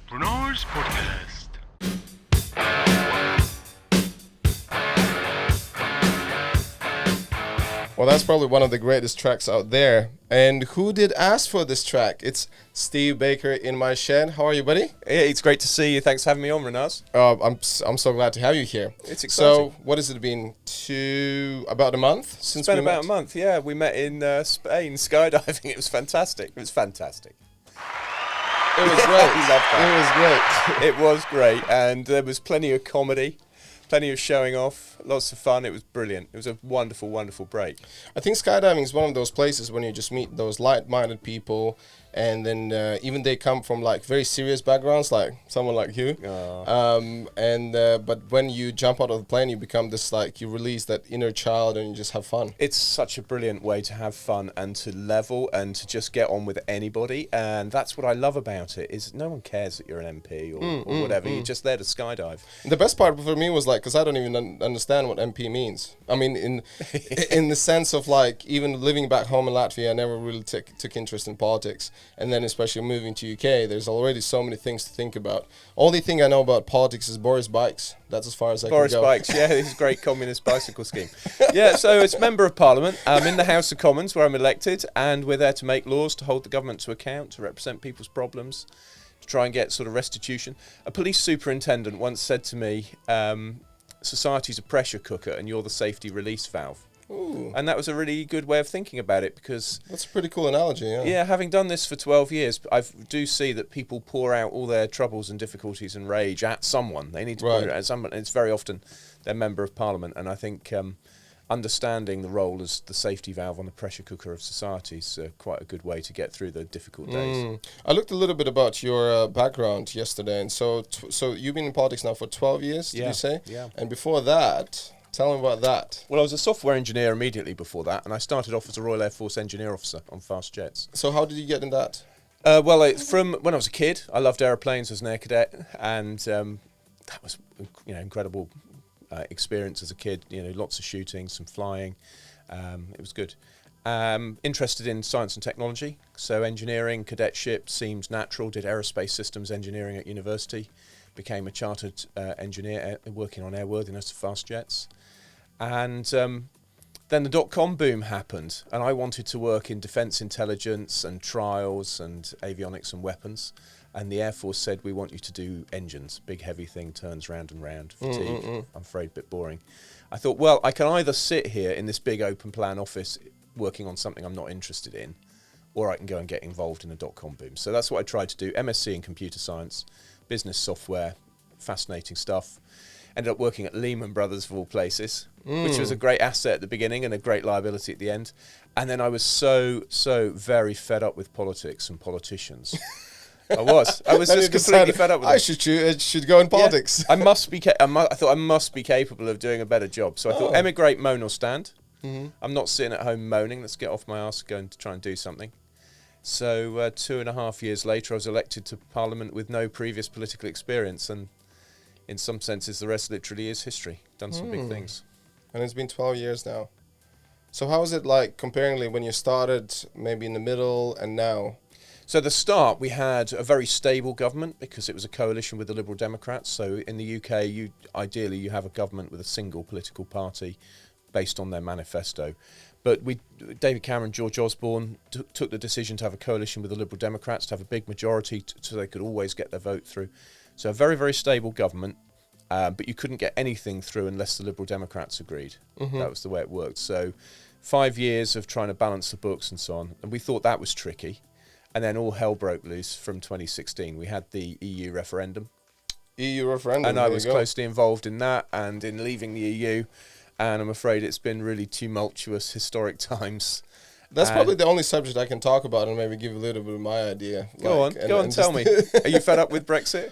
Renars podcast. Well, that's probably one of the greatest tracks out there. And who did ask for this track? It's Steve Baker in my shed. How are you, buddy? Yeah, it's great to see you. Thanks for having me on, Renars. I'm so glad to have you here. It's exciting. So, what has it been? About a month since It's been we met? about a month, yeah. We met in Spain, skydiving. It was fantastic. It was great. Loved that. It was great, and there was plenty of comedy, plenty of showing off, lots of fun. It was brilliant. It was a wonderful, wonderful break. I think skydiving is one of those places when you just meet those light-minded people, and then even they come from like very serious backgrounds, like someone like you. But when you jump out of the plane, you become this like you release that inner child and you just have fun. It's such a brilliant way to have fun and to level and to just get on with anybody, and that's what I love about it. Is no one cares that you're an MP or whatever. You're just there to skydive. The best part for me was like, because I don't even understand what MP means. I mean, in the sense of like, even living back home in Latvia, I never really took interest in politics. And then especially moving to UK, there's already so many things to think about. Only thing I know about politics is Boris bikes. That's as far as I can go. Boris bikes, yeah, his great communist bicycle scheme. Yeah, so it's Member of Parliament. I'm in the House of Commons where I'm elected, and we're there to make laws, to hold the government to account, to represent people's problems, to try and get sort of restitution. A police superintendent once said to me, society's a pressure cooker and you're the safety release valve. Ooh. And that was a really good way of thinking about it, because That's a pretty cool analogy, yeah. yeah, having done this for 12 years, I do see that people pour out all their troubles and difficulties and rage at someone. They need to pour it at someone. And it's very often their Member of Parliament. And I think understanding the role as the safety valve on the pressure cooker of society is quite a good way to get through the difficult days. I looked a little bit about your background yesterday, and so you've been in politics now for 12 years, did you say? Yeah. And before that, tell me about that. Well, I was a software engineer immediately before that, and I started off as a Royal Air Force engineer officer on fast jets. So how did you get in that? From when I was a kid, I loved aeroplanes as an air cadet, and that was incredible experience as a kid. Lots of shooting, some flying. It was good. Interested in science and technology, so engineering, cadetship seemed natural. Did aerospace systems engineering at university. Became a chartered engineer working on airworthiness of fast jets. And then the dot-com boom happened, and I wanted to work in defence intelligence and trials and avionics and weapons. And the Air Force said, we want you to do engines. Big, heavy thing, turns round and round, fatigue. I'm afraid a bit boring. I thought, well, I can either sit here in this big open plan office working on something I'm not interested in, or I can go and get involved in a dot-com boom. So that's what I tried to do. MSc in computer science, business software, fascinating stuff. Ended up working at Lehman Brothers, of all places, which was a great asset at the beginning and a great liability at the end. And then I was so very fed up with politics and politicians. I was just completely fed up with I should go in politics. Yeah, I thought I must be capable of doing a better job. So I thought, emigrate, moan or stand. I'm not sitting at home moaning. Let's get off my arse and go and try and do something. So 2.5 years later, I was elected to Parliament with no previous political experience, and in some senses, the rest literally is history. Done some big things. And it's been 12 years now. So how is it like comparingly when you started, maybe in the middle, and now? So at the start, we had a very stable government because it was a coalition with the Liberal Democrats. So in the UK, ideally you have a government with a single political party based on their manifesto. But David Cameron, George Osborne took the decision to have a coalition with the Liberal Democrats, to have a big majority so they could always get their vote through. So a very, very stable government, but you couldn't get anything through unless the Liberal Democrats agreed. That was the way it worked. So 5 years of trying to balance the books and so on. And we thought that was tricky. And then all hell broke loose from 2016. We had the EU referendum. And I was closely involved in that and in leaving the EU. And I'm afraid it's been really tumultuous, historic times. That's probably the only subject I can talk about and maybe give a little bit of my idea. Go on, tell me. Are you fed up with Brexit?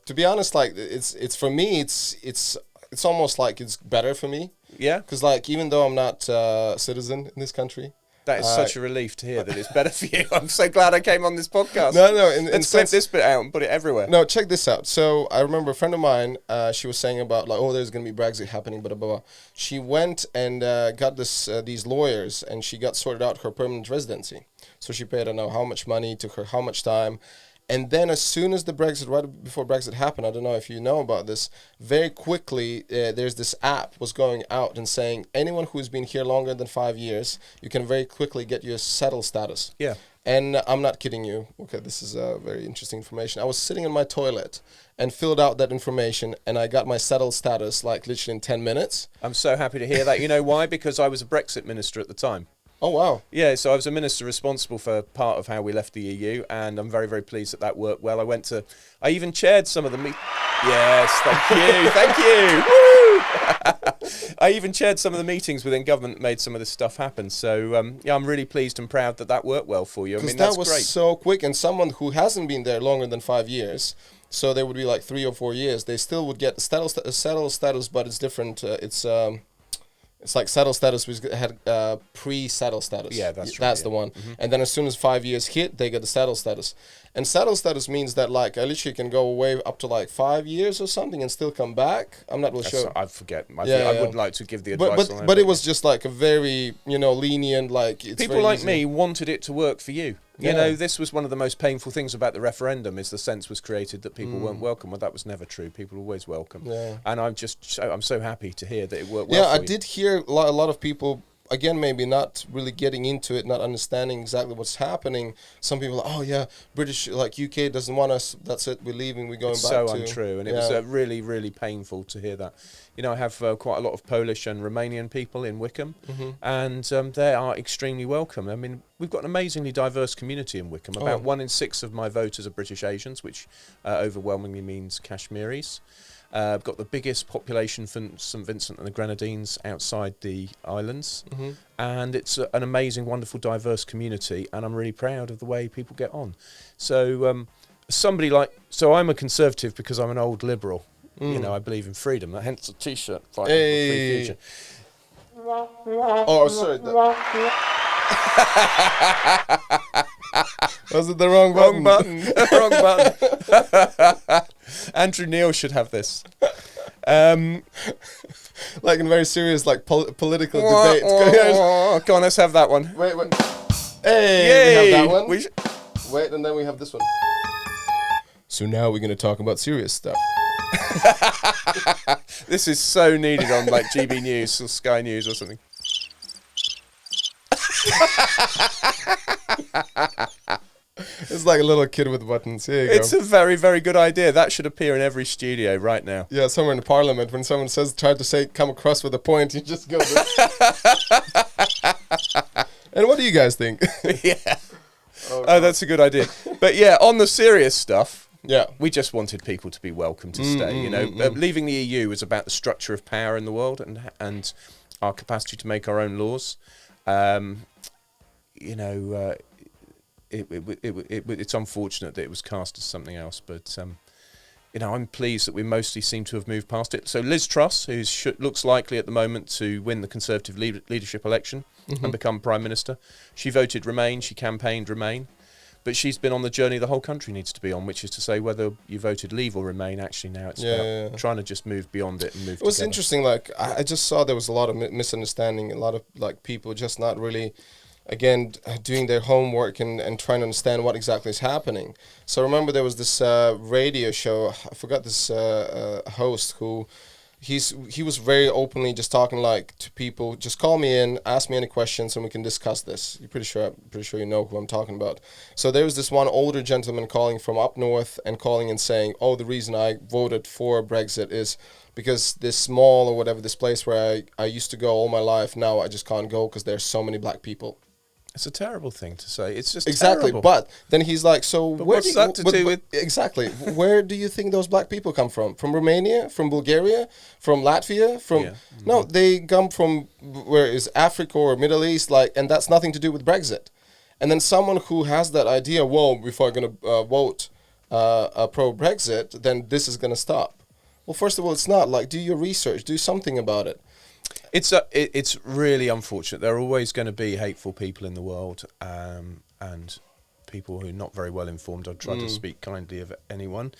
To be honest, like it's for me, it's almost like it's better for me. Yeah. Because like even though I'm not a citizen in this country, that is such a relief to hear that it's better for you. I'm so glad I came on this podcast. No. Let's clip this bit out and put it everywhere. No, check this out. So I remember a friend of mine, she was saying about like, there's going to be Brexit happening, blah, blah, blah. She went and got these lawyers, and she got sorted out her permanent residency. So she paid, I don't know how much money, took her how much time. And then as soon as the Brexit, right before Brexit happened, I don't know if you know about this, very quickly there's this app was going out and saying anyone who's been here longer than 5 years, you can very quickly get your settled status. Yeah. And I'm not kidding you. Okay, this is very interesting information. I was sitting in my toilet and filled out that information, and I got my settled status like literally in 10 minutes. I'm so happy to hear that. You know why? Because I was a Brexit minister at the time. Oh, wow. Yeah, so I was a minister responsible for part of how we left the EU, and I'm very, very pleased that worked well. I even chaired some of the Yes, thank you, thank you. Woo! I even chaired some of the meetings within government that made some of this stuff happen. So, yeah, I'm really pleased and proud that worked well for you. I mean, that's that was great. so quick, and someone who hasn't been there longer than 5 years, so they would be like 3 or 4 years, they still would get settled status, but it's different. It's like settled status, we had pre-settled status. Yeah, that's right. That's the one. Mm-hmm. And then as soon as 5 years hit, they get the settled status. And settled status means that like I literally can go away up to like 5 years or something and still come back. I'm not really sure. I forget. I wouldn't like to give the advice on that. But it was just like a very, lenient, like... It's people like me wanted it to work for you. You Yeah. know, this was one of the most painful things about the referendum is the sense was created that people weren't welcome. Well, that was never true. People were always welcome. Yeah. And I'm so happy to hear that it worked well Yeah, for I you. did hear a lot of people, again, maybe not really getting into it, not understanding exactly what's happening. Some people are, oh yeah, British, like UK doesn't want us, that's it, we're leaving, we're going It's back so to... untrue, and it was really, really painful to hear that. You know, I have quite a lot of Polish and Romanian people in Wickham, and they are extremely welcome. I mean, we've got an amazingly diverse community in Wickham. About 1 in 6 of my voters are British Asians, which overwhelmingly means Kashmiris. I've got the biggest population from St Vincent and the Grenadines outside the islands, and it's an amazing, wonderful, diverse community, and I'm really proud of the way people get on. So so I'm a Conservative because I'm an old Liberal. You know, I believe in freedom. Hence the T-shirt. Fighting for a free future. Oh, sorry. Was it the wrong button? Wrong button. Andrew Neil should have this. Like in very serious, like political debate. Go on, let's have that one. Wait. Hey, we have that one. We Wait, and then we have this one. So now we're going to talk about serious stuff. This is so needed on like GB News or Sky News or something. It's like a little kid with buttons. Here you It's go. a very, very good idea. That should appear in every studio right now. Yeah, somewhere in Parliament, when someone come across with a point, you just go this. And what do you guys think? Yeah. Oh, that's a good idea. But yeah, on the serious stuff, Yeah. we just wanted people to be welcome to stay. You know, leaving the EU is about the structure of power in the world and our capacity to make our own laws. It's unfortunate that it was cast as something else, but I'm pleased that we mostly seem to have moved past it. So Liz Truss, who looks likely at the moment to win the Conservative leadership election and become Prime Minister, she voted Remain, she campaigned Remain, but she's been on the journey the whole country needs to be on, which is to say whether you voted Leave or Remain. Actually, now it's about trying to just move beyond it and move It was together. interesting, like, I just saw there was a lot of misunderstanding, a lot of, like, people just not really... Again, doing their homework and trying to understand what exactly is happening. So remember there was this radio show, I forgot this host who, he was very openly just talking like to people, just call me in, ask me any questions and we can discuss this. I'm pretty sure you know who I'm talking about. So there was this one older gentleman calling from up north and calling and saying, oh, the reason I voted for Brexit is because this mall or whatever, this place where I used to go all my life, now I just can't go because there's so many black people. It's a terrible thing to say. It's just exactly. terrible. But then he's like, so what's that to do with exactly? Where do you think those black people come from? From Romania? From Bulgaria? From Latvia? No, they come from where is Africa or Middle East? Like, and that's nothing to do with Brexit. And then someone who has that idea, well, if I'm gonna vote pro Brexit, then this is gonna stop. Well, first of all, it's not. Like, do your research, do something about it. It's really unfortunate. There are always going to be hateful people in the world, and people who are not very well informed. I'd try to speak kindly of anyone,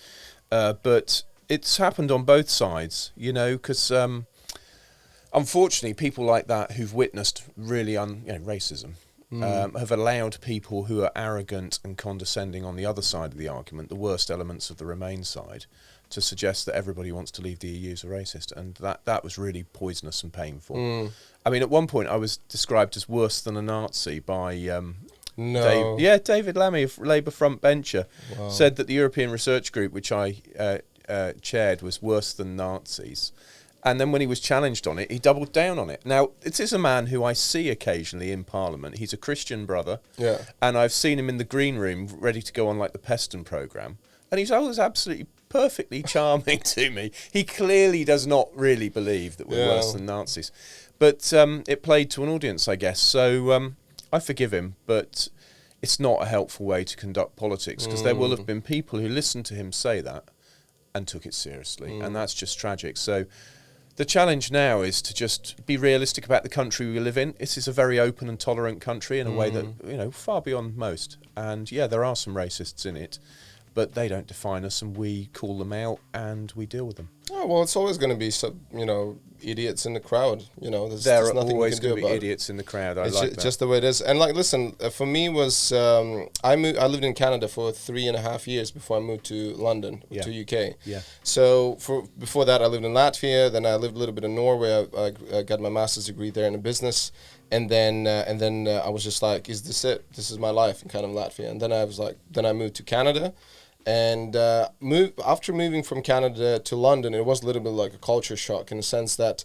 but it's happened on both sides, you know, because unfortunately, people like that who've witnessed really racism have allowed people who are arrogant and condescending on the other side of the argument, the worst elements of the Remain side, to suggest that everybody who wants to leave the EU is a racist, and that was really poisonous and painful. I mean, at one point I was described as worse than a Nazi by David Lammy of Labour frontbencher. Wow. Said that the European Research Group, which I chaired, was worse than Nazis. And then when he was challenged on it, he doubled down on it. Now, this is a man who I see occasionally in Parliament. He's a Christian brother. Yeah. And I've seen him in the green room ready to go on like the Peston programme. And he's always absolutely perfectly charming to me. He clearly does not really believe that we're worse than Nazis. But it played to an audience, I guess. So I forgive him, but it's not a helpful way to conduct politics, because there will have been people who listened to him say that and took it seriously. And that's just tragic. So the challenge now is to just be realistic about the country we live in. This is a very open and tolerant country in a way that, you know, far beyond most. And yeah, there are some racists in it, but they don't define us, and we call them out and we deal with them. Oh, well, it's always going to be some, idiots in the crowd. There's There are nothing always you can going do to be about it. idiots in the crowd. I It's like that. just the way it is. And like, listen, for me was I lived in Canada for 3.5 years before I moved to London, to UK. Yeah. So before that, I lived in Latvia. Then I lived a little bit in Norway. I got my master's degree there in business. And then I was just like, is this it? This is my life in kind of Latvia. And then I was like, then I moved to Canada. And after moving from Canada to London, it was a little bit like a culture shock in the sense that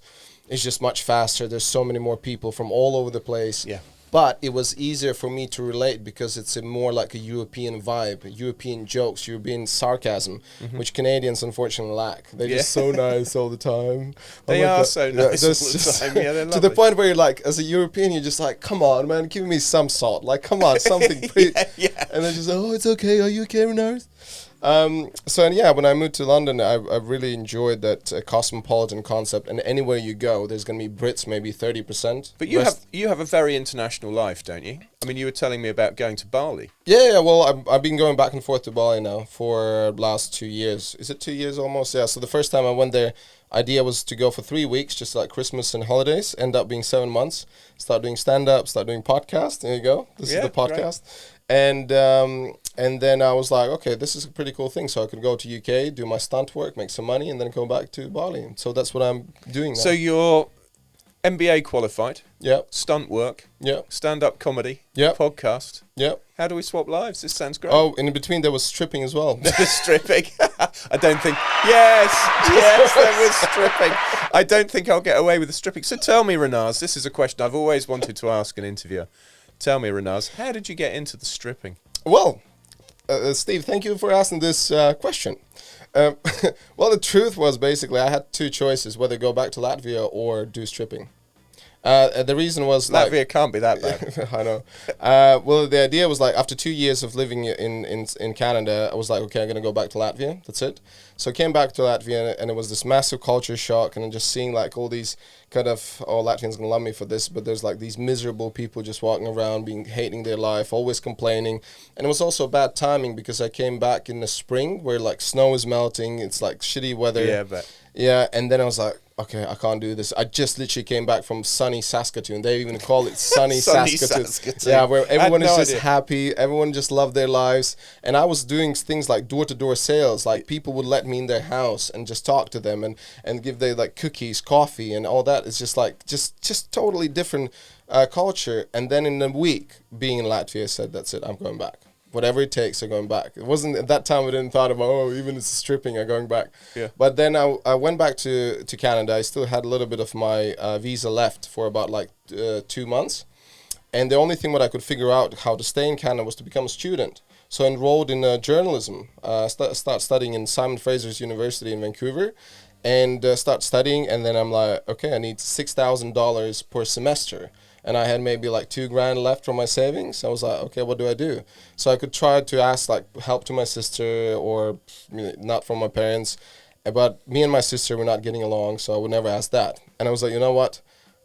it's just much faster. There's so many more people from all over the place. Yeah. But it was easier for me to relate because it's a more like a European vibe, European jokes, European sarcasm, which Canadians unfortunately lack. They're just so nice all the time. They are so nice all that's the time. Yeah, they're to the lovely. point where you're like, as a European, you're just like, come on, man, give me some salt. Like, come on, something. Yeah. And they're just like, oh, it's okay. Are you okay, Renars? When I moved to London, I really enjoyed that cosmopolitan concept. And anywhere you go, there's going to be Brits, maybe 30%. But you have a very international life, don't you? I mean, you were telling me about going to Bali. Yeah, well, I've been going back and forth to Bali now for the last 2 years. Is it 2 years almost? Yeah, so the first time I went there, idea was to go for 3 weeks, just like Christmas and holidays, end up being 7 months, start doing stand-up, start doing podcast. There you go. This is the podcast. Great. And then I was like, okay, this is a pretty cool thing. So I could go to UK, do my stunt work, make some money, and then go back to Bali. So that's what I'm doing now. So you're MBA qualified. Yeah. Stunt work. Yeah. Stand-up comedy. Yeah. Podcast. Yeah. How do we swap lives? This sounds great. Oh, in between there was stripping as well. Stripping. I don't think. Yes, there was stripping. I don't think I'll get away with the stripping. So tell me, Renars, this is a question I've always wanted to ask an interviewer. Tell me, Renars, how did you get into the stripping? Well, Steve, thank you for asking this question. Well, the truth was basically I had two choices, whether go back to Latvia or do stripping. The reason was Latvia can't be that bad. I know. Well, the idea was like after 2 years of living in Canada, I was like, okay, I'm gonna go back to Latvia. That's it. So I came back to Latvia, and it was this massive culture shock, and just seeing like all these kind of, oh, Latvians gonna love me for this, but there's like these miserable people just walking around, hating their life, always complaining, and it was also bad timing because I came back in the spring where like snow is melting, it's like shitty weather. Yeah, but yeah, and then I was like, okay, I can't do this. I just literally came back from sunny Saskatoon. They even call it sunny Saskatoon. Yeah, where everyone is just happy. Everyone just loved their lives. And I was doing things like door-to-door sales. Like people would let me in their house and just talk to them and give them like cookies, coffee, and all that. It's just like just totally different culture. And then in a week, being in Latvia, I said, that's it, I'm going back. Whatever it takes, I'm going back. It wasn't at that time. We didn't thought about, oh, even if it's stripping, I'm going back. Yeah. But then I went back to Canada. I still had a little bit of my visa left for about like 2 months, and the only thing what I could figure out how to stay in Canada was to become a student. So I enrolled in journalism. Start studying in Simon Fraser's University in Vancouver, and start studying. And then I'm like, okay, I need $6,000 per semester. And I had maybe like $2,000 left from my savings. I was like, okay, what do I do? So I could try to ask like help to my sister or not from my parents. But me and my sister were not getting along, so I would never ask that. And I was like, you know what?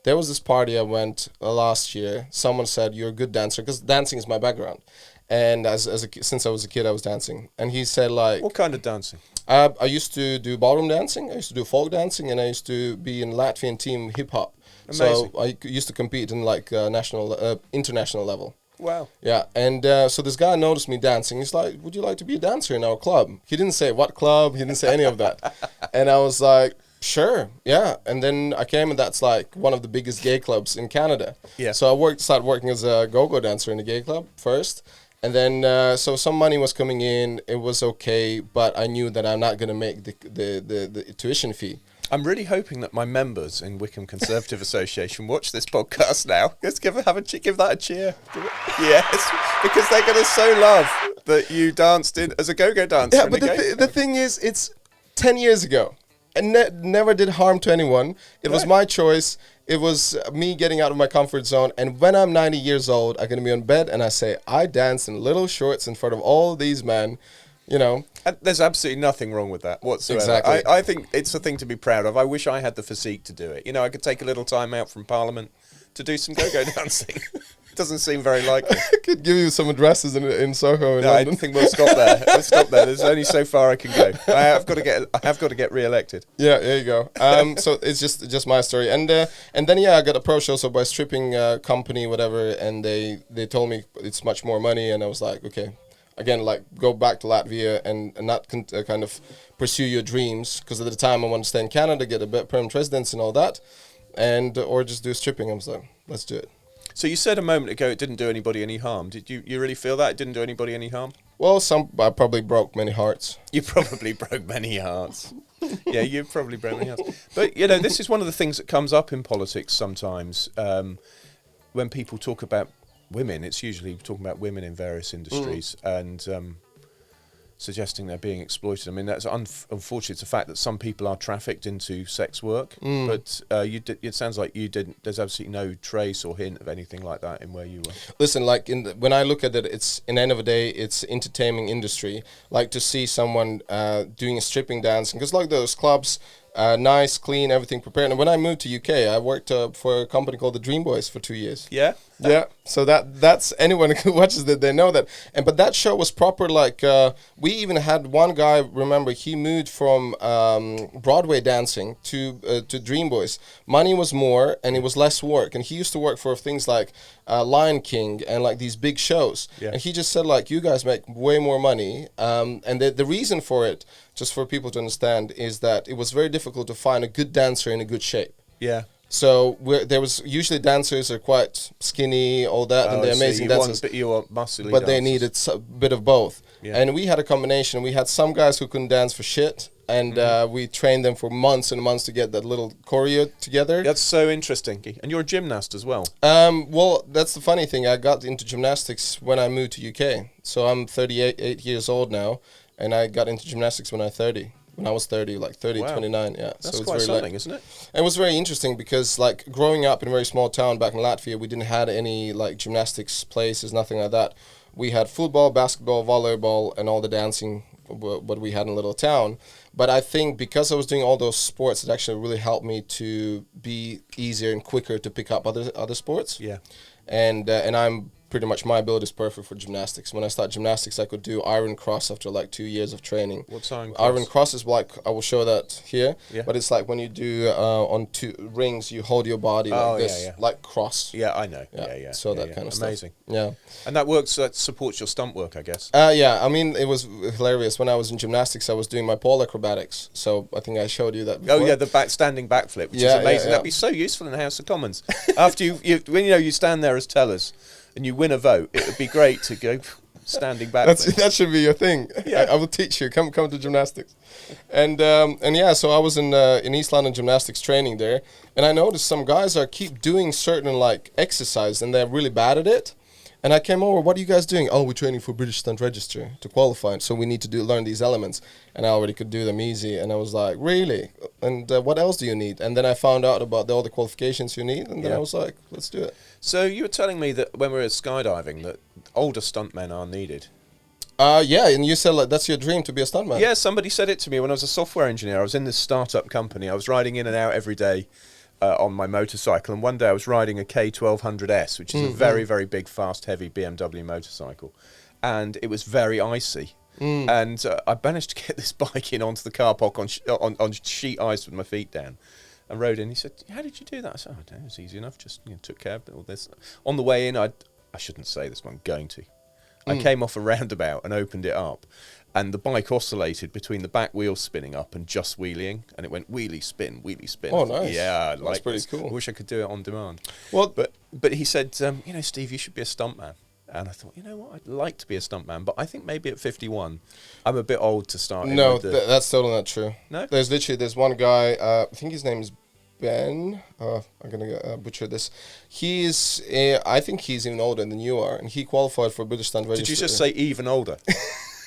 There was this party I went last year. Someone said, you're a good dancer, because dancing is my background. And since I was a kid, I was dancing. And he said like... What kind of dancing? I used to do ballroom dancing. I used to do folk dancing. And I used to be in Latvian team hip-hop. Amazing. So I used to compete in like international level. Wow. Yeah, and so this guy noticed me dancing. He's like, "Would you like to be a dancer in our club?" He didn't say what club. He didn't say any of that. And I was like, "Sure, yeah." And then I came, and that's like one of the biggest gay clubs in Canada. Yeah. So I started working as a go-go dancer in the gay club first. And then, so some money was coming in. It was okay, but I knew that I'm not going to make the tuition fee. I'm really hoping that my members in Wickham Conservative Association watch this podcast now. Let's give that a cheer. Yes, because they're going to so love that you danced as a go-go dancer. Yeah, but the thing is, it's 10 years ago. And never did harm to anyone. It was my choice. It was me getting out of my comfort zone. And when I'm 90 years old, I'm going to be on bed and I say, I danced in little shorts in front of all these men, you know. And there's absolutely nothing wrong with that whatsoever. Exactly. I think it's a thing to be proud of. I wish I had the physique to do it. You know, I could take a little time out from Parliament to do some go-go dancing. Doesn't seem very likely. I could give you some addresses in Soho in London. I think we'll stop there. There's only so far I can go. I have got to get re-elected. Yeah, there you go. So it's just my story, and then I got approached also by a stripping company, whatever, and they told me it's much more money, and I was like, okay, again, like go back to Latvia and not kind of pursue your dreams, because at the time I wanted to stay in Canada, get a permanent residence and all that, and or just do stripping. I was like, let's do it. So you said a moment ago it didn't do anybody any harm. Did you really feel that it didn't do anybody any harm? Well, I probably broke many hearts. You probably broke many hearts. Yeah, you probably broke many hearts. But, you know, this is one of the things that comes up in politics sometimes. When people talk about women, it's usually talking about women in various industries and suggesting they're being exploited. I mean, that's unfortunate. It's a fact that some people are trafficked into sex work, but it sounds like you didn't. There's absolutely no trace or hint of anything like that in where you were. Listen, like when I look at it, it's in the end of the day, it's entertainment industry. Like to see someone doing a stripping dance, because like those clubs. Nice, clean, everything prepared. And when I moved to UK, I worked for a company called the Dream Boys for 2 years. Yeah? Yeah. So that's anyone who watches that, they know that. But that show was proper. Like we even had one guy. Remember, he moved from Broadway dancing to Dream Boys. Money was more, and it was less work. And he used to work for things like Lion King and like these big shows. Yeah. And he just said like, you guys make way more money. And the reason for it, just for people to understand, is that it was very difficult to find a good dancer in a good shape. Yeah. So there was usually dancers are quite skinny, all that, and they're amazing dancers. But you want muscly but they dancers. needed a bit of both. Yeah. And we had a combination. We had some guys who couldn't dance for shit, and we trained them for months and months to get that little choreo together. That's so interesting. And you're a gymnast as well. Well, that's the funny thing. I got into gymnastics when I moved to UK. So I'm 38 years old now, and I got into gymnastics when I was 30, like 30, Wow. 29, yeah. That's so it's quite very something, isn't it? And it was very interesting because, like, growing up in a very small town back in Latvia, we didn't have any, like, gymnastics places, nothing like that. We had football, basketball, volleyball, and all the dancing, what we had in a little town. But I think because I was doing all those sports, it actually really helped me to be easier and quicker to pick up other sports. Yeah. And I'm pretty much, my build is perfect for gymnastics. When I started gymnastics, I could do Iron Cross after like 2 years of training. What's Iron Cross? Iron Cross is like, I will show that here, Yeah. but it's like when you do on 2 rings, you hold your body like this, yeah. like cross. Yeah, I know. Yeah. So that kind of stuff. Amazing. Yeah. And that works, that supports your stunt work, I guess. Yeah, I mean, it was hilarious. When I was in gymnastics, I was doing my pole acrobatics. So I think I showed you that before. Oh yeah, the standing backflip, which is amazing. That'd be so useful in the House of Commons. After when you stand there as tellers and you win a vote, it would be great to go standing backflip. That should be your thing. Yeah. I will teach you. Come to gymnastics. And yeah, so I was in East London gymnastics training there, and I noticed some guys keep doing certain like exercise, and they're really bad at it. And I came over, what are you guys doing? Oh, we're training for British Stunt Register to qualify, so we need to learn these elements. And I already could do them easy. And I was like, really? And what else do you need? And then I found out about all the qualifications you need, and then I was like, let's do it. So you were telling me that when we were at skydiving that older stuntmen are needed. Yeah, and you said like, that's your dream to be a stuntman. Yeah, somebody said it to me when I was a software engineer. I was in this startup company. I was riding in and out every day on my motorcycle, and one day I was riding a K1200S, which is a very, very big, fast, heavy BMW motorcycle, and it was very icy. And I managed to get this bike in onto the car park on sheet ice with my feet down. and rode in. He said, "How did you do that?" I said, "Oh, I don't know, it was easy enough. Just took care of all this." On the way in, I shouldn't say this, but I'm going to. I came off a roundabout and opened it up, and the bike oscillated between the back wheels spinning up and just wheeling, and it went wheelie spin, wheelie spin. Oh, nice. Yeah, that's pretty cool. I wish I could do it on demand. Well, But he said, Steve, you should be a stuntman. And I thought, you know what, I'd like to be a stuntman, but I think maybe at 51, I'm a bit old to start. No, that's totally not true. No? There's one guy, I think his name is Ben. I'm gonna butcher this. I think he's even older than you are, and he qualified for British Stunt Register. Did you just say even older?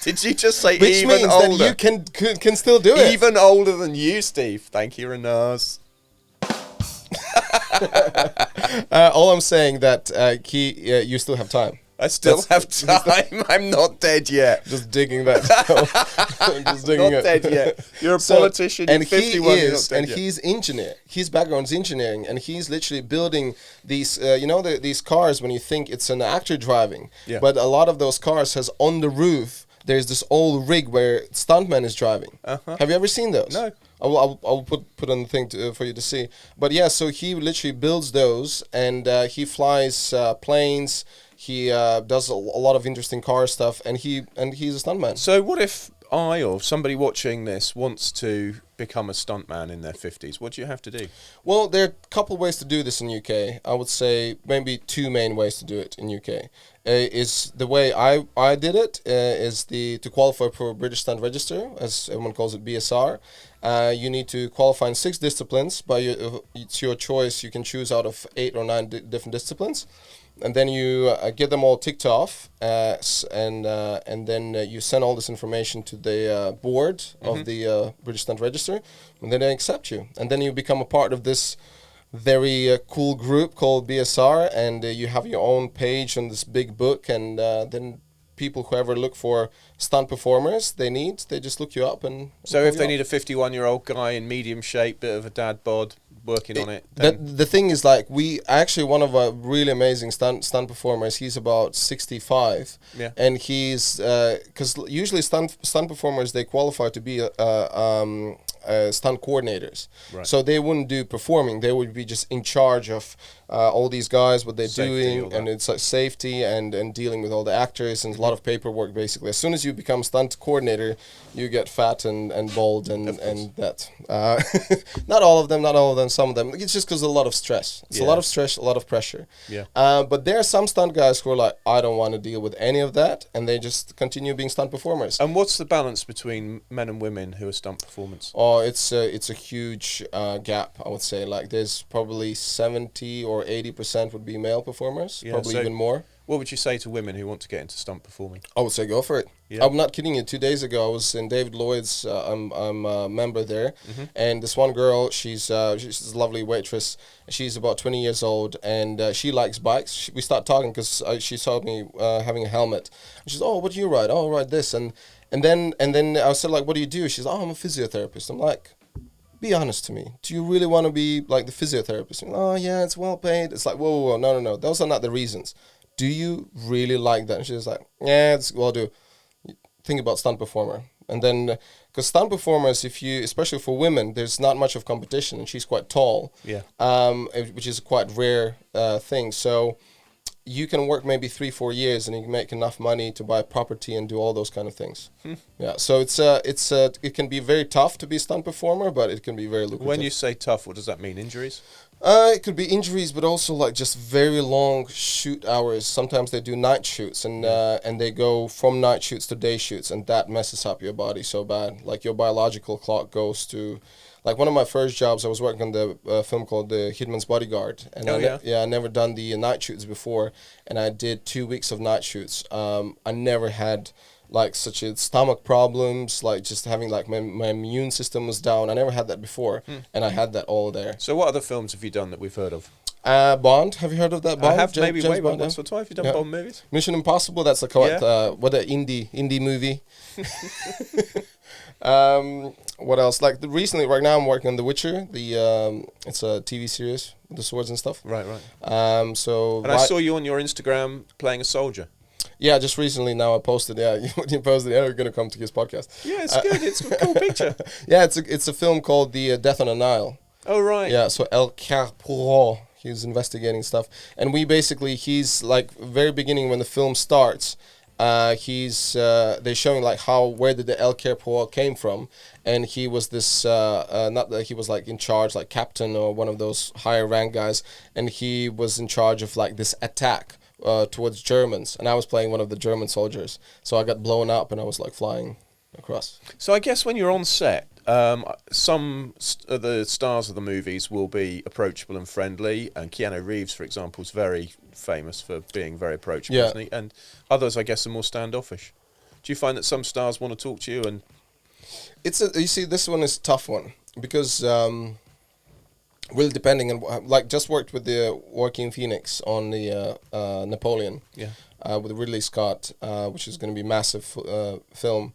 Did you just say Which even means older? that you can still do it. Even older than you, Steve. Thank you, Renars. All I'm saying that you still have time. I still have time. I'm not dead yet. Just digging that. Just digging Not dead yet. You're a politician. And you're 51. he You're not is, dead and yet. he's engineer. His background's engineering, and he's literally building these. These cars when you think it's an actor driving, Yeah. but a lot of those cars has on the roof. There's this old rig where stuntman is driving. Uh-huh. Have you ever seen those? No. I'll put on the thing for you to see. But yeah, so he literally builds those, and he flies planes. He does a lot of interesting car stuff, and he's a stuntman. So what if I or somebody watching this wants to become a stuntman in their 50s? What do you have to do? Well, there are a couple ways to do this in UK. I would say maybe two main ways to do it in UK. Is the way I did it is to qualify for British Stunt Register, as everyone calls it, BSR. You need to qualify in 6 disciplines. It's your choice. You can choose out of 8 or 9 different disciplines. And then you get them all ticked off, and then you send all this information to the board of the British Stunt Register, and then they accept you. And then you become a part of this very cool group called BSR, and you have your own page on this big book, and then people who ever look for stunt performers they just look you up. And So if they need a 51-year-old guy in medium shape, bit of a dad bod, working on it. The thing is, like, one of our really amazing stunt performers, he's about 65. Yeah. And he's because usually stunt performers, they qualify to be stunt coordinators. Right. So they wouldn't do performing, they would be just in charge of all these guys, what they're Safety, all doing, and that. it's like safety and dealing with all the actors and a lot of paperwork. Basically, as soon as you become stunt coordinator, you get fat and bald and that. Not all of them, some of them. It's just because a lot of stress. It's a lot of stress, a lot of pressure. Yeah. But there are some stunt guys who are like, I don't want to deal with any of that, and they just continue being stunt performers. And what's the balance between men and women who are stunt performers? Oh, it's a huge gap, I would say. Like, there's probably 70 or 80% would be male performers, Yeah, probably so- even more. What would you say to women who want to get into stunt performing? I would say go for it. Yeah. I'm not kidding you. 2 days ago, I was in David Lloyd's. I'm a member there, and this one girl, she's a lovely waitress. She's about 20 years old, and she likes bikes. We start talking because she saw me having a helmet. And she's, oh, what do you ride? Oh, I ride this, and then I said, like, what do you do? She's, oh, I'm a physiotherapist. I'm like, be honest to me. Do you really want to be like the physiotherapist? Oh, yeah, it's well paid. It's like, whoa, no. Those are not the reasons. Do you really like that? And she's like, yeah, it's well do. Think about stunt performer. And then, because stunt performers, especially for women, there's not much of competition, and she's quite tall. Yeah. Which is a quite rare thing. So you can work maybe 3-4 years, and you can make enough money to buy property and do all those kind of things. Yeah. So it can be very tough to be a stunt performer, but it can be very lucrative. When you say tough, what does that mean? Injuries? It could be injuries, but also like just very long shoot hours. Sometimes they do night shoots, and they go from night shoots to day shoots, and that messes up your body so bad. Like, your biological clock goes to, like, one of my first jobs, I was working on the film called The Hitman's Bodyguard, and I never done the night shoots before, and I did 2 weeks of night shoots. I never had like such a stomach problems, like just having like my immune system was down. I never had that before, and I had that all there. So what other films have you done that we've heard of? Bond, have you heard of that? Bond? I have maybe James way Bond, once or twice. Have you done Bond movies? Mission Impossible, that's a quite, Yeah. what an indie movie. What else? Like, recently, right now, I'm working on The Witcher. It's a TV series with the swords and stuff. Right. So And I saw you on your Instagram playing a soldier. yeah, just recently now I posted. Yeah, you posted. Yeah, we're gonna come to his podcast. Yeah, it's good. It's a cool picture. Yeah, it's a film called The Death on the Nile. Oh, right. Yeah, so El Carpuro, he's investigating stuff. And he's like, very beginning when the film starts, they're showing like where did the El Carpuro came from. And he was this, not that he was like in charge, like captain or one of those higher rank guys. And he was in charge of like this attack towards Germans. And I was playing one of the German soldiers. So I got blown up and I was like flying across. So I guess when you're on set, some of the stars of the movies will be approachable and friendly, and Keanu Reeves, for example, is very famous for being very approachable, isn't he? And others, I guess, are more standoffish. Do you find that some stars want to talk to you? And you see, this one is a tough one because really depending on, like, just worked with the Joaquin Phoenix on the Napoleon, with Ridley Scott, which is going to be a massive film.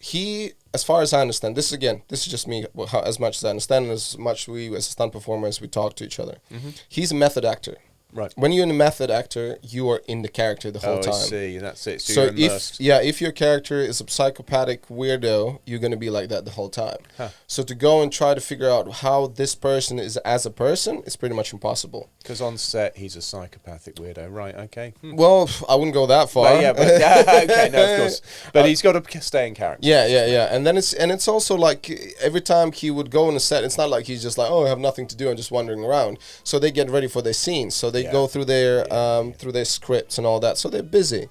He, as far as I understand, this is just me, as much as I understand, and as much we as stunt performers, we talk to each other. Mm-hmm. He's a method actor. Right. When you're in a method actor, you are in the character the whole time. I see. That's it. So you're immersed. if your character is a psychopathic weirdo, you're going to be like that the whole time. Huh. So to go and try to figure out how this person is as a person is pretty much impossible. Because on set, he's a psychopathic weirdo. Right, okay. Well, I wouldn't go that far. Well, okay, no, of course. But he's got to stay in character. Yeah. And then it's also like every time he would go on a set, it's not like he's just like, oh, I have nothing to do, I'm just wandering around. So they get ready for their scenes. So they go through their scripts and all that. So they're busy.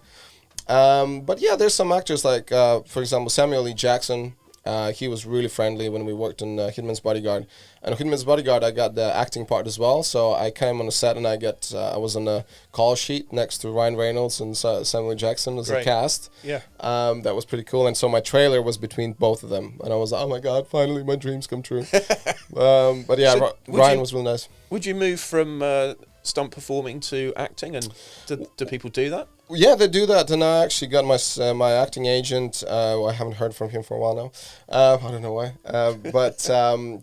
But yeah, there's some actors like, for example, Samuel L. Jackson. He was really friendly when we worked on Hitman's Bodyguard. And Hitman's Bodyguard, I got the acting part as well. So I came on the set and I was on a call sheet next to Ryan Reynolds and Samuel L. Jackson as a cast. Yeah. That was pretty cool. And so my trailer was between both of them. And I was like, oh my God, finally my dreams come true. But yeah, so Ryan was really nice. Would you move from stunt performing to acting, and do people do that? Yeah, they do that, and I actually got my acting agent. I haven't heard from him for a while now. I don't know why. But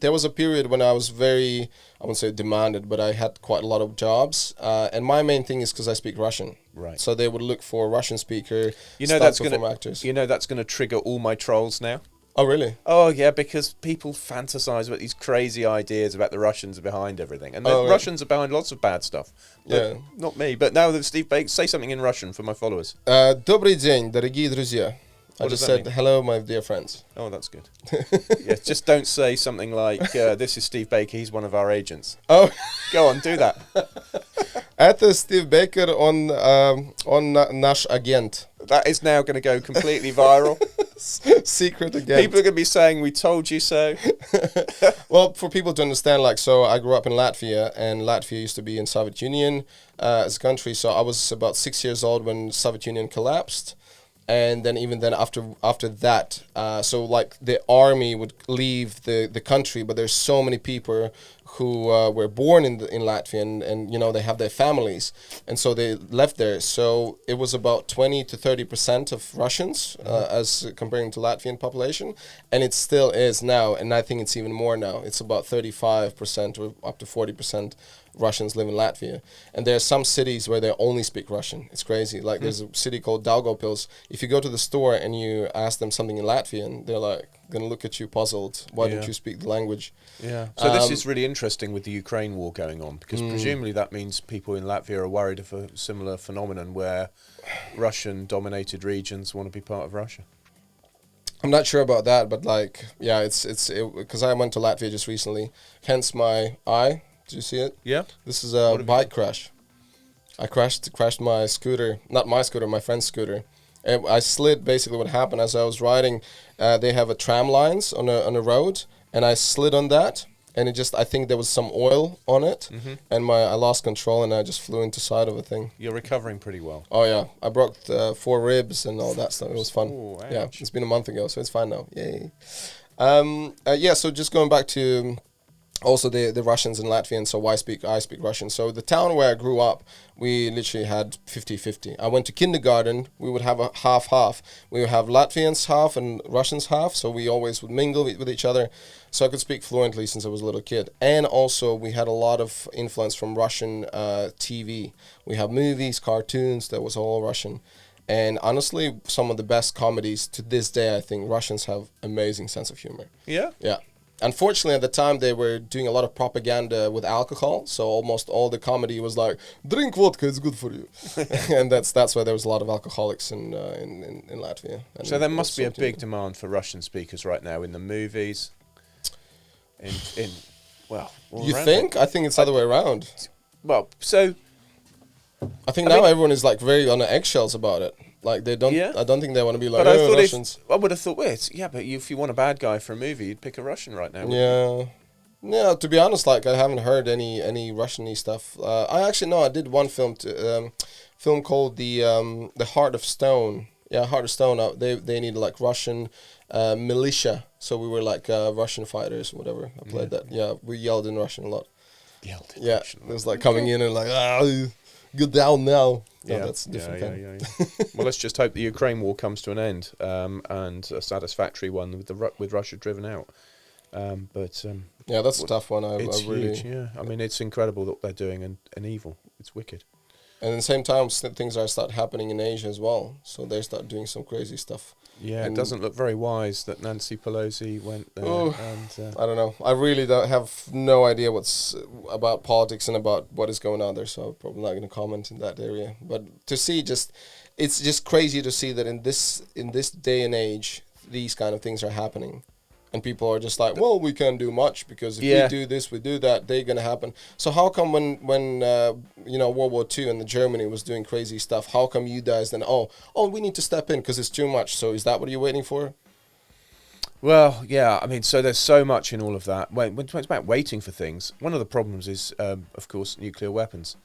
there was a period when I was very, I wouldn't say demanded, but I had quite a lot of jobs. And my main thing is because I speak Russian. Right. So they would look for a Russian speaker. That's going to trigger all my trolls now. Oh, really? Oh, yeah, because people fantasize about these crazy ideas about the Russians are behind everything. And the Russians are behind lots of bad stuff. But not me. But now that Steve Baker, say something in Russian for my followers. Добрый день, дорогие друзья. I just said, hello, my dear friends. Oh, that's good. Yeah, just don't say something like, this is Steve Baker, he's one of our agents. Oh. Go on, do that. Это Steve Baker, on наш агент. That is now going to go completely viral. Secret agent. People are going to be saying, we told you so. Well, for people to understand, like, so I grew up in Latvia, and Latvia used to be in Soviet Union as a country. So I was about 6 years old when Soviet Union collapsed. And then even then after that, so like the army would leave the country, but there's so many people who were born in Latvia and you know, they have their families, and so they left there. So it was about 20 to 30% of Russians as comparing to Latvian population, and it still is now, and I think it's even more now. It's about 35% or up to 40% Russians live in Latvia, and there are some cities where they only speak Russian. It's crazy. Like there's a city called Daugavpils. If you go to the store and you ask them something in Latvian, they're like gonna look at you puzzled. Why don't you speak the language? Yeah. So this is really interesting with the Ukraine war going on, because presumably that means people in Latvia are worried of a similar phenomenon where Russian-dominated regions want to be part of Russia. I'm not sure about that, but like, yeah, it's because I went to Latvia just recently. Hence my eye. Did you see it? Yeah. This is a bike crash. I crashed my scooter, not my scooter, my friend's scooter. And I slid. Basically, what happened as I was riding, they have a tram lines on a road, and I slid on that, and I think there was some oil on it, and I lost control, and I just flew into the side of a thing. You're recovering pretty well. Oh yeah, I broke 4 ribs and all that stuff. It was fun. Ooh, yeah, it's been a month ago, so it's fine now. Yay. So just going back to also the Russians in Latvia, and so I speak Russian. So the town where I grew up, we literally had 50-50. I went to kindergarten, we would have a half-half. We would have Latvians half and Russians half, so we always would mingle with each other. So I could speak fluently since I was a little kid. And also we had a lot of influence from Russian TV. We have movies, cartoons, that was all Russian. And honestly, some of the best comedies to this day, I think Russians have amazing sense of humor. Yeah? Yeah. unfortunately, at the time, they were doing a lot of propaganda with alcohol. So almost all the comedy was like, drink vodka, it's good for you. And that's why there was a lot of alcoholics in Latvia. And So there must be a also big demand for Russian speakers right now in the movies. Well, all You around think? it. I think it's the other way around. Well, so I think now everyone is like very on the eggshells about it. Like they don't. Yeah. I don't think they want to be like, but I oh, thought Russians. I would have thought, but if you want a bad guy for a movie, you'd pick a Russian right now. wouldn't you? Yeah. Yeah, to be honest, like I haven't heard any Russian-y stuff. I actually know I did one film called the Heart of Stone. Yeah, Heart of Stone. They needed like Russian militia, so we were like Russian fighters or whatever. I played that. Yeah, we yelled in Russian a lot. Yelled in Yeah, Russian. it was like coming in and like get down now. No, that's a different thing. Yeah. Well, let's just hope the Ukraine war comes to an end and a satisfactory one with Russia driven out. Yeah, that's a tough one. It's I really, huge. Yeah, I mean, it's incredible what they're doing and evil. It's wicked. And at the same time, things are start happening in Asia as well. So they start doing some crazy stuff. Yeah, it doesn't look very wise that Nancy Pelosi went there. I don't know. I really have no idea what's about politics and about what is going on there. So I'm probably not going to comment in that area. But to see it's just crazy to see that in this day and age, these kind of things are happening. And people are just like, well, we can't do much because if we do this, we do that, they're going to happen. So how come when World War II and Germany was doing crazy stuff, how come you guys then, we need to step in because it's too much. So is that what you're waiting for? Well, yeah, I mean, so there's so much in all of that. When it's about waiting for things, one of the problems is, of course, nuclear weapons.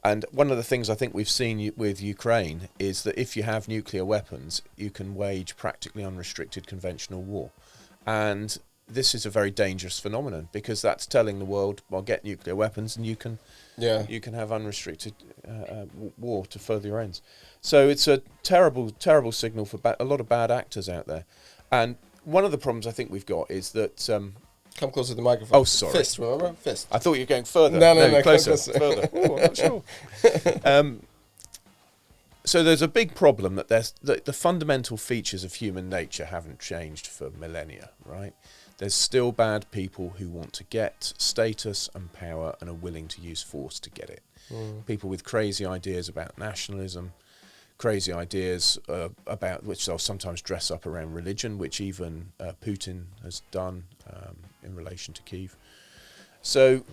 And one of the things I think we've seen with Ukraine is that if you have nuclear weapons, you can wage practically unrestricted conventional war. And this is a very dangerous phenomenon because that's telling the world, well, get nuclear weapons and you can have unrestricted war to further your ends. So it's a terrible, terrible signal for a lot of bad actors out there. And one of the problems I think we've got is that... Come closer to the microphone. Oh, sorry. Fist, remember? Fist. I thought you were going further. No, closer. Further. Oh, I'm not sure. So there's a big problem that the fundamental features of human nature haven't changed for millennia, right? There's still bad people who want to get status and power and are willing to use force to get it. People with crazy ideas about nationalism, crazy ideas about which they'll sometimes dress up around religion, which even Putin has done in relation to Kyiv. So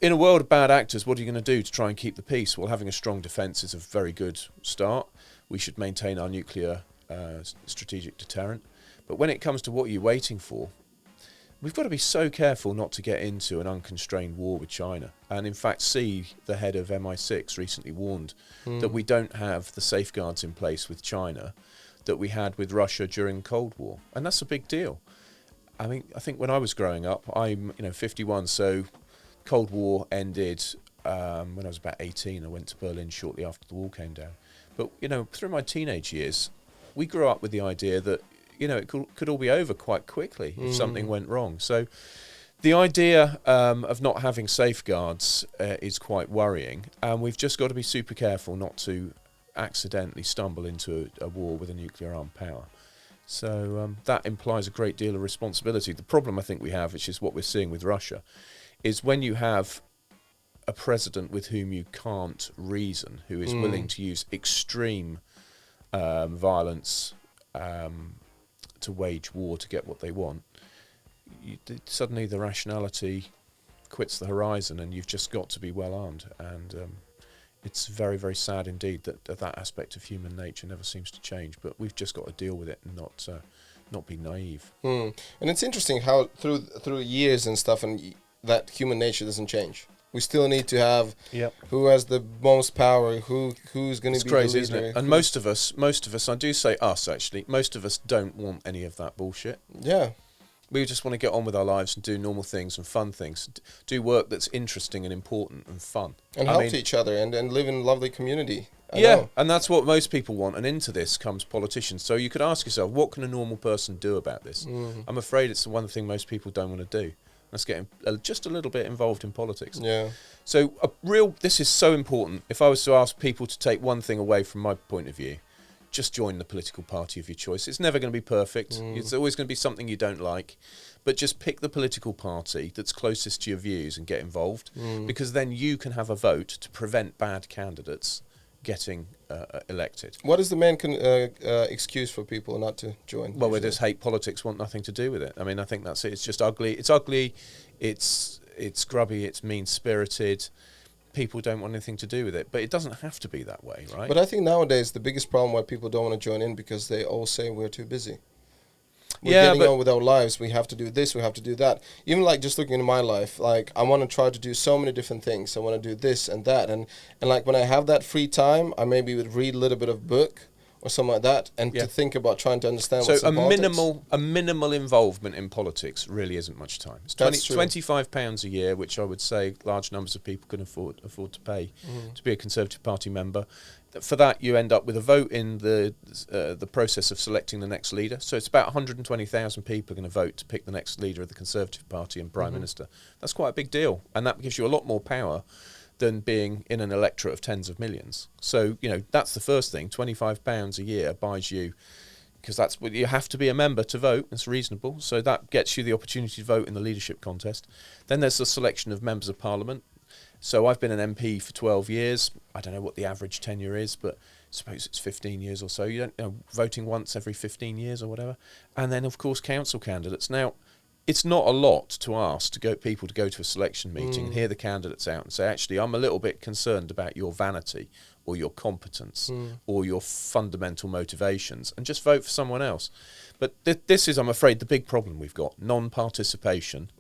in a world of bad actors, what are you going to do to try and keep the peace? Well, having a strong defence is a very good start. We should maintain our nuclear strategic deterrent. But when it comes to what you're waiting for, we've got to be so careful not to get into an unconstrained war with China. And in fact, the head of MI6 recently warned that we don't have the safeguards in place with China that we had with Russia during the Cold War. And that's a big deal. I mean, I think when I was growing up, I'm 51, so Cold War ended when I was about 18. I went to Berlin shortly after the wall came down. But, through my teenage years, we grew up with the idea that, it could all be over quite quickly if something went wrong. So the idea of not having safeguards is quite worrying. And we've just got to be super careful not to accidentally stumble into a war with a nuclear armed power. So that implies a great deal of responsibility. The problem I think we have, which is what we're seeing with Russia, is when you have a president with whom you can't reason, who is willing to use extreme violence to wage war to get what they want, suddenly the rationality quits the horizon and you've just got to be well armed. And it's very, very sad indeed that aspect of human nature never seems to change. But we've just got to deal with it and not be naive. And it's interesting how through years and stuff, and that human nature doesn't change. We still need to have who has the most power, who's going to be crazy, the isn't leader. it? And most of us, I do say us actually, most of us don't want any of that bullshit. Yeah. We just want to get on with our lives and do normal things and fun things, do work that's interesting and important and fun. And help each other and live in a lovely community. I know. And that's what most people want. And into this comes politicians. So you could ask yourself, what can a normal person do about this? I'm afraid it's the one thing most people don't want to do. That's getting just a little bit involved in politics. Yeah. So this is so important. If I was to ask people to take one thing away from my point of view, just join the political party of your choice. It's never going to be perfect. It's always going to be something you don't like. But just pick the political party that's closest to your views and get involved, because then you can have a vote to prevent bad candidates getting elected. What is the main excuse for people not to join? Well, we just hate politics, want nothing to do with it. I mean, I think that's it. It's just ugly. It's ugly. It's grubby. It's mean-spirited. People don't want anything to do with it, but it doesn't have to be that way, right? But I think nowadays the biggest problem why people don't want to join in because they all say we're too busy. We're getting on with our lives. We have to do this. We have to do that. Even like just looking at my life, like I want to try to do so many different things. I want to do this and that, and like when I have that free time, I maybe would read a little bit of book or something like that, and to think about trying to understand. So a minimal involvement in politics really isn't much time. It's £25 a year, which I would say large numbers of people can afford to pay to be a Conservative Party member. For that, you end up with a vote in the process of selecting the next leader. So it's about 120,000 people are going to vote to pick the next leader of the Conservative Party and Prime Minister. That's quite a big deal, and that gives you a lot more power than being in an electorate of tens of millions. So, that's the first thing. £25 a year buys you, because that's what you have to be a member to vote. That's reasonable. So that gets you the opportunity to vote in the leadership contest. Then there's the selection of members of Parliament. So I've been an MP for 12 years. I don't know what the average tenure is, but I suppose it's 15 years or so. You don't voting once every 15 years or whatever. And then, of course, council candidates. Now, it's not a lot to ask people to go to a selection meeting and hear the candidates out and say, actually, I'm a little bit concerned about your vanity or your competence or your fundamental motivations, and just vote for someone else. But this is, I'm afraid, the big problem we've got. Non-participation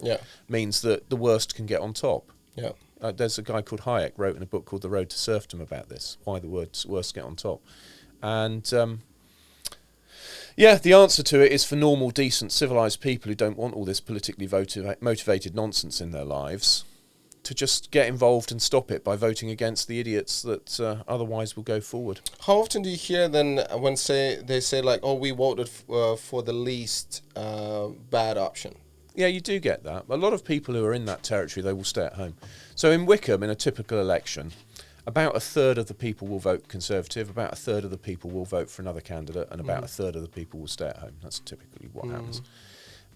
means that the worst can get on top. Yeah. There's a guy called Hayek wrote in a book called The Road to Serfdom about this, why the worst get on top. And the answer to it is for normal, decent, civilised people who don't want all this politically motivated nonsense in their lives to just get involved and stop it by voting against the idiots that otherwise will go forward. How often do you hear then when they say like, oh, we voted for the least bad option? Yeah, you do get that. A lot of people who are in that territory, they will stay at home. So in Wickham, in a typical election, about a third of the people will vote Conservative, about a third of the people will vote for another candidate, and about a third of the people will stay at home. That's typically what happens.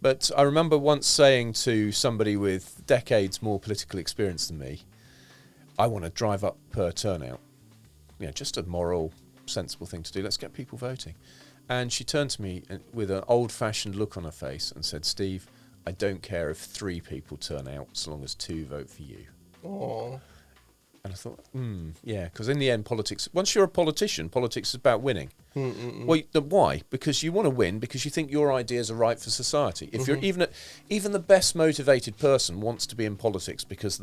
But I remember once saying to somebody with decades more political experience than me, I want to drive up per turnout. Just a moral, sensible thing to do. Let's get people voting. And she turned to me with an old-fashioned look on her face and said, Steve, I don't care if 3 people turn out so long as 2 vote for you. Oh. And I thought, because in the end, politics, once you're a politician, politics is about winning. Well, why? Because you want to win, because you think your ideas are right for society. If you're even the best motivated person wants to be in politics because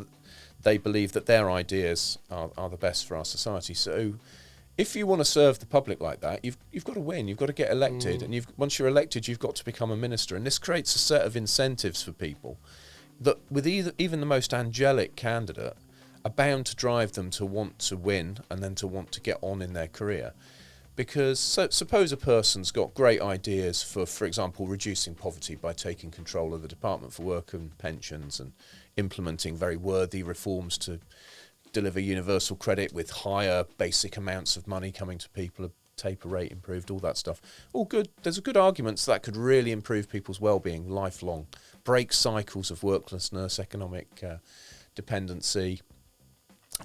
they believe that their ideas are the best for our society. So if you want to serve the public like that, you've got to win. You've got to get elected, and once you're elected, you've got to become a minister. And this creates a set of incentives for people that, with even the most angelic candidate, are bound to drive them to want to win and then to want to get on in their career. Because suppose a person's got great ideas for example, reducing poverty by taking control of the Department for Work and Pensions and implementing very worthy reforms to deliver universal credit with higher basic amounts of money coming to people, a taper rate improved, all that stuff. All good. There's a good arguments that could really improve people's well-being lifelong, break cycles of worklessness, economic dependency,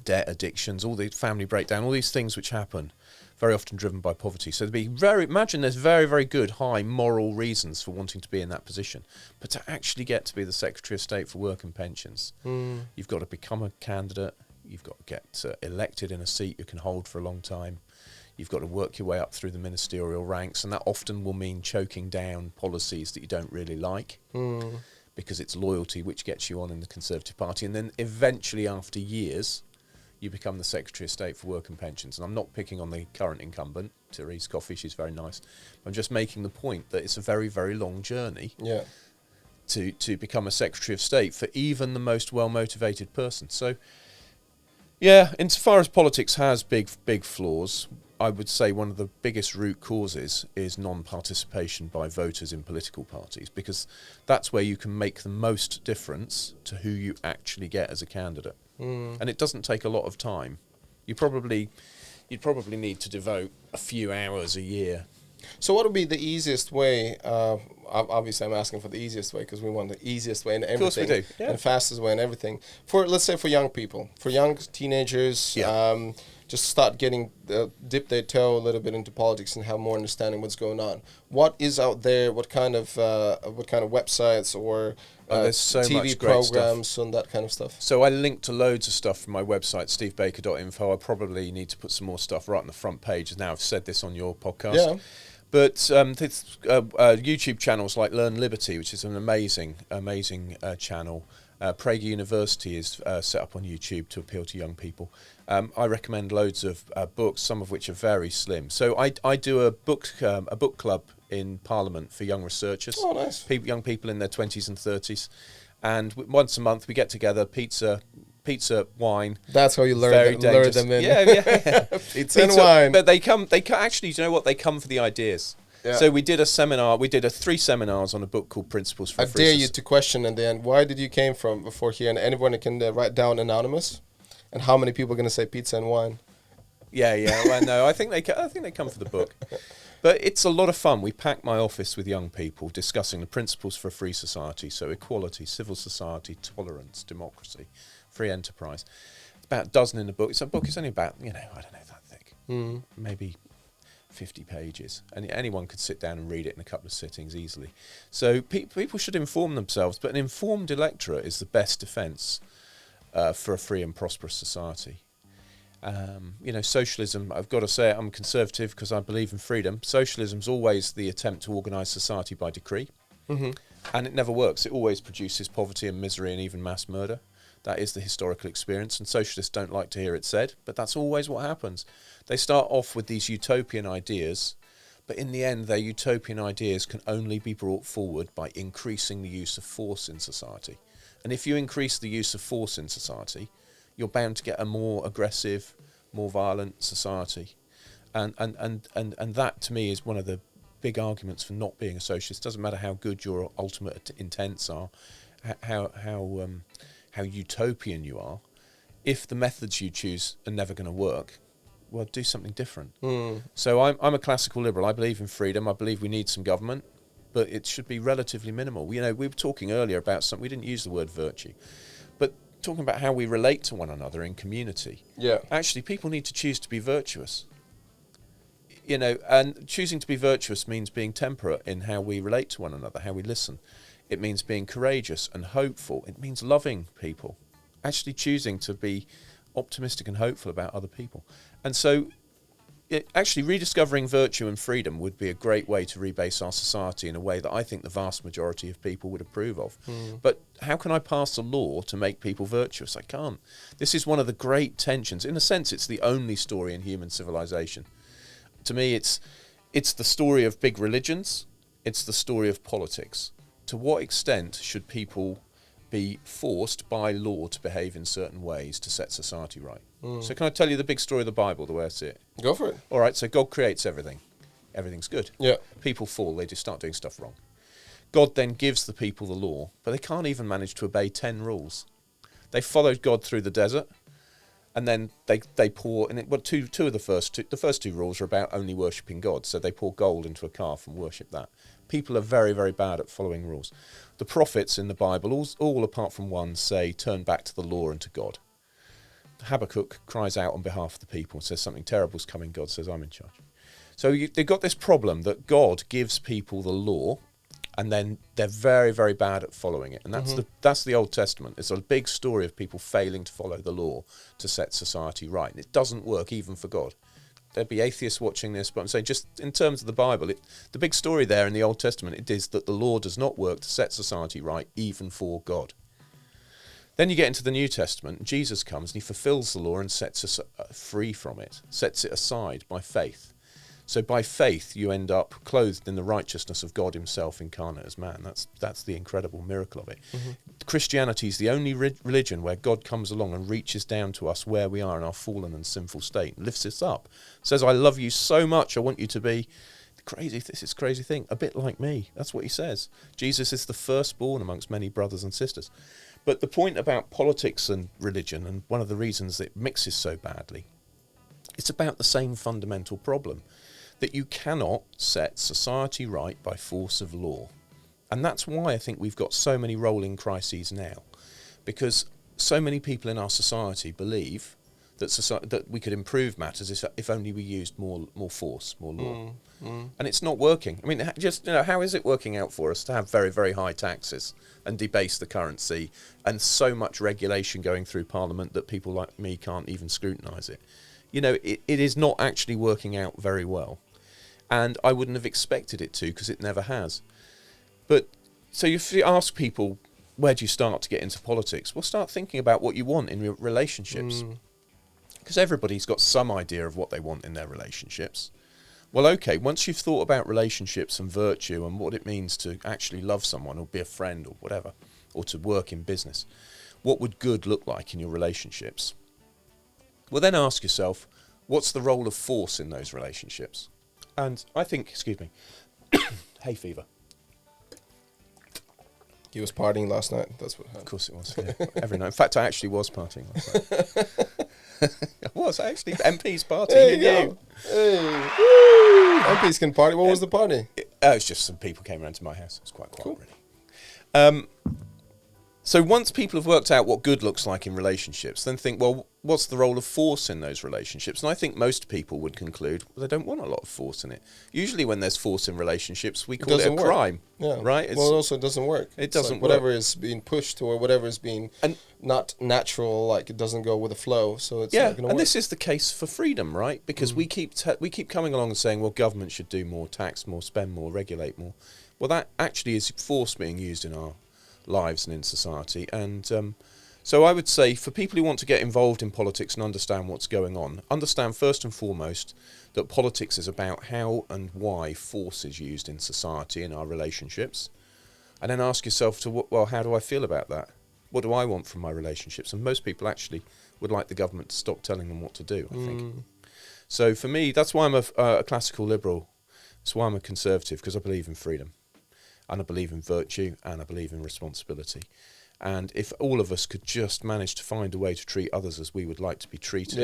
debt, addictions, all the family breakdown, all these things which happen, very often driven by poverty. So imagine there's very, very good, high moral reasons for wanting to be in that position. But to actually get to be the Secretary of State for Work and Pensions, you've got to become a candidate, you've got to get elected in a seat you can hold for a long time, you've got to work your way up through the ministerial ranks, and that often will mean choking down policies that you don't really like, because it's loyalty which gets you on in the Conservative Party. And then eventually, after years, you become the Secretary of State for Work and Pensions. And I'm not picking on the current incumbent, Therese Coffey, she's very nice. I'm just making the point that it's a very, very long journey to become a Secretary of State for even the most well-motivated person. So, insofar as politics has big flaws, I would say one of the biggest root causes is non-participation by voters in political parties, because that's where you can make the most difference to who you actually get as a candidate. And it doesn't take a lot of time. You probably, you'd probably need to devote a few hours a year. So what would be the easiest way? Obviously, I'm asking for the easiest way because we want the easiest way in everything. Of course we do, yeah. And fastest way in everything. For, let's say, for young people, for young teenagers, Yeah. just start dip their toe a little bit into politics and have more understanding what's going on. What is out there? What kind of websites or there's so TV much great programs and that kind of stuff? So I linked to loads of stuff from my website, stevebaker.info. I probably need to put some more stuff right on the front page. Now I've said this on your podcast. Yeah. But YouTube channels like Learn Liberty, which is an amazing channel. Prague University is set up on YouTube to appeal to young people. I recommend loads of books, some of which are very slim. So I do a book club in Parliament for young researchers. Oh, nice. Young people in their 20s and 30s. And once a month we get together, pizza, wine. That's how you lure them in. Yeah. Pizza and wine. But they come actually, do you know what? They come for the ideas. Yeah. So we did a seminar, 3 seminars on a book called Principles for I dare you to question at the end, why did you came from before here? And anyone can write down anonymous. And how many people are going to say pizza and wine? Yeah. Well, no, I think they come for the book. But it's a lot of fun. We pack my office with young people discussing the principles for a free society. So equality, civil society, tolerance, democracy, free enterprise. It's about a dozen in the book. It's only about, I don't know, that thick. Maybe 50 pages. And anyone could sit down and read it in a couple of sittings easily. So people should inform themselves. But an informed electorate is the best defence for a free and prosperous society. Socialism, I've got to say I'm conservative because I believe in freedom. Socialism's always the attempt to organise society by decree. And it never works. It always produces poverty and misery and even mass murder. That is the historical experience, and socialists don't like to hear it said, but that's always what happens. They start off with these utopian ideas, but in the end, their utopian ideas can only be brought forward by increasing the use of force in society. And if you increase the use of force in society, you're bound to get a more aggressive, more violent society. And that, to me, is one of the big arguments for not being a socialist. It doesn't matter how good your ultimate intents are, how utopian you are. If the methods you choose are never going to work, well, do something different. So I'm a classical liberal. I believe in freedom. I believe we need some government, but it should be relatively minimal. We were talking earlier about something. We didn't use the word virtue, but talking about how we relate to one another in community. Yeah. Actually, people need to choose to be virtuous. And choosing to be virtuous means being temperate in how we relate to one another, how we listen. It means being courageous and hopeful. It means loving people. Actually choosing to be optimistic and hopeful about other people. And so actually rediscovering virtue and freedom would be a great way to rebase our society in a way that I think the vast majority of people would approve of. But how can I pass a law to make people virtuous? I can't. This is one of the great tensions. In a sense, it's the only story in human civilization. To me, it's the story of big religions. It's the story of politics. To what extent should people be forced by law to behave in certain ways to set society right? So can I tell you the big story of the Bible, the way I see it? Go for it. All right, so God creates everything. Everything's good. Yeah. People fall, they just start doing stuff wrong. God then gives the people the law, but they can't even manage to obey 10 rules. They followed God through the desert, and then they pour, two of the first two rules are about only worshipping God, so they pour gold into a calf and worship that. People are very, very bad at following rules. The prophets in the Bible, all apart from one, say, turn back to the law and to God. Habakkuk cries out on behalf of the people and says something terrible's coming. God says, I'm in charge. So they've got this problem that God gives people the law, and then they're very, very bad at following it. And that's the Old Testament. It's a big story of people failing to follow the law to set society right. And it doesn't work even for God. There'd be atheists watching this, but I'm saying just in terms of the Bible, the big story there in the Old Testament, it is that the law does not work to set society right, even for God. Then you get into the New Testament, and Jesus comes and he fulfills the law and sets us free from it, sets it aside by faith. So by faith, you end up clothed in the righteousness of God himself incarnate as man. That's the incredible miracle of it. Christianity is the only religion where God comes along and reaches down to us where we are in our fallen and sinful state, and lifts us up, says, I love you so much, I want you to be this is crazy thing, a bit like me. That's what he says. Jesus is the firstborn amongst many brothers and sisters. But the point about politics and religion, and one of the reasons it mixes so badly, It's about the same fundamental problem, that you cannot set society right by force of law. And that's why I think we've got so many rolling crises now, because so many people in our society believe that we could improve matters if only we used more force, more law. And it's not working. I mean, just, how is it working out for us to have very, very high taxes and debase the currency and so much regulation going through Parliament that people like me can't even scrutinise it? It is not actually working out very well. And I wouldn't have expected it to, because it never has. But so if you ask people, where do you start to get into politics? Well, start thinking about what you want in your relationships. Because everybody's got some idea of what they want in their relationships. Well, okay, once you've thought about relationships and virtue and what it means to actually love someone or be a friend or whatever, or to work in business, what would good look like in your relationships? Well, then ask yourself, what's the role of force in those relationships? And I think, hay fever. He was partying last night. That's what happened. Of course it was, yeah. Every night. In fact, I actually was partying last night. I was actually. MPs partying. There you go. Hey. MPs can party. What was the party? It's just some people came around to my house. It was quite quiet, really. So once people have worked out what good looks like in relationships, then think, well, what's the role of force in those relationships? And I think most people would conclude, well, they don't want a lot of force in it. Usually when there's force in relationships, we call it a crime. Yeah. Right? Well, it also doesn't work. It doesn't work. Whatever is being pushed or whatever is being not natural, like it doesn't go with the flow. So it's not going to work. And this is the case for freedom, right? Because we keep coming along and saying, well, government should do more, tax more, spend more, regulate more. Well, that actually is force being used in our lives and in society. And so I would say for people who want to get involved in politics and understand what's going on, understand first and foremost that politics is about how and why force is used in society, in our relationships. And then ask yourself, well, how do I feel about that? What do I want from my relationships? And most people actually would like the government to stop telling them what to do, I think. So for me, that's why I'm a classical liberal. That's why I'm a conservative, because I believe in freedom. And I believe in virtue, and I believe in responsibility. And if all of us could just manage to find a way to treat others as we would like to be treated,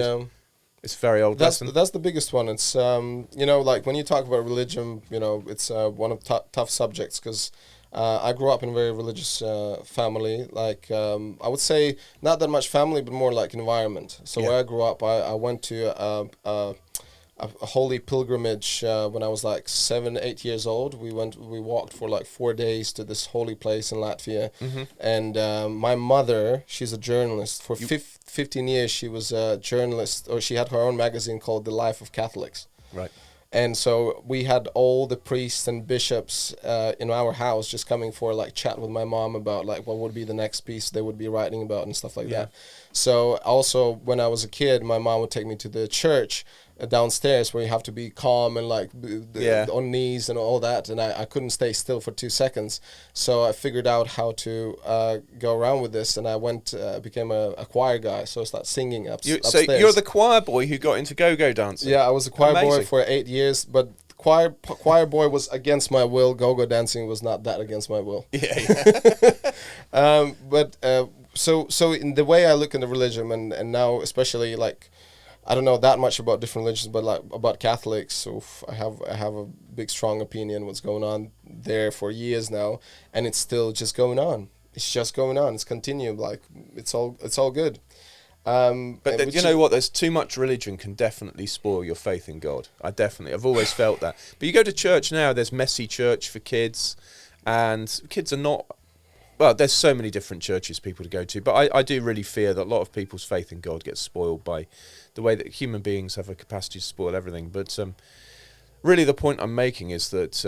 it's a very old lesson. That's the biggest one. It's like when you talk about religion, it's one of tough subjects, because I grew up in a very religious family. Like I would say not that much family, but more like environment. So where I grew up, I went to a holy pilgrimage when I was like 7-8 years old. We walked for like 4 days to this holy place in Latvia. And my mother, she's a journalist. For 15 years she was a journalist, or she had her own magazine called The Life of Catholics. Right. And so we had all the priests and bishops in our house just coming for like chat with my mom about like what would be the next piece they would be writing about and stuff like that. So also when I was a kid, my mom would take me to the church downstairs where you have to be calm and like on knees and all that, and I couldn't stay still for 2 seconds. So I figured out how to go around with this, and I became a choir guy. So I started singing upstairs. So you're the choir boy who got into go-go dancing. Yeah, I was a choir boy for 8 years, but choir boy was against my will. Go-go dancing was not that against my will. So in the way I look into religion, and now especially like, I don't know that much about different religions, but like about Catholics, so I have a big strong opinion what's going on there for years now, and it's still just going on. It's just going on. It's continued. Like it's all good. But you know what? There's too much religion can definitely spoil your faith in God. I've always felt that. But you go to church now. There's messy church for kids, and kids are not. Well, there's so many different churches people to go to, but I do really fear that a lot of people's faith in God gets spoiled by the way that human beings have a capacity to spoil everything. But really the point I'm making is that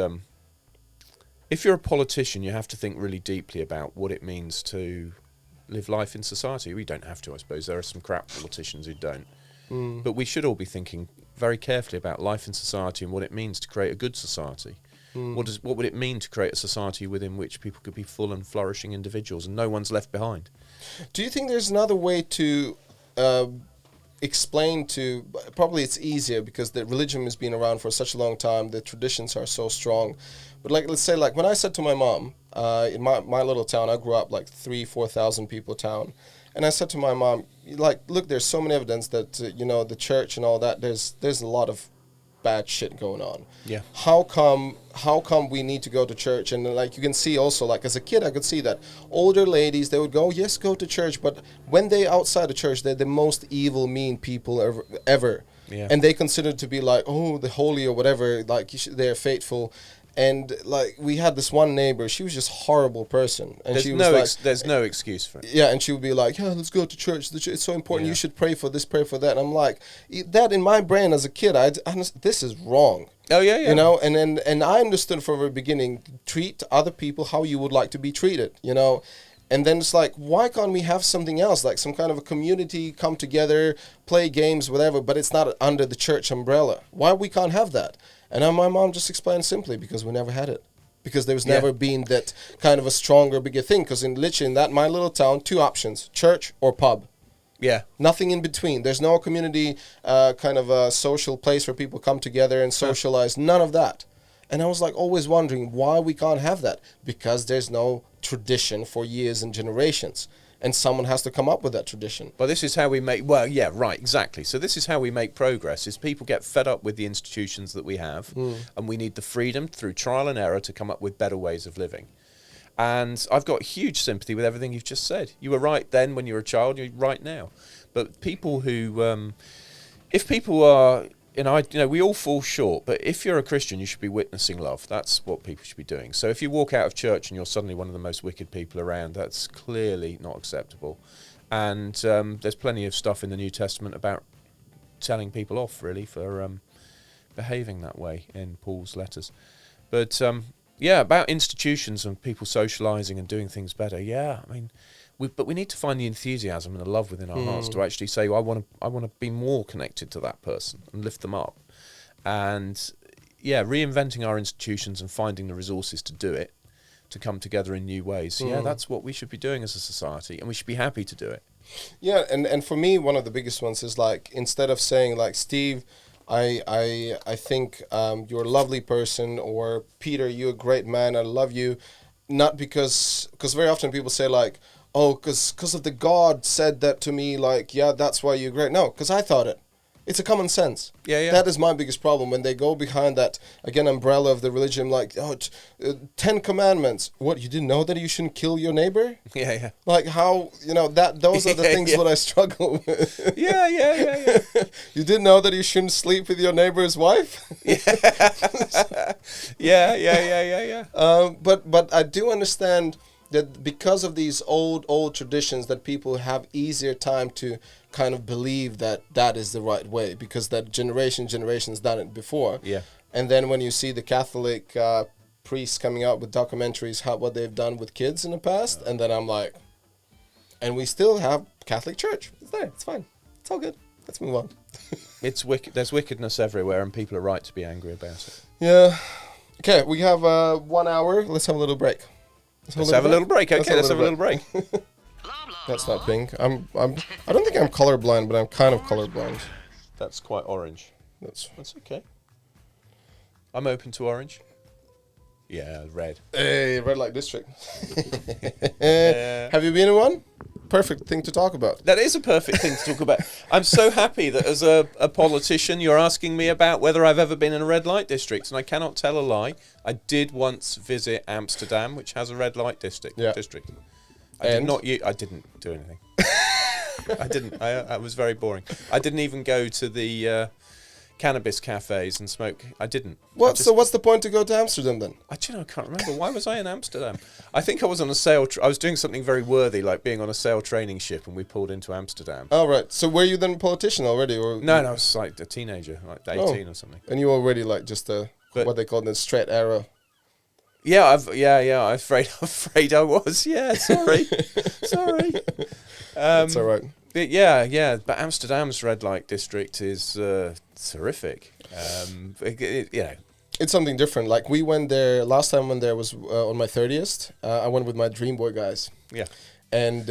if you're a politician, you have to think really deeply about what it means to live life in society. We don't have to, I suppose. There are some crap politicians who don't. But we should all be thinking very carefully about life in society and what it means to create a good society. What would it mean to create a society within which people could be full and flourishing individuals and no one's left behind? Do you think there's another way to explain to, probably it's easier because the religion has been around for such a long time, the traditions are so strong, but like let's say like when I said to my mom, in my little town, I grew up like 3,000-4,000 people town, And I said to my mom, like, look, there's so many evidence that, the church and all that, there's a lot of bad shit going on. Yeah. How come we need to go to church? And like you can see also, like as a kid, I could see that older ladies, they would go to church, but when they outside the church, they're the most evil, mean people ever. Yeah. And they considered to be like, oh, the holy or whatever, like they're faithful. And like we had this one neighbor, she was just a horrible person, and there's no excuse for it. Yeah, and she would be like, yeah, let's go to church. It's so important. Yeah. You should pray for this, pray for that. And I'm like, that in my brain as a kid, this is wrong. Oh yeah, yeah. And I understood from the beginning, treat other people how you would like to be treated. And then it's like, why can't we have something else, like some kind of a community, come together, play games, whatever, but it's not under the church umbrella? Why we can't have that? And then my mom just explained simply, because we never had it. Because there's never been that kind of a stronger, bigger thing. Because in my little town, 2 options, church or pub. Yeah. Nothing in between. There's no community kind of a social place where people come together and socialize. None of that. And I was like always wondering why we can't have that. Because there's no tradition for years and generations. And someone has to come up with that tradition. Well, this is how we make... Well, yeah, right, exactly. So this is how we make progress, is people get fed up with the institutions that we have, and we need the freedom through trial and error to come up with better ways of living. And I've got huge sympathy with everything you've just said. You were right then when you were a child, you're right now. But people who... if people are... we all fall short, but if you're a Christian, you should be witnessing love. That's what people should be doing. So if you walk out of church and you're suddenly one of the most wicked people around, that's clearly not acceptable. And there's plenty of stuff in the New Testament about telling people off, really, for behaving that way in Paul's letters. But, about institutions and people socialising and doing things better, but we need to find the enthusiasm and the love within our hearts to actually say, I want to be more connected to that person and lift them up. And reinventing our institutions and finding the resources to do it, to come together in new ways. Yeah, that's what we should be doing as a society, and we should be happy to do it. Yeah, and for me, one of the biggest ones is like, instead of saying like, Steve, I think you're a lovely person, or Peter, you're a great man, I love you, not because very often people say like, oh, because of the God said that to me, like, yeah, that's why you're great. No, because I thought it. It's a common sense. Yeah. That is my biggest problem. When they go behind that, again, umbrella of the religion, like, 10 commandments. What, you didn't know that you shouldn't kill your neighbor? Yeah. Like how, those are the things that I struggle with. Yeah. You didn't know that you shouldn't sleep with your neighbor's wife? Yeah. But I do understand that because of these old traditions, that people have easier time to kind of believe that is the right way, because that generations done it before. Yeah. And then when you see the Catholic priests coming out with documentaries, what they've done with kids in the past, and then I'm like, and we still have Catholic Church. It's there. It's fine. It's all good. Let's move on. It's wicked. There's wickedness everywhere, and people are right to be angry about it. Yeah. Okay, we have 1 hour. Let's have a little break. Let's have a little break. Okay, let's have a little break. That's not pink. I don't think I'm colorblind, but I'm kind of colorblind. That's quite orange. That's okay. I'm open to orange. Yeah, red. Hey, red light district. Have you been in one? Perfect thing to talk about. That is a perfect thing to talk about. I'm so happy that as a politician, you're asking me about whether I've ever been in a red light district, and I cannot tell a lie. I did once visit Amsterdam, which has a red light district. Yeah. I didn't do anything. I didn't. I was very boring. I didn't even go to the cannabis cafes and smoke. I didn't. So what's the point to go to Amsterdam then? I can't remember. Why was I in Amsterdam? I think I was on a sail. I was doing something very worthy, like being on a sail training ship, and we pulled into Amsterdam. Oh, right. So were you then a politician already? Or No, I was like a teenager, like 18 or something. And you were already like just what they call the straight arrow. Yeah, I'm afraid I was. Yeah, sorry. That's all right. But but Amsterdam's red light district is terrific. It's something different. Like we went there last time. When there was on my 30th. I went with my Dream Boy guys. Yeah. And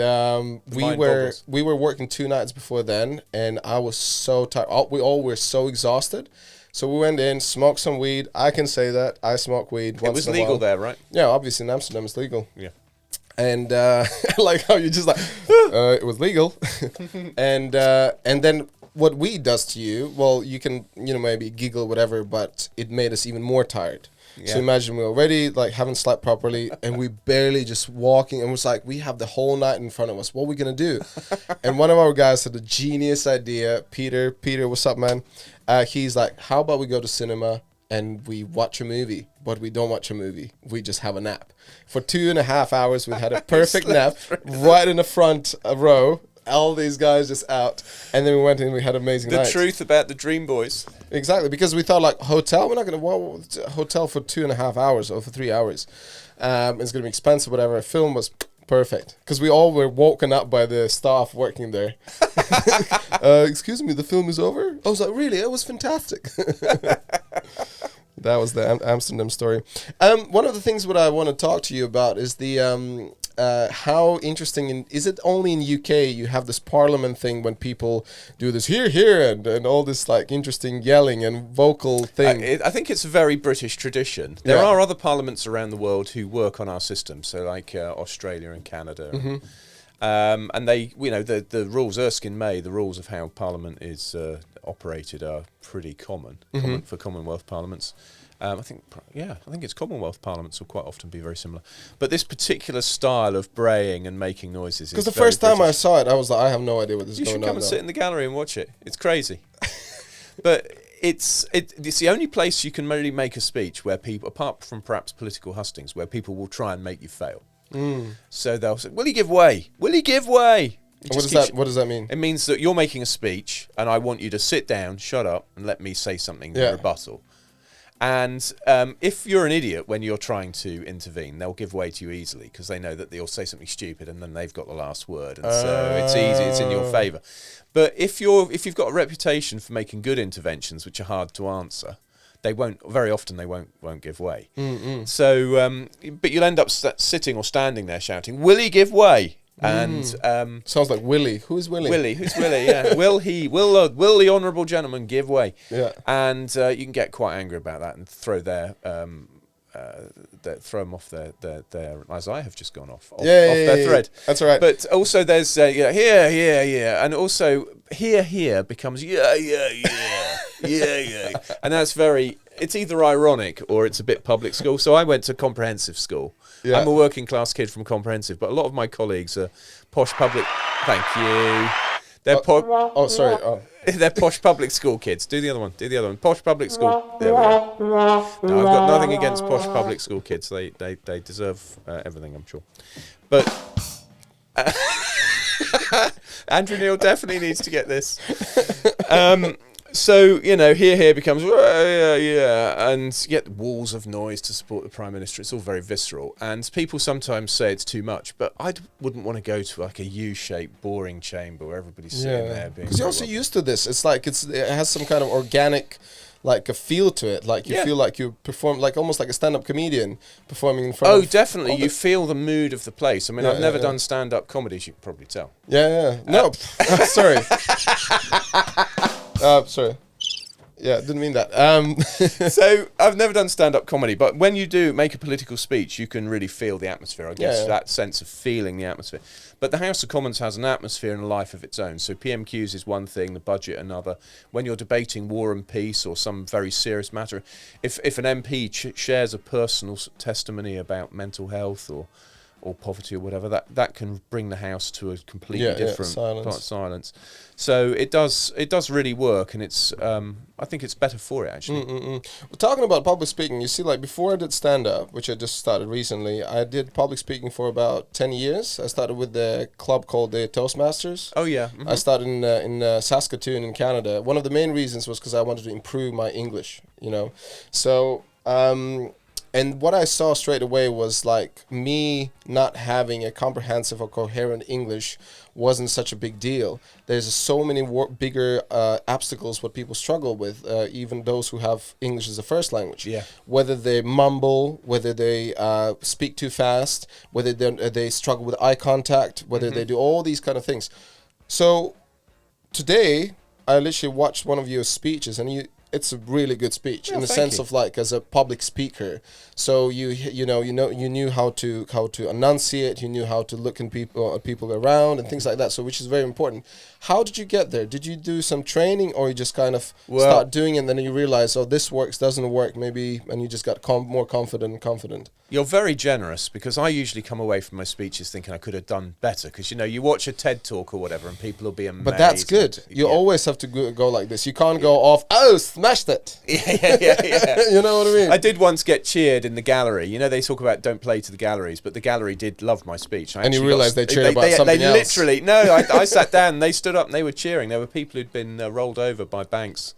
we were working 2 nights before then, and I was so tired. We all were so exhausted. So we went in, smoked some weed. I can say that I smoke weed. It was legal there, right? Yeah, obviously in Amsterdam it's legal. Yeah. And like how you just like, it was legal. And then what weed does to you, well, you can, maybe giggle, whatever, but it made us even more tired. Yeah. So imagine we already like haven't slept properly and we barely just walking, and it was like, we have the whole night in front of us. What are we going to do? And one of our guys had a genius idea. Peter, what's up, man? He's like, how about we go to cinema and we watch a movie, but we don't watch a movie. We just have a nap. For 2.5 hours, we had a perfect nap right in the front row. All these guys just out, and then we went in and we had an amazing night. The truth about the Dream Boys. Exactly, because we thought like hotel, we're not going to hotel for 2.5 hours or for 3 hours. It's going to be expensive, whatever. A film was perfect because we all were woken up by the staff working there. Excuse me, the film is over? I was like, really? It was fantastic. That was the Amsterdam story. One of the things what I want to talk to you about is the how interesting is it only in UK you have this parliament thing when people do this here and all this like interesting yelling and vocal thing. I think it's a very British tradition. There are other parliaments around the world who work on our system, so like Australia and Canada. Mm-hmm. And they, the rules, Erskine May, the rules of how Parliament is operated are pretty common for Commonwealth parliaments. I think it's Commonwealth parliaments will quite often be very similar. But this particular style of braying and making noises is because the first time I saw it, I was like, I have no idea what this is going on. You should come and sit in the gallery and watch it. It's crazy. But it's the only place you can really make a speech where people, apart from perhaps political hustings, where people will try and make you fail. So they'll say, will he give way? Will he give way? What does that mean? It means that you're making a speech and I want you to sit down, shut up, and let me say something in rebuttal. And if you're an idiot when you're trying to intervene, they'll give way to you easily because they know that you'll say something stupid and then they've got the last word, and so it's easy, it's in your favour. But if you've got a reputation for making good interventions which are hard to answer, they won't give way. Mm-mm. So, but you'll end up sitting or standing there shouting, "Will he give way?" And sounds like Willie. Who's Willie? Who's Willie? Yeah. Will the honourable gentleman give way? Yeah. And you can get quite angry about that and throw them off their as I have just gone off their thread. That's all right. But also there's here, and also here becomes yeah, and that's it's either ironic or it's a bit public school. So I went to comprehensive school. Yeah. I'm a working class kid from comprehensive, but a lot of my colleagues are posh public. Thank you. They're they're posh public school kids. Do the other one. Posh public school. There we go. No, I've got nothing against posh public school kids. They deserve everything, I'm sure. But Andrew Neil definitely needs to get this. So, here becomes, and yet walls of noise to support the Prime Minister. It's all very visceral. And people sometimes say it's too much, but I wouldn't want to go to like a U-shaped, boring chamber where everybody's sitting there. Because you're also used to this. It's like it has some kind of organic, like a feel to it. Like you feel like you perform, like almost like a stand-up comedian performing in front of... Oh, definitely. You feel the mood of the place. I mean, I've never done stand-up comedy, as you can probably tell. No, sorry. Sorry. Yeah, didn't mean that. So I've never done stand-up comedy, but when you do make a political speech, you can really feel the atmosphere. I guess that sense of feeling the atmosphere. But the House of Commons has an atmosphere and a life of its own. So PMQs is one thing, the budget another. When you're debating war and peace or some very serious matter, if an MP shares a personal testimony about mental health or poverty or whatever, that can bring the house to a completely different silence. So it does really work, and it's I think it's better for it actually. Well, talking about public speaking, you see, like before I did stand up, which I just started recently, I did public speaking for about 10 years. I started with the club called the Toastmasters. Oh yeah. Mm-hmm. I started in Saskatoon in Canada. One of the main reasons was because I wanted to improve my English, So and what I saw straight away was like me not having a comprehensive or coherent English wasn't such a big deal. There's so many bigger obstacles what people struggle with, even those who have English as a first language. Yeah. Whether they mumble, whether they speak too fast, whether they struggle with eye contact, whether they do all these kind of things. So today, I literally watched one of your speeches, and it's a really good speech in the thank sense you. of like as a public speaker. So you knew how to enunciate, you knew how to look in people around and things like that. So which is very important. How did you get there? Did you do some training, or you just kind of start doing it and then you realize, oh, this works, doesn't work, maybe, and you just got more confident and confident? You're very generous, because I usually come away from my speeches thinking I could have done better. Because you watch a TED talk or whatever, and people will be amazed. But that's good. You always have to go like this. You can't go off. Oh, smashed it. Yeah. You know what I mean? I did once get cheered in the gallery. They talk about don't play to the galleries, but the gallery did love my speech. And you realised they cheered about something else. Literally, no. I sat down and they stood up and they were cheering. There were people who'd been rolled over by banks.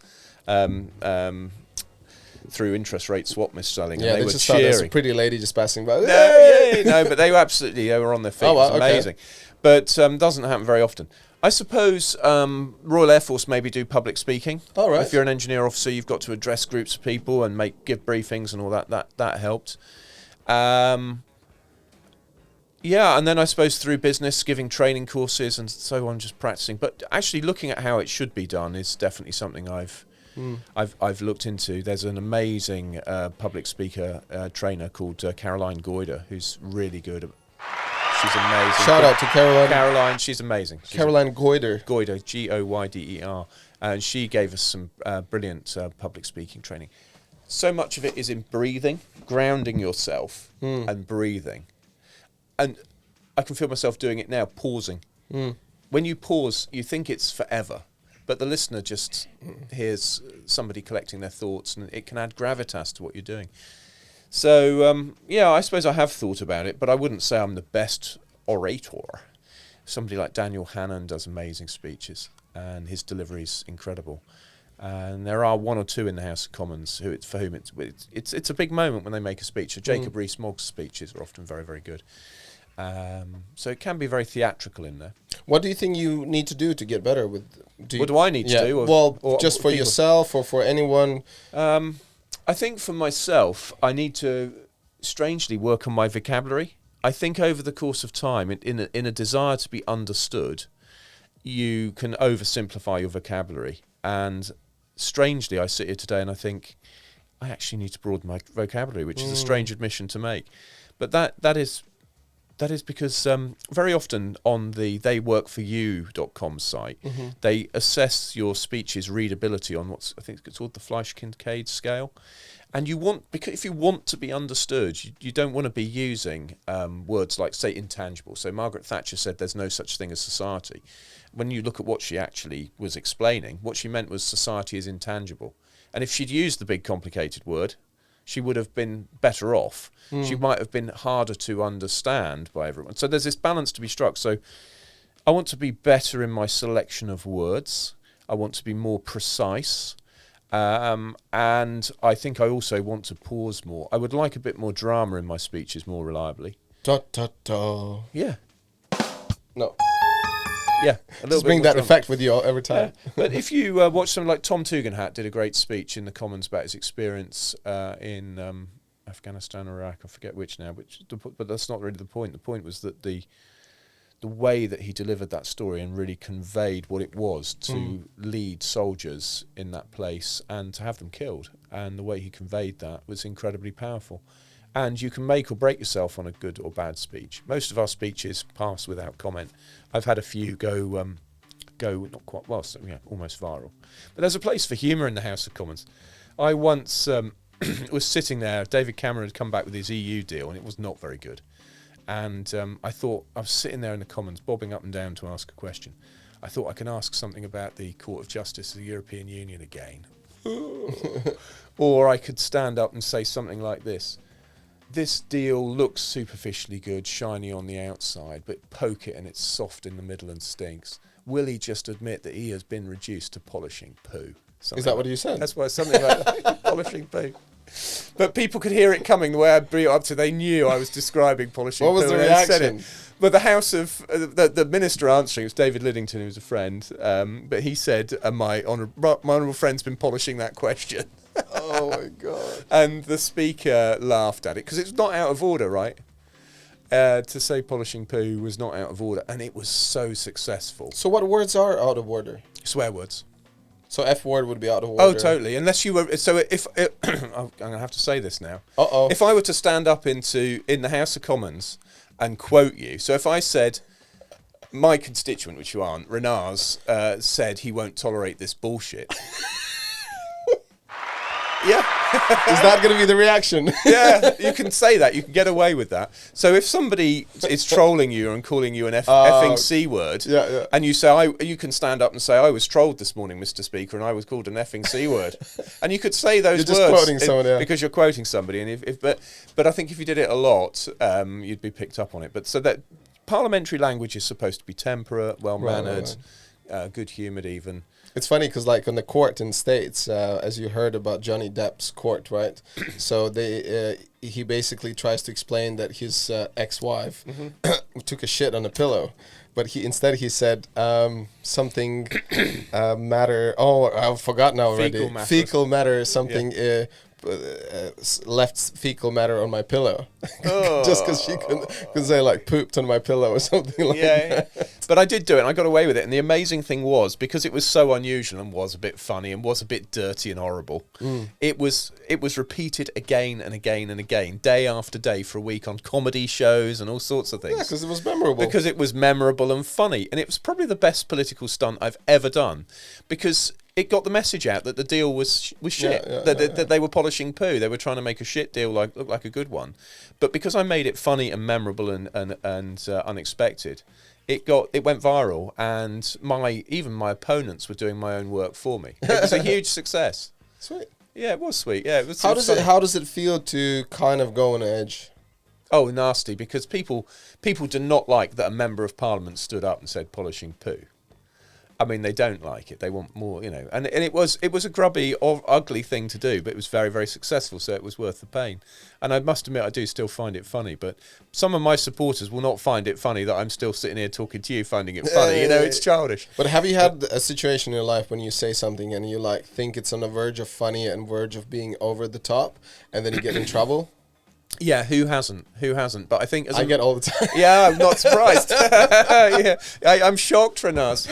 Through interest rate swap mis-selling, and they were just cheering. saw there's a pretty lady just passing by. No, but they were on their feet. Oh, wow, it was amazing. But doesn't happen very often. I suppose Royal Air Force maybe do public speaking. All right. If you're an engineer officer, you've got to address groups of people and give briefings and all that. That helped. And then I suppose through business, giving training courses and so on, just practicing. But actually looking at how it should be done is definitely something I've looked into. There's an amazing public speaker trainer called Caroline Goyder, who's really good. She's amazing. Shout out to Caroline. Caroline, she's amazing. Caroline Goyder. Goyder, Goyder, and she gave us some brilliant public speaking training. So much of it is in breathing, grounding yourself and breathing. And I can feel myself doing it now, pausing. When you pause, you think it's forever. But the listener just hears somebody collecting their thoughts, and it can add gravitas to what you're doing. So, I suppose I have thought about it, but I wouldn't say I'm the best orator. Somebody like Daniel Hannan does amazing speeches, and his delivery is incredible. And there are one or two in the House of Commons for whom it's a big moment when they make a speech. So Jacob Rees-Mogg's speeches are often very, very good. So it can be very theatrical in there. What do you think you need to do to get better with? What do I need to do? Or just for yourself or for anyone? I think for myself, I need to strangely work on my vocabulary. I think over the course of time, in a desire to be understood, you can oversimplify your vocabulary. And strangely, I sit here today and I think I actually need to broaden my vocabulary, which is a strange admission to make. But that is because very often on the theyworkforyou.com site, they assess your speech's readability on I think it's called the Fleisch-Kincaid scale. And if you want to be understood, you don't want to be using words like, say, intangible. So Margaret Thatcher said there's no such thing as society. When you look at what she actually was explaining, what she meant was society is intangible. And if she'd used the big complicated word, she would have been better off. She might have been harder to understand by everyone. So there's this balance to be struck. So I want to be better in my selection of words. I want to be more precise. And I think I also want to pause more. I would like a bit more drama in my speeches more reliably. Yeah. No. Yeah. Just bring that effect with you every time. Yeah. But if you watch something like Tom Tugendhat did a great speech in the Commons about his experience in Afghanistan or Iraq, I forget which now, but that's not really the point. The point was that the way that he delivered that story and really conveyed what it was to lead soldiers in that place and to have them killed, and the way he conveyed that was incredibly powerful. And you can make or break yourself on a good or bad speech. Most of our speeches pass without comment. I've had a few go not quite well, so, almost viral. But there's a place for humour in the House of Commons. I once was sitting there. David Cameron had come back with his EU deal, and it was not very good. And I thought, I was sitting there in the Commons, bobbing up and down to ask a question. I thought I can ask something about the Court of Justice of the European Union again. Or I could stand up and say something like this. This deal looks superficially good, shiny on the outside, but poke it and it's soft in the middle and stinks. Will he just admit that he has been reduced to polishing poo? Is that what you said? That's why something like that. Polishing poo. But people could hear it coming the way I brought it up to. They knew I was describing polishing poo. What was the reaction? But the House of the minister answering, it was David Liddington, who was a friend. But he said, "My honourable friend's been polishing that question." Oh my God! And the speaker laughed at it because it's not out of order, right? To say polishing poo was not out of order, and it was so successful. So what words are out of order? Swear words. So F word would be out of order. Oh, totally. Unless you were. So if I'm going to have to say this now. Uh-oh. If I were to stand up in the House of Commons and quote you, so if I said, my constituent, which you aren't, Renars, said he won't tolerate this bullshit. Yeah. Is that going to be the reaction? Yeah, you can say that. You can get away with that. So if somebody is trolling you and calling you an effing C word, and you say, you can stand up and say, I was trolled this morning, Mr. Speaker, and I was called an effing C word. And you could say those you're words. Just quoting someone, because you're quoting somebody. And but I think if you did it a lot, you'd be picked up on it. But so that parliamentary language is supposed to be temperate, well-mannered, good-humoured even. It's funny because, like, on the court in States, as you heard about Johnny Depp's court, right? So he basically tries to explain that his ex-wife took a shit on a pillow, but he said something matter. Oh, I've forgotten now already. Fecal matter or something. Yeah. Left fecal matter on my pillow, just because she couldn't say like pooped on my pillow or something like that. Yeah. But I did do it and I got away with it. And the amazing thing was, because it was so unusual and was a bit funny and was a bit dirty and horrible, it was repeated again and again and again, day after day for a week on comedy shows and all sorts of things. Yeah, because it was memorable. Because it was memorable and funny. And it was probably the best political stunt I've ever done, because it got the message out that the deal was shit. That they were polishing poo. They were trying to make a shit deal look like a good one. But because I made it funny and memorable and unexpected, it went viral. And even my opponents were doing my own work for me. It was a huge success. Sweet. Yeah, it was sweet. Yeah, it was. How does it feel to kind of go on edge? Oh, nasty! Because people do not like that a member of parliament stood up and said polishing poo. I mean, they don't like it. They want more, And it was a grubby, ugly thing to do, but it was very, very successful, so it was worth the pain. And I must admit, I do still find it funny, but some of my supporters will not find it funny that I'm still sitting here talking to you, finding it funny. It's childish. But have you had a situation in your life when you say something and you think it's on the verge of funny and verge of being over the top, and then you get in trouble? Yeah, who hasn't? But I think I get all the time. Yeah, I'm not surprised. Yeah, I'm shocked, Renars.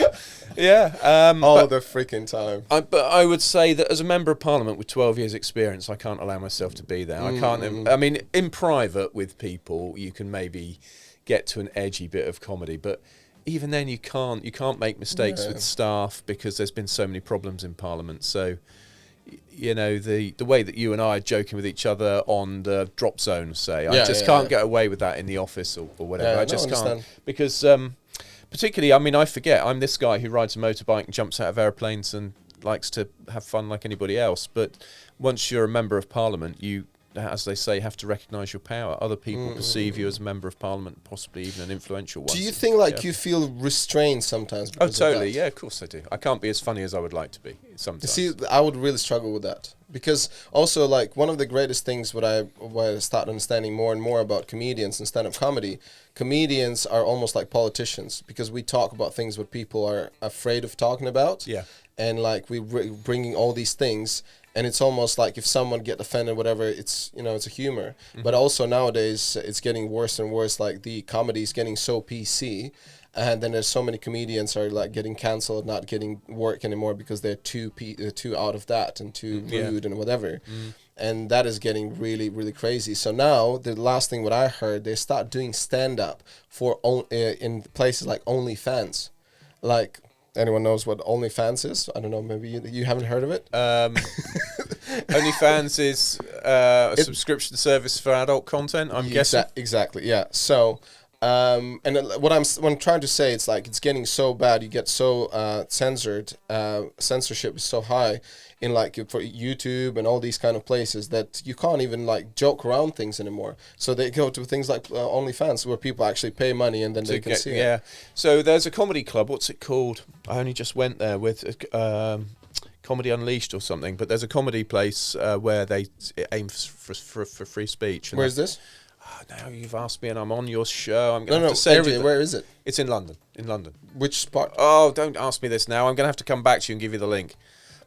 Yeah. All the freaking time. But I would say that as a member of parliament with 12 years experience, I can't allow myself to be there. I can't. I mean, in private with people, you can maybe get to an edgy bit of comedy, but even then you can't make mistakes with staff, because there's been so many problems in parliament. So, the way that you and I are joking with each other on the drop zone, say, I just can't get away with that in the office or whatever. I just can't, because particularly, I mean, I forget, I'm this guy who rides a motorbike and jumps out of airplanes and likes to have fun like anybody else. But once you're a member of parliament, you, as they say, have to recognise your power. Other people perceive you as a member of parliament, possibly even an influential one. Do you think you feel restrained sometimes? Oh, totally. Yeah, of course I do. I can't be as funny as I would like to be sometimes. See, I would really struggle with that, because also one of the greatest things what I start understanding more and more about comedians and stand-up comedy, comedians are almost like politicians, because we talk about things what people are afraid of talking about. Yeah. And we're bringing all these things. And it's almost like if someone get offended, whatever, it's it's a humor. But also nowadays it's getting worse and worse. Like the comedy is getting so PC, and then there's so many comedians are getting cancelled, not getting work anymore because they're too out of that and too rude and whatever. And that is getting really, really crazy. So now the last thing what I heard, they start doing stand up in places like OnlyFans, like. Anyone knows what OnlyFans is? I don't know. Maybe you haven't heard of it. OnlyFans is a subscription service for adult content, I'm guessing. Exactly. Yeah. So, and what I'm trying to say, it's it's getting so bad. You get so censored. Censorship is so high in for YouTube and all these kind of places that you can't even joke around things anymore. So they go to things like OnlyFans, where people actually pay money and then they can see it. Yeah. So there's a comedy club. What's it called? I only just went there with Comedy Unleashed or something. But there's a comedy place where they aim for free speech. Where's this? Now you've asked me and I'm on your show. I'm going to have to send you. Where is it? It's in London. Which part? Oh, don't ask me this now. I'm going to have to come back to you and give you the link.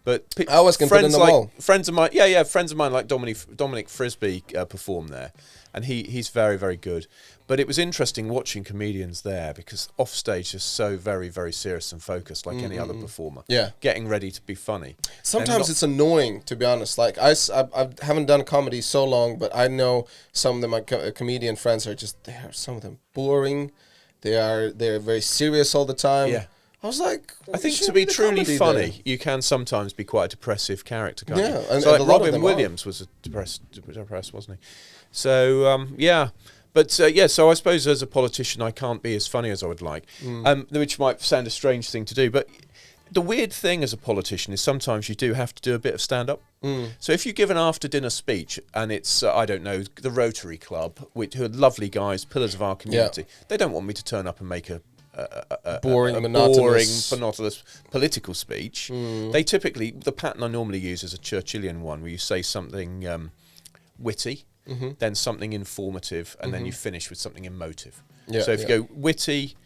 But I always can put in the wall. Friends of mine like Dominic Frisbee performed there, and he's very, very good. But it was interesting watching comedians there because off stage they're so very, very serious and focused, like any other performer. Yeah, getting ready to be funny. Sometimes it's annoying, to be honest. Like I haven't done comedy so long, but I know some of my comedian friends are just some of them boring. They're very serious all the time. Yeah. I was like, I think to be truly funny, you can sometimes be quite a depressive character, can't you? And so and like Robin Williams was a depressed, wasn't he? So yeah. But so I suppose as a politician I can't be as funny as I would like, which might sound a strange thing to do. But the weird thing as a politician is sometimes you do have to do a bit of stand-up. So if you give an after-dinner speech and it's, I don't know, the Rotary Club, who are lovely guys, pillars of our community, they don't want me to turn up and make a boring, monotonous political speech. They typically, the pattern I normally use is a Churchillian one where you say something witty, then something informative, and then you finish with something emotive. So if you go witty,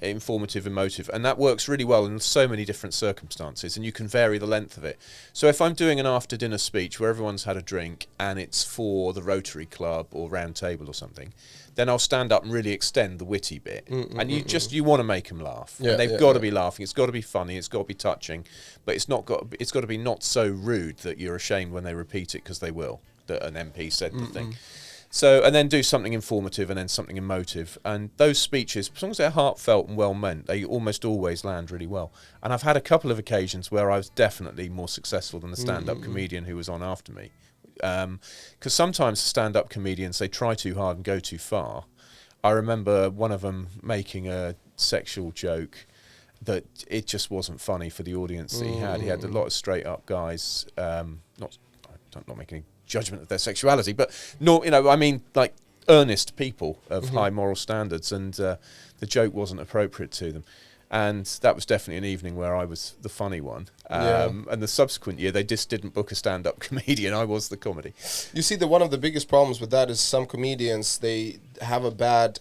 informative, emotive, and that works really well in so many different circumstances, and you can vary the length of it. So if I'm doing an after-dinner speech where everyone's had a drink and it's for the Rotary Club or Round Table or something, then I'll stand up and really extend the witty bit. And you want to make them laugh. And they've got to be laughing. It's got to be funny. It's got to be touching. But it's got to be not so rude that you're ashamed when they repeat it, because they will, that an MP said the thing. So, and then do something informative and then something emotive. And those speeches, as long as they're heartfelt and well meant, they almost always land really well. And I've had a couple of occasions where I was definitely more successful than the stand-up comedian who was on after me. Because sometimes stand-up comedians, they try too hard and go too far. I remember one of them making a sexual joke that it just wasn't funny for the audience that he had. He had a lot of straight-up guys, not making judgment of their sexuality, but I mean like earnest people of high moral standards, and the joke wasn't appropriate to them, and that was definitely an evening where I was the funny one. And the subsequent year they just didn't book a stand-up comedian. I was the comedy. You see, one of the biggest problems with that is some comedians, they have a bad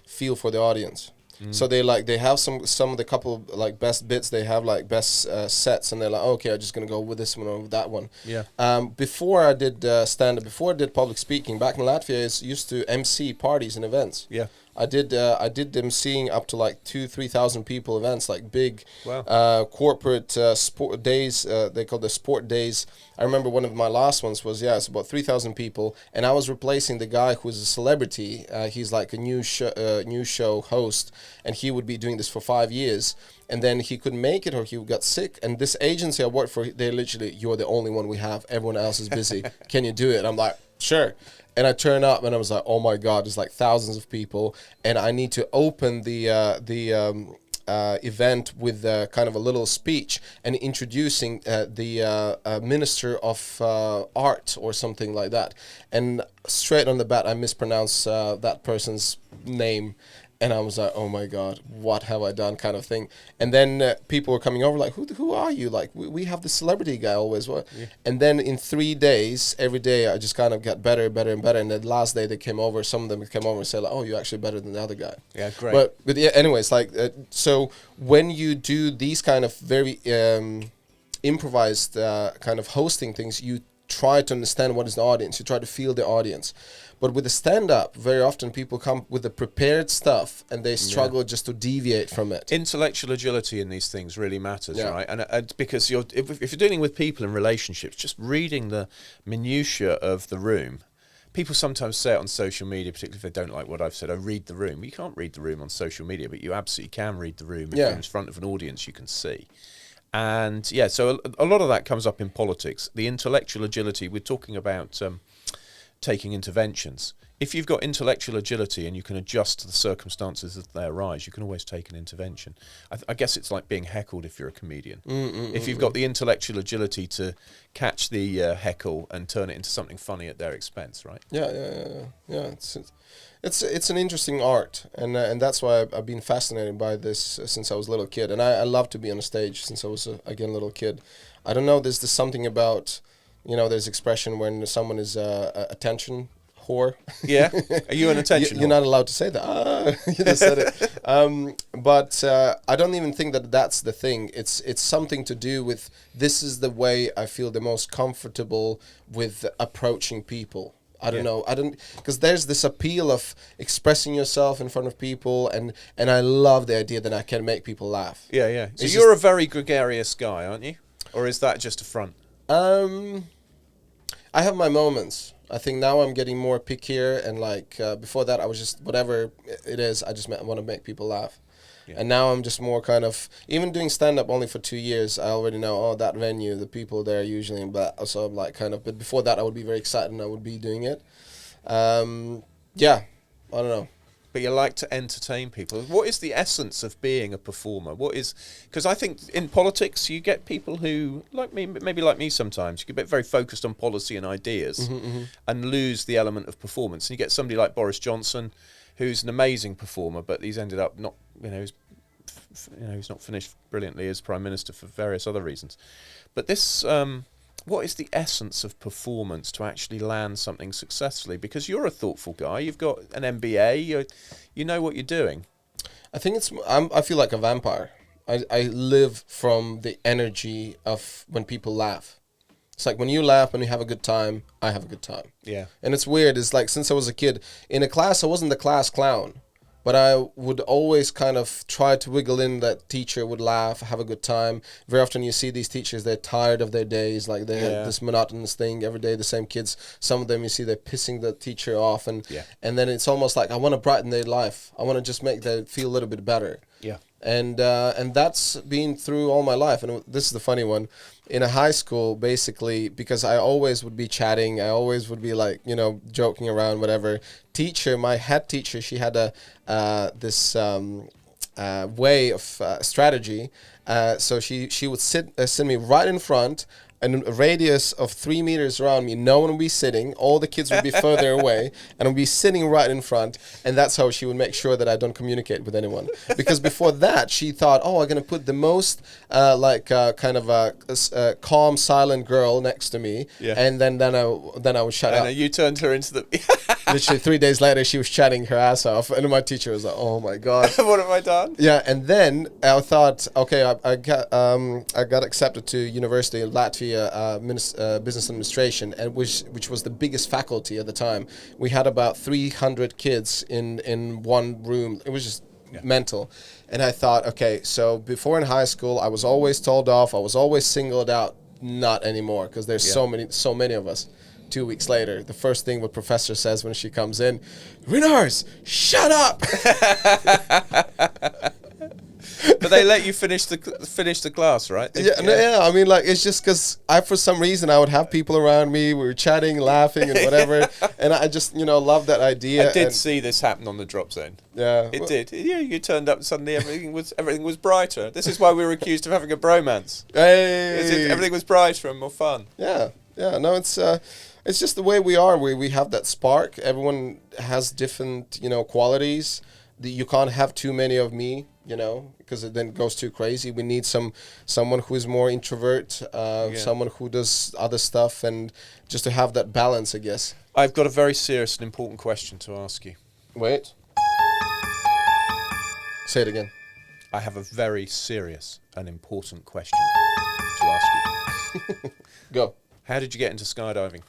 feel for the audience. So they have some of the couple like best bits, they have like best sets, and they're like, okay, I'm just gonna go with this one or with that one. Before I did stand up, before I did public speaking back in Latvia, I used to MC parties and events. I did them seeing up to like 2,000-3,000 people events, like big corporate sport days. They call the sport days. I remember one of my last ones was it's about 3,000 people, and I was replacing the guy who's a celebrity. He's like a news show host, and he would be doing this for 5 years, and then he couldn't make it or he got sick. And this agency I worked for, they literally, you're the only one we have. Everyone else is busy. Can you do it? I'm like, sure. And I turn up and I was like, oh my God, there's like thousands of people, and I need to open the event with kind of a little speech and introducing the Minister of Art or something like that. And straight on the bat, I mispronounced that person's name. And I was like, oh my God, what have I done, kind of thing. And then people were coming over like, who are you? Like, we have the celebrity guy always. And then in 3 days, every day, I just kind of got better and better and better. And the last day they came over, some of them came over and said, like, oh, you're actually better than the other guy. Yeah, great. But yeah, anyways, like, so when you do these kind of very improvised kind of hosting things, you try to understand what is the audience. You try to feel the audience. But with the stand-up, very often people come with the prepared stuff and they struggle just to deviate from it. Intellectual agility in these things really matters, right? And because if you're dealing with people in relationships, just reading the minutiae of the room. People sometimes say it on social media, particularly if they don't like what I've said, read the room. You can't read the room on social media, but you absolutely can read the room if you're in front of an audience you can see. And so a lot of that comes up in politics. The intellectual agility, we're talking about taking interventions. If you've got intellectual agility and you can adjust to the circumstances as they arise, you can always take an intervention. I guess it's like being heckled if you're a comedian. If you've got the intellectual agility to catch the heckle and turn it into something funny at their expense, right? Yeah. It's an interesting art, and that's why I've been fascinated by this since I was a little kid. And I love to be on a stage since I was a little kid. I don't know. There's something about, there's expression when someone is attention whore. Yeah. Are you an attention You're whore? not allowed to say that. know. You just said it. But I don't even think that that's the thing. It's something to do with this is the way I feel the most comfortable with approaching people. I don't know. Because there's this appeal of expressing yourself in front of people, and I love the idea that I can make people laugh. Yeah, yeah. So It's you're a very gregarious guy, aren't you? Or is that just a front? I have my moments. I think now I'm getting more pickier, and like before that, I was just whatever it is. I just want to make people laugh. Yeah. And now I'm just more kind of, even doing stand-up only for 2 years, I already know, that venue, the people there usually, so I'm like kind of, but before that I would be very excited and I would be doing it. Yeah, I don't know. But you like to entertain people. What is the essence of being a performer? Because I think in politics you get people who, like me, maybe like me sometimes, you get very focused on policy and ideas and lose the element of performance. And you get somebody like Boris Johnson, who's an amazing performer, but he's ended up not, he's not finished brilliantly as Prime Minister for various other reasons. But this, what is the essence of performance to actually land something successfully? Because you're a thoughtful guy, you've got an MBA, you know what you're doing. I think I feel like a vampire. I live from the energy of when people laugh. It's like when you laugh and you have a good time, I have a good time. Yeah. And it's weird. It's like since I was a kid, in a class, I wasn't the class clown. But I would always kind of try to wiggle in that teacher would laugh, have a good time. Very often you see these teachers, they're tired of their days. Like they have this monotonous thing every day, the same kids. Some of them you see they're pissing the teacher off. And then it's almost like I want to brighten their life. I want to just make them feel a little bit better. Yeah. And that's been through all my life. And this is the funny one. In a high school, basically, because I always would be chatting, I always would be like, joking around, whatever. My head teacher, she had this way of strategy. So she would send me right in front, and a radius of 3 meters around me, no one would be sitting, all the kids would be further away, and I'd be sitting right in front, and that's how she would make sure that I don't communicate with anyone. Because before that, she thought, I'm going to put the most, kind of a calm, silent girl next to me, and then I would shut up. And you turned her into the... Literally 3 days later, she was chatting her ass off, and my teacher was like, "Oh my god, what have I done?" Yeah, and then I thought, okay, I got accepted to university in Latvia, business administration, and which was the biggest faculty at the time. We had about 300 kids in one room. It was just mental. And I thought, okay, so before in high school, I was always told off. I was always singled out. Not anymore, because there's so many of us. 2 weeks later, the first thing what professor says when she comes in, Renars, shut up! But they let you finish the class, right? I mean, like, it's just because for some reason I would have people around me, we were chatting, laughing, and whatever, and I just love that idea. I did see this happen on the drop zone. Yeah, it did. Yeah, you turned up and suddenly everything was brighter. This is why we were accused of having a bromance. Hey, everything was brighter and more fun. Yeah. No, it's just the way we are. We have that spark. Everyone has different, qualities. You can't have too many of me, because it then goes too crazy. We need someone who is more introvert, someone who does other stuff, and just to have that balance, I guess. I've got a very serious and important question to ask you. Wait. Say it again. I have a very serious and important question to ask you. Go. How did you get into skydiving?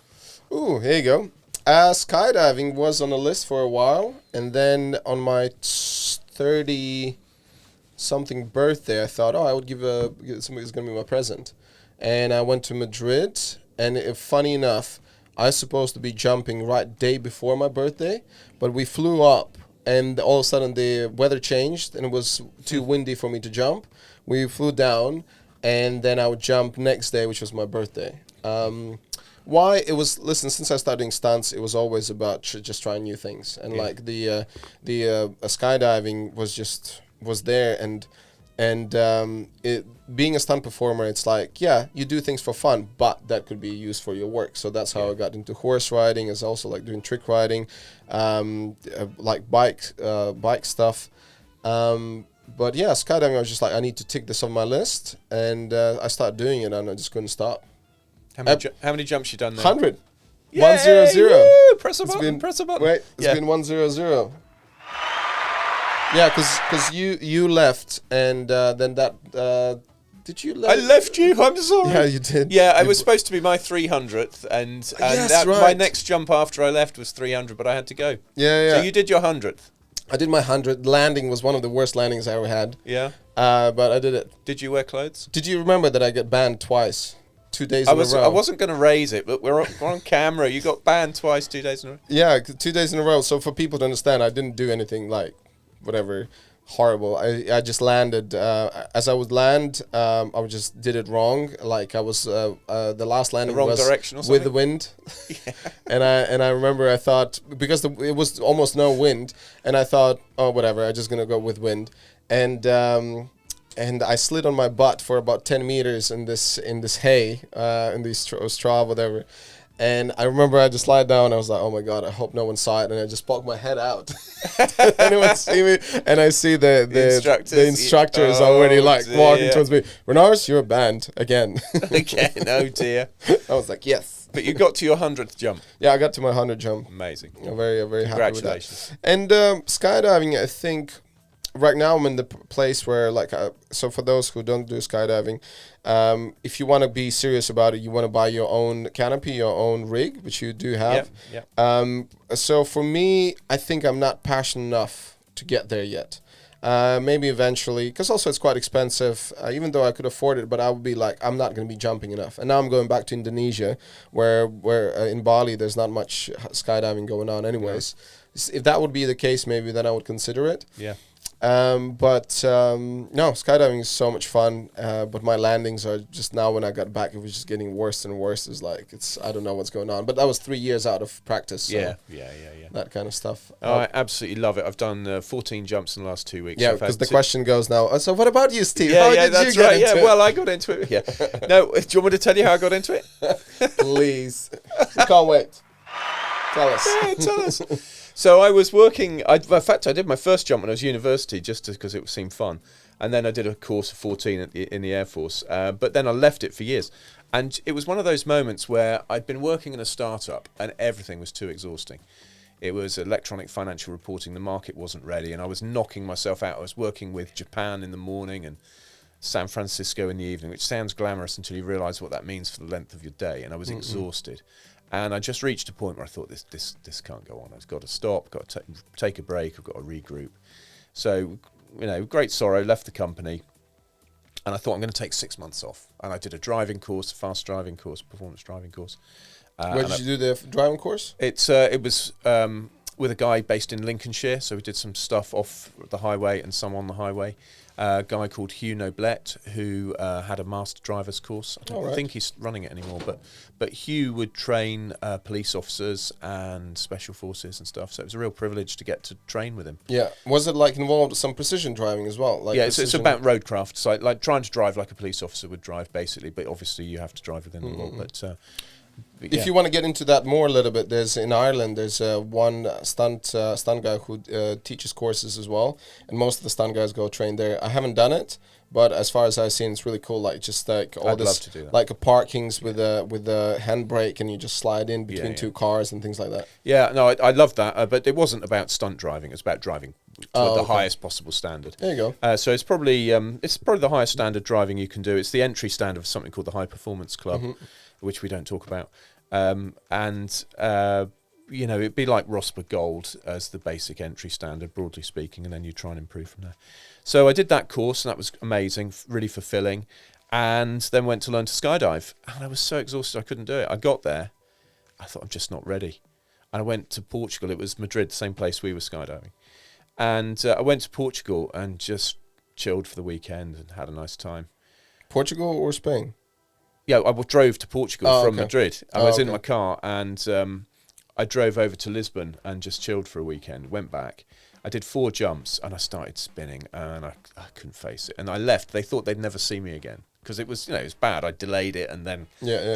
Ooh, here you go. Skydiving was on the list for a while, and then on my 30-something birthday, I thought, I would give somebody's going to be my present. And I went to Madrid, and funny enough, I was supposed to be jumping right day before my birthday, but we flew up, and all of a sudden the weather changed, and it was too windy for me to jump. We flew down, and then I would jump next day, which was my birthday. Why? It was, since I started doing stunts, it was always about just trying new things. And like the skydiving was there, and being a stunt performer, it's like, you do things for fun, but that could be used for your work. So that's how I got into horse riding. It's also like doing trick riding, like bike stuff. But skydiving, I was just like, I need to tick this on my list, and I started doing it, and I just couldn't stop. How many jumps you done there? 100. Yay! 100. Woo! Press a button. Wait, it's been 100. Yeah, because you left, and then that did you? I left you. I'm sorry. Yeah, you did. Yeah, it was supposed to be my 300th, and Yes, my right. next jump after I left was 300, but I had to go. Yeah. So you did your 100th. I did my 100. Landing was one of the worst landings I ever had. Yeah. But I did it. Did you wear clothes? Did you remember that I got banned twice, 2 days in a row? I wasn't going to raise it, but we're on camera. You got banned twice, 2 days in a row. Yeah, 2 days in a row. So for people to understand, I didn't do anything like whatever horrible. I just landed. As I would land, I just did it wrong. Like I was the last landing wrong was direction or with the something? wind. and I remember I thought because it was almost no wind, and I thought, oh whatever, I'm just gonna go with wind, and I slid on my butt for about 10 meters in this hay, in these straw, whatever. And I remember I just lied down. I was like, "Oh my god! I hope no one saw it." And I just poked my head out. Anyone see me? And I see the instructors already like walking towards me. Renars, you're banned again. Again, oh dear. I was like, "Yes." But you got to your 100th jump. Yeah, I got to my 100 jump. Amazing. I'm very happy with that. Congratulations. And skydiving, I think. Right now, I'm in the place where, like, so for those who don't do skydiving, if you want to be serious about it, you want to buy your own canopy, your own rig, which you do have. Yeah. So for me, I think I'm not passionate enough to get there yet. Maybe eventually, because also it's quite expensive, even though I could afford it, but I would be like, I'm not going to be jumping enough. And now I'm going back to Indonesia, where in Bali, there's not much skydiving going on anyways. Yeah. If that would be the case, maybe then I would consider it. Yeah. No, skydiving is so much fun. But my landings are just now when I got back, it was just getting worse and worse. It's like, I don't know what's going on. But that was 3 years out of practice. So Yeah. that kind of stuff. Oh, I absolutely love it. I've done 14 jumps in the last 2 weeks. Yeah, because the question goes now, so what about you, Steve? Yeah, how did that's you get right. into it? Well, I got into it. Yeah. No, do you want me to tell you how I got into it? Please. We can't wait. Tell us. Yeah, tell us. So I was working. In fact, I did my first jump when I was at university, just because it seemed fun, and then I did a course of 14 in the Air Force. But then I left it for years, and it was one of those moments where I'd been working in a startup, and everything was too exhausting. It was electronic financial reporting. The market wasn't ready, and I was knocking myself out. I was working with Japan in the morning and San Francisco in the evening, which sounds glamorous until you realise what that means for the length of your day. And I was exhausted. And I just reached a point where I thought, this can't go on. I've got to stop, got to take a break, I've got to regroup. So, great sorrow, left the company. And I thought, I'm going to take 6 months off. And I did a driving course, a fast driving course, performance driving course. Where did you do the driving course? It was with a guy based in Lincolnshire. So we did some stuff off the highway and some on the highway. A guy called Hugh Noblet, who had a master driver's course. I don't think he's running it anymore, but Hugh would train police officers and special forces and stuff. So it was a real privilege to get to train with him. Yeah. Was it involved some precision driving as well? It's about roadcraft. So like trying to drive like a police officer would drive, basically. But obviously you have to drive within the law. But if you want to get into that more a little bit, in Ireland there's one stunt guy who teaches courses as well, and most of the stunt guys go train there. I haven't done it, but as far as I've seen, it's really cool. Like just like all I'd this, love to do that. like a parkings with a handbrake, and you just slide in between two cars and things like that. Yeah, no, I love that, but it wasn't about stunt driving. It's about driving to the highest possible standard. There you go. So it's probably the highest standard driving you can do. It's the entry standard of something called the High Performance Club, which we don't talk about. It'd be like ROSPA Gold as the basic entry standard, broadly speaking, and then you try and improve from there. So I did that course, and that was amazing, really fulfilling, and then went to learn to skydive. And I was so exhausted I couldn't do it. I got there, I thought, I'm just not ready. And I went to Portugal. It was Madrid, the same place we were skydiving. And I went to Portugal and just chilled for the weekend and had a nice time. Portugal or Spain? Yeah, I drove to Portugal from Madrid. I was in my car, and I drove over to Lisbon and just chilled for a weekend, went back. I did 4 jumps, and I started spinning, and I couldn't face it. And I left. They thought they'd never see me again, because it was bad. I delayed it and then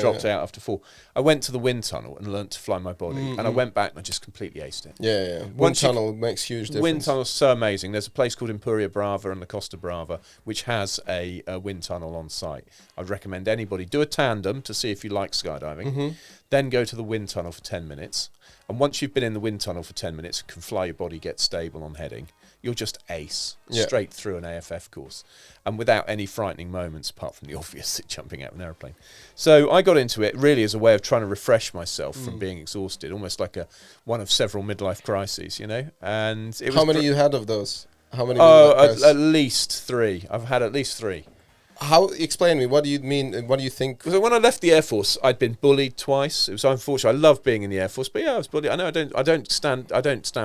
dropped out after 4. I went to the wind tunnel and learnt to fly my body, and I went back and I just completely aced it. Yeah. Wind tunnel makes huge difference. Wind tunnel's so amazing. There's a place called Empuria Brava and La Costa Brava, which has a wind tunnel on site. I'd recommend anybody do a tandem to see if you like skydiving. then go to the wind tunnel for 10 minutes. And once you've been in the wind tunnel for 10 minutes, can fly your body, get stable on heading, you'll just ace straight through an AFF course. And without any frightening moments, apart from the obvious jumping out of an aeroplane. So I got into it really as a way of trying to refresh myself from being exhausted, almost like one of several midlife crises, you know. And it was How many you had of those? How many? at least 3. I've had at least 3. How? Explain me. What do you mean? And what do you think? So when I left the Air Force, I'd been bullied twice. It was unfortunate. I love being in the Air Force, but yeah, I was bullied. I know I don't stand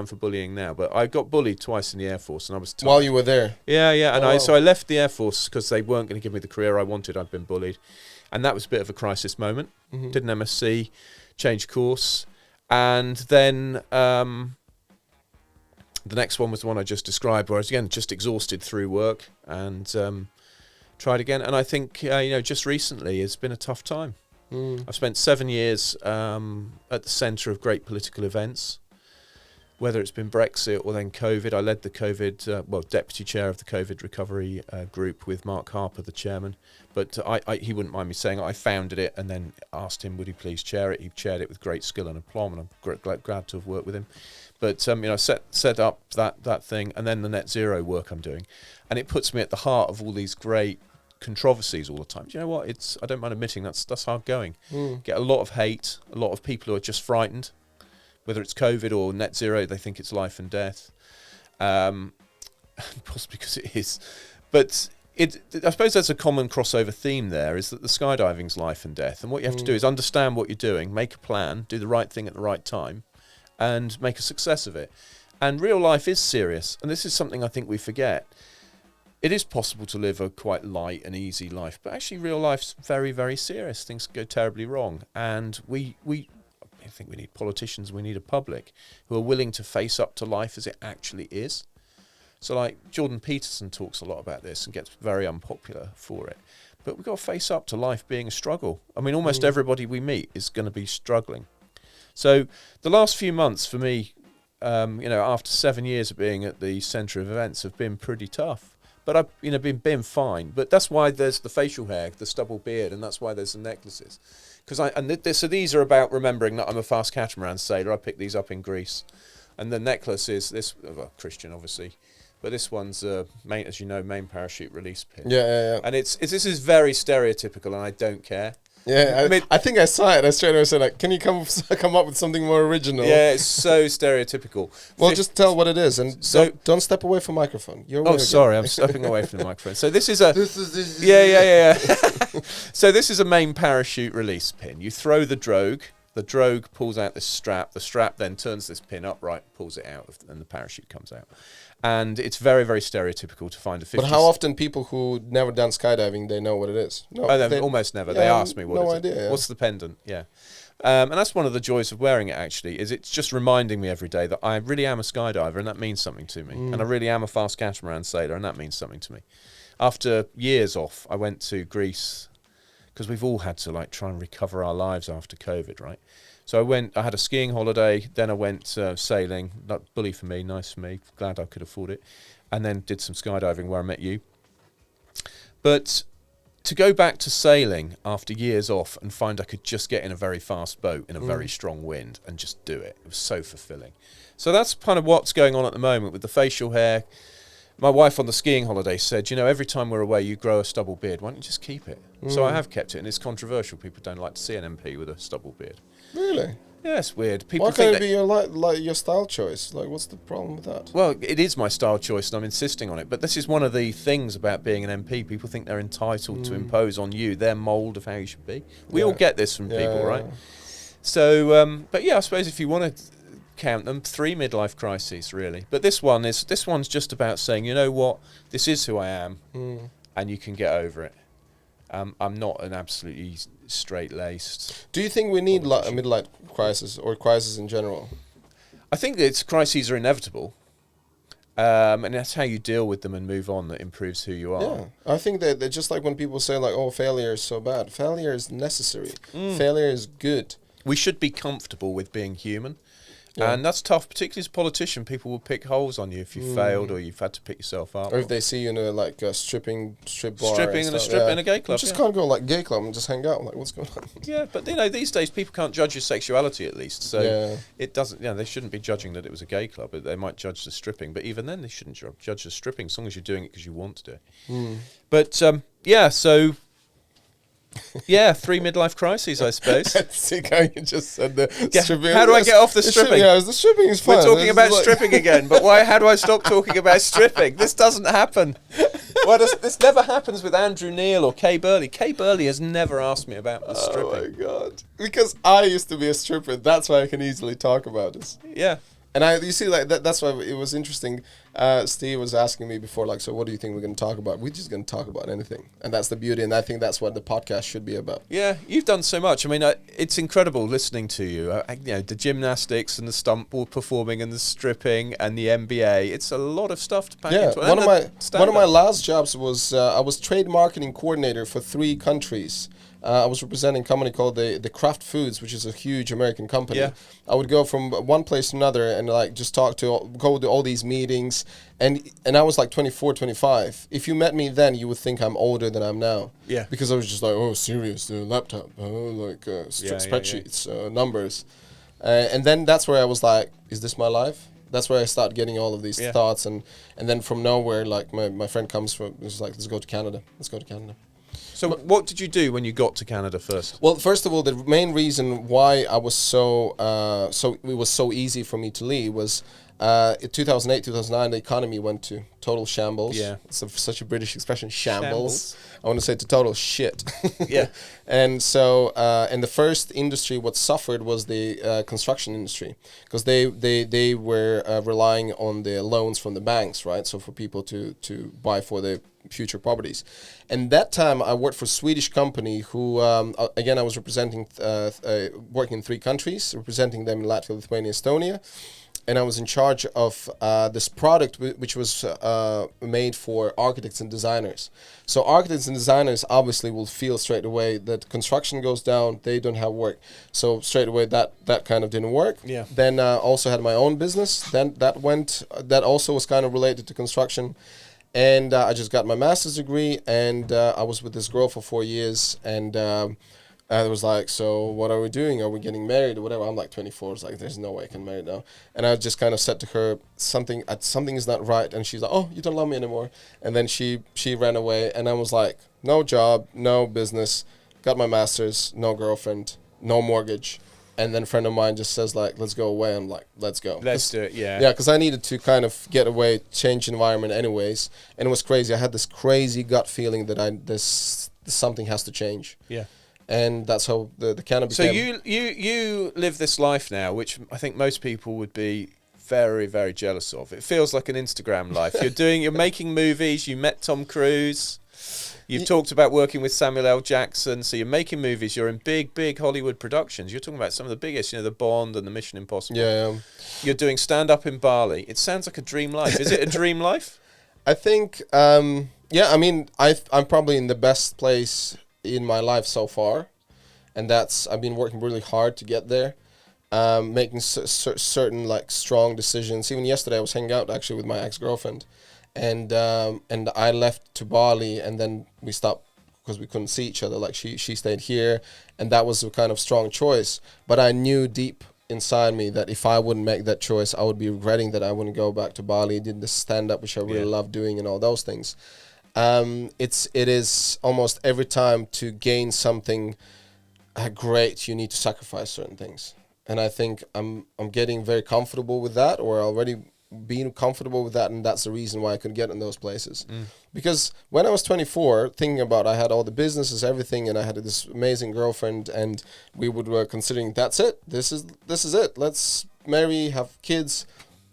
for bullying now, but I got bullied twice in the Air Force, and I was tired. While you were there. Yeah, and Oh. so I left the Air Force because they weren't going to give me the career I wanted. I'd been bullied, and that was a bit of a crisis moment. Did an MSc, changed course, and then the next one was the one I just described, where I was again just exhausted through work and. Tried again, and I think just recently it's been a tough time. I've spent 7 years at the centre of great political events, whether it's been Brexit or then COVID. I led the COVID, deputy chair of the COVID recovery group with Mark Harper, the chairman. But he wouldn't mind me saying I founded it and then asked him would he please chair it. He chaired it with great skill and aplomb, and I'm glad to have worked with him. But set up that thing, and then the net zero work I'm doing, and it puts me at the heart of all these great controversies all the time. Do you know what? I don't mind admitting that's hard going. Get a lot of hate, a lot of people who are just frightened, whether it's COVID or net zero. They think it's life and death, possibly because it is. But I suppose there's a common crossover theme there, is that the skydiving's life and death, and what you have to do is understand what you're doing, make a plan, do the right thing at the right time, and make a success of it. And real life is serious, and this is something I think we forget. It is possible to live a quite light and easy life, but actually real life's very, very serious. Things go terribly wrong, and I think we need politicians, we need a public who are willing to face up to life as it actually is. So like Jordan Peterson talks a lot about this and gets very unpopular for it, but we've got to face up to life being a struggle. I mean, almost everybody we meet is going to be struggling. So the last few months for me, after 7 years of being at the centre of events, have been pretty tough. But I've been fine. But that's why there's the facial hair, the stubble beard, and that's why there's the necklaces. So these are about remembering that I'm a fast catamaran sailor. I picked these up in Greece, and the necklace is this, Christian obviously, but this one's main parachute release pin. Yeah. And this is very stereotypical, and I don't care. Yeah, I think I saw it. I straight away said, like, can you come up with something more original? Yeah, it's so stereotypical. Well, just tell what it is, and don't step away from the microphone. Sorry, I'm stepping away from the microphone. So this is a... So this is a main parachute release pin. You throw the drogue pulls out this strap. The strap then turns this pin upright, pulls it out, and the parachute comes out. And it's very, very stereotypical to find a 50... But how often people who never done skydiving, they know what it is? No, almost never. Yeah, they ask me what no is idea, it. yeah. What's the pendant? Yeah. And that's one of the joys of wearing it, actually, is it's just reminding me every day that I really am a skydiver, and that means something to me. And I really am a fast catamaran sailor, and that means something to me. After years off, I went to Greece, because we've all had to try and recover our lives after COVID, right? So I had a skiing holiday, then I went sailing, bully for me, nice for me, glad I could afford it, and then did some skydiving where I met you. But to go back to sailing after years off and find I could just get in a very fast boat in a very strong wind and just do it, it was so fulfilling. So that's kind of what's going on at the moment with the facial hair. My wife on the skiing holiday said, every time we're away, you grow a stubble beard. Why don't you just keep it? So I have kept it, and it's controversial. People don't like to see an MP with a stubble beard. Really? Yeah, it's weird. People Why think can't it be your style choice? Like, what's the problem with that? Well, it is my style choice, and I'm insisting on it. But this is one of the things about being an MP. People think they're entitled to impose on you their mould of how you should be. We all get this from people, right? So, but yeah, I suppose if you want to count them, 3 midlife crises, really. But this one's just about saying, you know what, this is who I am, and you can get over it. I'm not an absolutely straight-laced... Do you think we need a midlife crisis or crisis in general? I think that crises are inevitable, and that's how you deal with them and move on that improves who you are. Yeah, I think that just like when people say, like, oh, failure is so bad. Failure is necessary. Failure is good. We should be comfortable with being human. Yeah. And that's tough, particularly as a politician. People will pick holes on you if you failed or you've had to pick yourself up. Or if they see you in a like a strip bar, Stripping in a gay club. You just can't go like gay club and just hang out. Like, what's going on? Yeah, but these days people can't judge your sexuality at least. So it doesn't. They shouldn't be judging that it was a gay club. They might judge the stripping, but even then they shouldn't judge the stripping as long as you're doing it because you want to do it. But so. Yeah, 3 midlife crises, I suppose. See how you just said the stripping. How do I get off the stripping? The stripping is fun. We're talking about stripping again, but why? How do I stop talking about stripping? This doesn't happen. This never happens with Andrew Neil or Kay Burley. Kay Burley has never asked me about the stripping. Oh my god! Because I used to be a stripper. That's why I can easily talk about this. Yeah. And you see, like that's why it was interesting. Steve was asking me before, like, so what do you think we're going to talk about? We're just going to talk about anything, and that's the beauty. And I think that's what the podcast should be about. Yeah, you've done so much. I mean, it's incredible listening to you. The gymnastics and the stunt ball performing and the stripping and the MBA. It's a lot of stuff to pack into. One of my last jobs was I was trade marketing coordinator for 3 countries. I was representing a company called the Kraft Foods, which is a huge American company. Yeah. I would go from one place to another and like just go to all these meetings, and I was like 24, 25. If you met me then, you would think I'm older than I'm now. Yeah. Because I was just like, oh, serious, laptop, spreadsheets, numbers, and then that's where I was like, is this my life? That's where I start getting all of these thoughts, and then from nowhere, like my friend comes from, it's like, let's go to Canada. So what did you do when you got to Canada first? Well, first of all, the main reason why I was it was so easy for me to leave was in 2008, 2009, the economy went to total shambles. Yeah. It's such a British expression, shambles. I want to say to total shit. Yeah. And so, and the first industry what suffered was the construction industry, because they were relying on the loans from the banks, right? So for people to buy for the future properties. And that time I worked for a Swedish company who, again, I was representing, working in 3 countries, representing them in Latvia, Lithuania, Estonia. And I was in charge of this product which was made for architects and designers. So architects and designers obviously will feel straight away that construction goes down, they don't have work. So straight away that kind of didn't work. Yeah. Then also had my own business. Then that also was kind of related to construction. And I just got my master's degree, and I was with this girl for 4 years, and I was like, so what are we doing? Are we getting married or whatever? I'm like 24. It's like, there's no way I can marry now. And I just kind of said to her, something is not right. And she's like, oh, you don't love me anymore. And then she ran away, and I was like, no job, no business, got my master's, no girlfriend, no mortgage. And then a friend of mine just says, like, let's go away. I'm like, let's go. Let's do it, yeah. Yeah, because I needed to kind of get away, change environment anyways. And it was crazy. I had this crazy gut feeling that something has to change. Yeah. And that's how the Canada became. So you live this life now, which I think most people would be very, very jealous of. It feels like an Instagram life. You're making movies. You met Tom Cruise. You've talked about working with Samuel L. Jackson. So you're making movies. You're in big Hollywood productions. You're talking about some of the biggest, the Bond and the Mission Impossible. Yeah. You're doing stand-up in Bali. It sounds like a dream life. Is it a dream life? I think, I mean, I'm probably in the best place in my life so far. And I've been working really hard to get there. Making certain, like, strong decisions. Even yesterday I was hanging out, actually, with my ex-girlfriend. And I left to Bali, and then we stopped because we couldn't see each other. Like she stayed here, and that was a kind of strong choice. But I knew deep inside me that if I wouldn't make that choice, I would be regretting that I wouldn't go back to Bali. Did the stand up, which I really love doing, and all those things. It is almost every time to gain something great, you need to sacrifice certain things. And I think I'm getting very comfortable with that, or already being comfortable with that, and that's the reason why I could get in those places. Because when I was 24, thinking about, I had all the businesses, everything, and I had this amazing girlfriend, and we were considering, that's it, this is it, let's marry, have kids.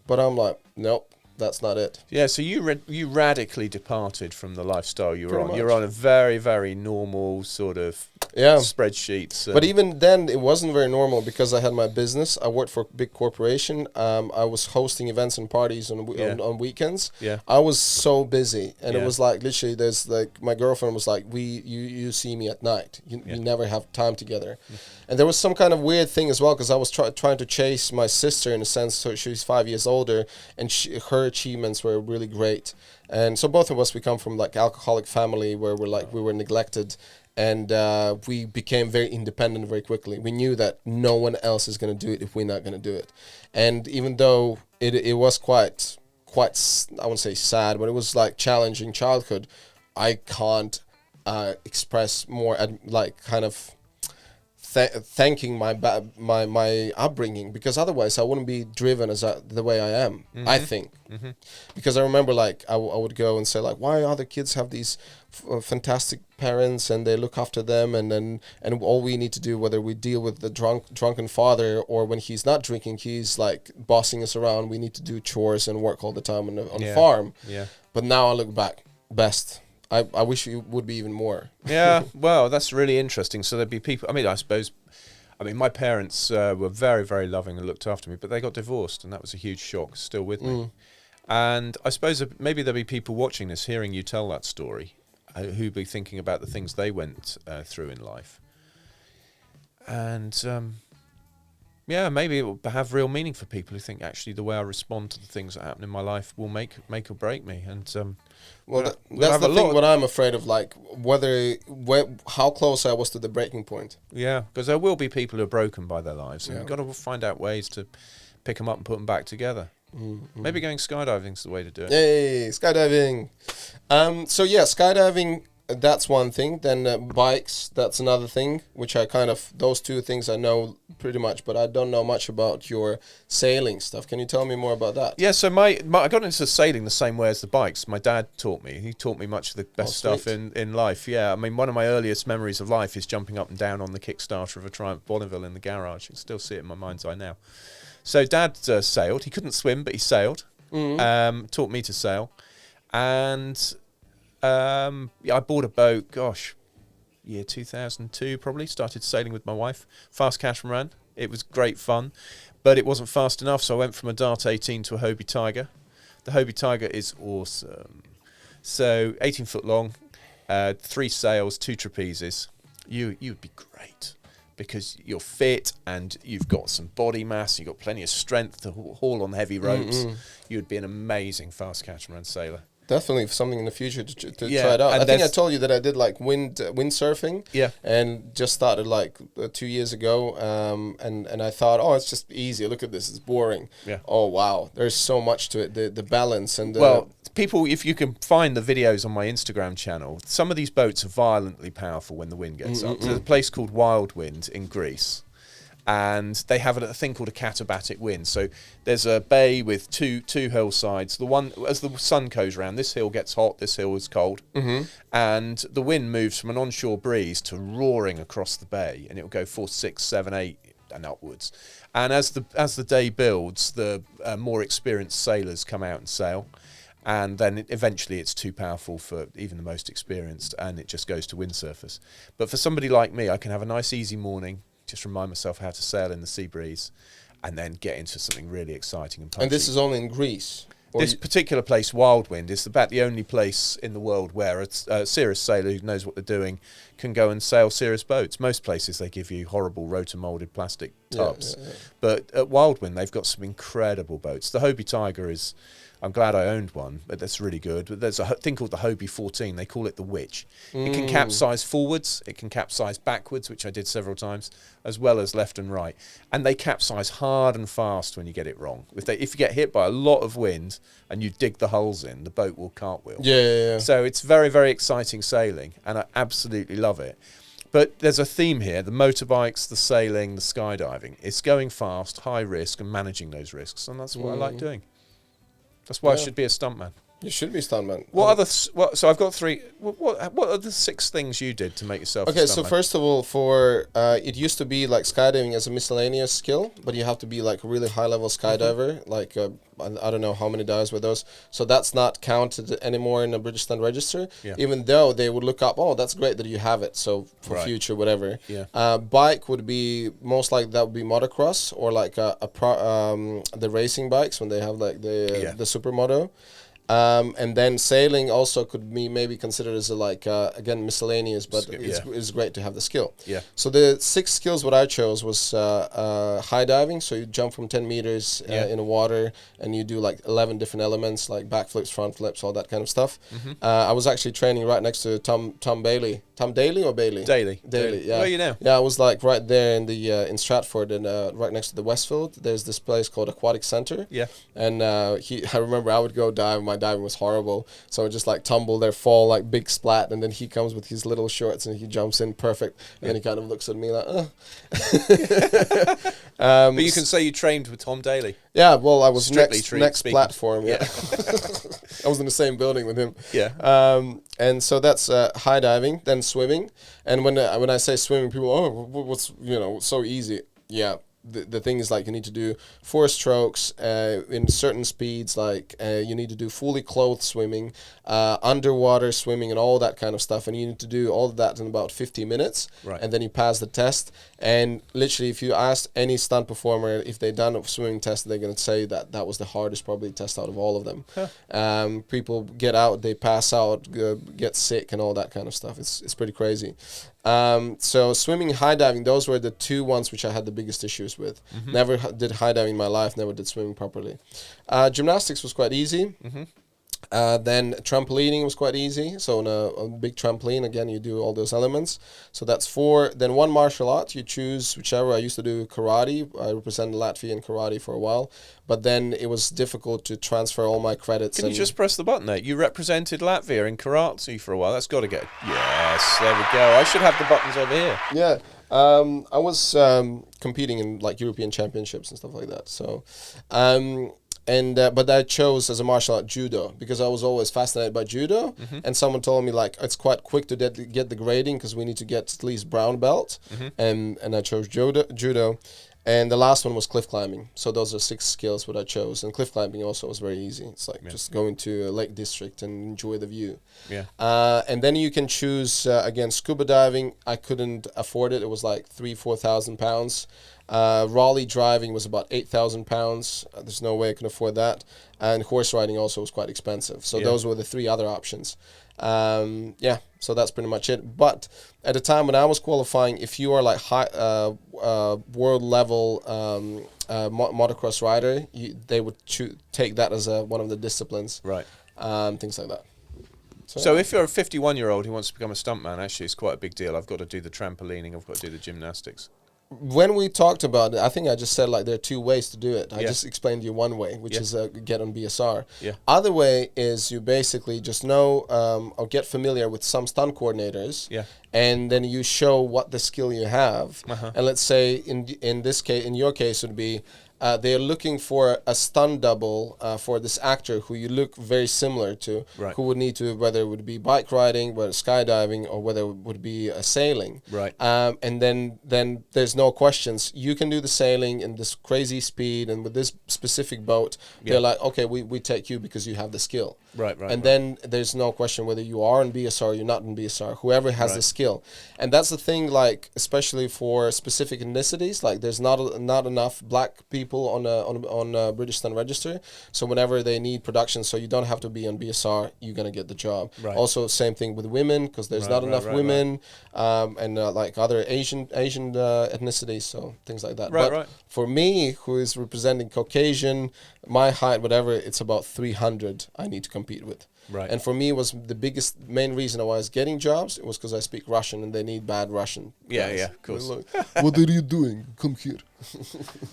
But I'm like, nope, that's not it. Yeah, so you radically departed from the lifestyle you were Pretty on. much. You're on a very, very normal sort of Yeah. spreadsheets. But even then, it wasn't very normal because I had my business. I worked for a big corporation. I was hosting events and parties on weekends. Yeah. I was so busy, and it Yeah. was like literally. There's like my girlfriend was like, you see me at night. You never have time together, and there was some kind of weird thing as well because I was trying to chase my sister in a sense. So she's 5 years older, and her achievements were really great. And so both of us, we come from like alcoholic family where we were neglected. And we became very independent very quickly. We knew that no one else is going to do it if we're not going to do it. And even though it was quite, I wouldn't say sad, but it was like challenging childhood, I can't express more kind of thanking my upbringing, because otherwise I wouldn't be driven the way I am. I think because I remember like I would go and say like, why other kids have these fantastic parents and they look after them, and all we need to do, whether we deal with the drunken father or when he's not drinking, he's like bossing us around, we need to do chores and work all the time on the farm. Yeah. But now I look back, best. I wish it would be even more. Yeah, well, that's really interesting. So there'd be people, my parents were very, very loving and looked after me, but they got divorced, and that was a huge shock, still with me. And I suppose that maybe there'll be people watching this, hearing you tell that story, who'd be thinking about the things they went through in life. And maybe it will have real meaning for people who think actually the way I respond to the things that happen in my life will make or break me. And that's the thing. What I'm afraid of, like how close I was to the breaking point. Yeah, because there will be people who are broken by their lives, and you've got to find out ways to pick them up and put them back together. Maybe going skydiving is the way to do it. Yay, skydiving! Skydiving. That's one thing. Then bikes, that's another thing, which those two things I know pretty much, but I don't know much about your sailing stuff. Can you tell me more about that? Yeah, so I got into sailing the same way as the bikes. My dad taught me. He taught me much of the best stuff in life. Yeah, I mean, one of my earliest memories of life is jumping up and down on the Kickstarter of a Triumph Bonneville in the garage. I can still see it in my mind's eye now. So Dad sailed. He couldn't swim, but he sailed. Taught me to sail. And I bought a boat, year 2002 probably, started sailing with my wife, fast catamaran. It was great fun, but it wasn't fast enough, so I went from a Dart 18 to a Hobie Tiger. The Hobie Tiger is awesome. So 18 foot long, 3 sails, 2 trapezes. You'd be great because you're fit and you've got some body mass, you've got plenty of strength to haul on heavy ropes. You'd be an amazing fast catamaran sailor. Definitely something in the future to try Yeah, it out. and I think I told you that I did like windsurfing. Yeah. And just started like 2 years ago. And I thought, it's just easy. Look at this, it's boring. Yeah. Oh wow, there's so much to it. The balance and people, if you can find the videos on my Instagram channel, some of these boats are violently powerful when the wind gets up. There's a place called Wild Wind in Greece, and they have a thing called a katabatic wind. So there's a bay with two hillsides. The one, as the sun goes around, this hill gets hot, this hill is cold, and the wind moves from an onshore breeze to roaring across the bay, and it will go 4, 6, 7, 8 and upwards. And as the day builds, the more experienced sailors come out and sail. And then eventually it's too powerful for even the most experienced, and it just goes to windsurfers. But for somebody like me, I can have a nice easy morning, just remind myself how to sail in the sea breeze, and then get into something really exciting and punchy. And this is only in Greece? This particular place, Wild Wind, is about the only place in the world where a serious sailor who knows what they're doing can go and sail serious boats. Most places they give you horrible rotor-moulded plastic tubs. Yeah. But at Wild Wind, they've got some incredible boats. The Hobie Tiger is... I'm glad I owned one, but that's really good. But there's a thing called the Hobie 14. They call it the Witch. It can capsize forwards. It can capsize backwards, which I did several times, as well as left and right. And they capsize hard and fast when you get it wrong. If you get hit by a lot of wind and you dig the holes in, the boat will cartwheel. Yeah. So it's very, very exciting sailing, and I absolutely love it. But there's a theme here. The motorbikes, the sailing, the skydiving. It's going fast, high risk, and managing those risks. And that's what I like doing. That's why I should be a stuntman. You should be stuntman. What other? So I've got 3. What are the 6 things you did to make yourself? Okay, a so stuntman? first of all, for it used to be like skydiving as a miscellaneous skill, but you have to be like a really high level skydiver. Like I don't know how many dives were those. So that's not counted anymore in the British Stunt Register. Yeah. Even though they would look up, oh, that's great that you have it. So for Right. future, whatever. Yeah. Bike would be most like that would be motocross or like the racing bikes when they have like the supermoto. And then sailing also could be maybe considered as a again miscellaneous, but it's great to have the skill. Yeah. So the 6 skills what I chose was high diving. So you jump from 10 meters in the water, and you do like 11 different elements like backflips, front flips, all that kind of stuff. I was actually training right next to Tom Bailey. Tom Daly or Bailey? Daily. Yeah. Where are you now? Yeah, I was like right there in the in Stratford and right next to the Westfield. There's this place called Aquatic Center. Yeah. And I remember I would go dive. My diving was horrible, so I would just like tumble there, fall like big splat, and then he comes with his little shorts and he jumps in perfect, and then he kind of looks at me like, But you can say you trained with Tom Daly. Yeah, well, I was Strictly next speaking. platform. Yeah, I was in the same building with him. Yeah. And so that's high diving, then swimming. And when I say swimming, people, what's so easy? Yeah. The thing is like you need to do 4 strokes in certain speeds. Like you need to do fully clothed swimming, underwater swimming, and all that kind of stuff. And you need to do all of that in about 50 minutes. Right. And then you pass the test. And literally, if you ask any stunt performer if they've done a swimming test, they're going to say that was the hardest probably test out of all of them. Huh. People get out, they pass out, get sick, and all that kind of stuff. It's pretty crazy. So swimming and high diving, those were the 2 ones which I had the biggest issues with. Never did high diving in my life, never did swimming properly. Gymnastics was quite easy. Then trampolining was quite easy. So on a big trampoline, again, you do all those elements. So that's 4. Then 1 martial art, you choose whichever. I used to do karate. I represented Latvia in karate for a while. But then it was difficult to transfer all my credits. Can you just press the button there? You represented Latvia in karate for a while. That's got to get... Yes, there we go. I should have the buttons over here. Yeah. I was competing in like European championships and stuff like that. So... but I chose as a martial art judo because I was always fascinated by judo, and someone told me like it's quite quick to get the grading because we need to get at least brown belt, and I chose judo, and the last one was cliff climbing. So those are 6 skills what I chose, and cliff climbing also was very easy. It's like just going to a lake district and enjoy the view. Yeah. And then you can choose again scuba diving. I couldn't afford it. It was like £4,000. Raleigh driving was about £8,000. There's no way I can afford that. And horse riding also was quite expensive. So those were the 3 other options. So that's pretty much it. But at the time when I was qualifying, if you are like high world level motocross rider, they would take that as one of the disciplines. Right. Things like that. So if you're a 51-year-old who wants to become a stuntman, actually it's quite a big deal. I've got to do the trampolining, I've got to do the gymnastics. When we talked about it, I think I just said like there are 2 ways to do it. I just explained to you one way, which is get on BSR. Yeah. Other way is you basically just know or get familiar with some stunt coordinators. Yeah. And then you show what the skill you have. And let's say in this case, in your case, would be they're looking for a stunt double for this actor who you look very similar to, who would need to, whether it would be bike riding, whether skydiving, or whether it would be sailing. Right. And then there's no questions. You can do the sailing in this crazy speed and with this specific boat. They're like, okay, we take you because you have the skill. Right. And then there's no question whether you are in BSR or you're not in BSR. Whoever has the skill. And that's the thing, like, especially for specific ethnicities, like there's not enough black people on British Stunt Register. So whenever they need production, so you don't have to be on BSR, you're going to get the job. Right. Also, same thing with women, because there's not enough women and like other Asian ethnicities, so things like that. But for me, who is representing Caucasian, my height, whatever, it's about 300 I need to compete with. Right. And for me, it was the main reason I was getting jobs. It was because I speak Russian and they need bad Russian. Yeah, of course. Like, what are you doing? Come here.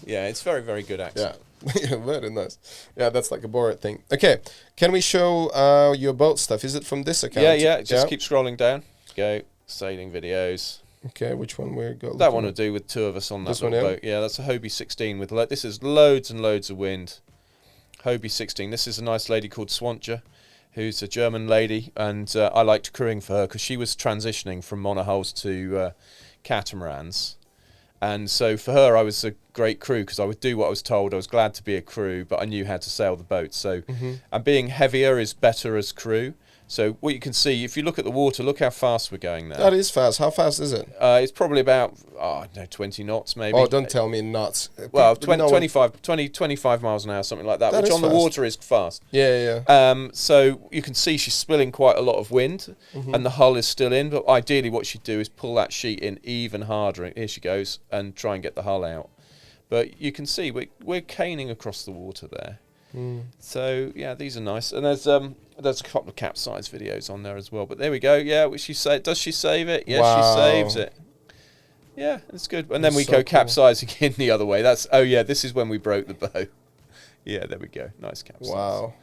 Yeah, it's very, very good accent. Yeah, very nice. Yeah, that's like a Borat thing. Okay, can we show your boat stuff? Is it from this account? Yeah. Just keep scrolling down. Go sailing videos. Okay, which one we got? That one to do with 2 of us on that little boat. Yeah, that's a Hobie 16 with this is loads and loads of wind. Hobie 16. This is a nice lady called Swantja. who's a German lady, and I liked crewing for her because she was transitioning from monohulls to catamarans. And so for her, I was a great crew because I would do what I was told. I was glad to be a crew, but I knew how to sail the boat. So, and being heavier is better as crew. So what you can see, if you look at the water, look how fast we're going now. That is fast. How fast is it? It's probably about, 20 knots maybe. Oh, don't tell me knots. Well, No, 25 miles an hour, something like that, That which is on the fast. water is fast. Yeah. So you can see she's spilling quite a lot of wind, and the hull is still in, but ideally what she'd do is pull that sheet in even harder. Here she goes, and try and get the hull out. But you can see we're caning across the water there. So yeah, these are nice, and there's a couple of capsize videos on there as well. But there we go. Yeah, does she save it? Yes, Wow. she saves it. Yeah, it's good. And then That's we so go cool. capsizing in the other way. This is when we broke the bow. Yeah, there we go. Nice capsize. Wow.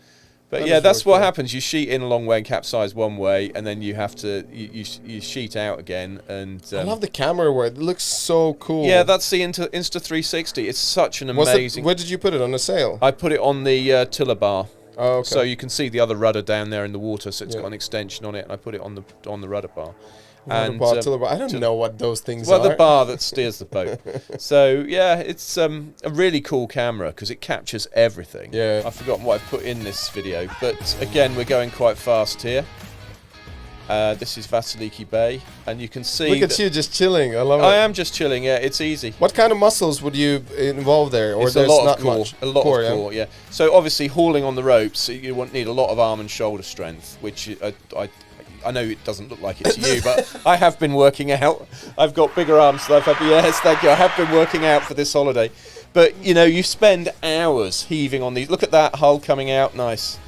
But That yeah, is that's very what cool. happens. You sheet in a long way and capsize one way, and then you have to you sheet out again. And I love the camera work. It looks so cool. yeah, that's the Insta 360. It's such an amazing. Where did you put it? On the sail? I put it on the tiller bar. Oh, okay. So you can see the other rudder down there in the water, so it's Yeah. got an extension on it, and I put it on the rudder bar. Rudder bar, tiller bar. I don't know what those things Well, are. the bar that steers the boat. So yeah, it's a really cool camera because it captures everything. Yeah. I've forgotten what I've put in this video, but again, we're going quite fast here. This is Vasiliki Bay, and you can see. Look at you just chilling. I love it. I am just chilling. Yeah, it's easy. What kind of muscles would you involve there? Or It's a there's lot not of core. much? A lot Core, of core, yeah. So obviously, hauling on the ropes, you won't need a lot of arm and shoulder strength, which I know it doesn't look like it to you, but I have been working out. I've got bigger arms than I've had. Yes, thank you. I have been working out for this holiday. But, you spend hours heaving on these. Look at that hull coming out. Nice.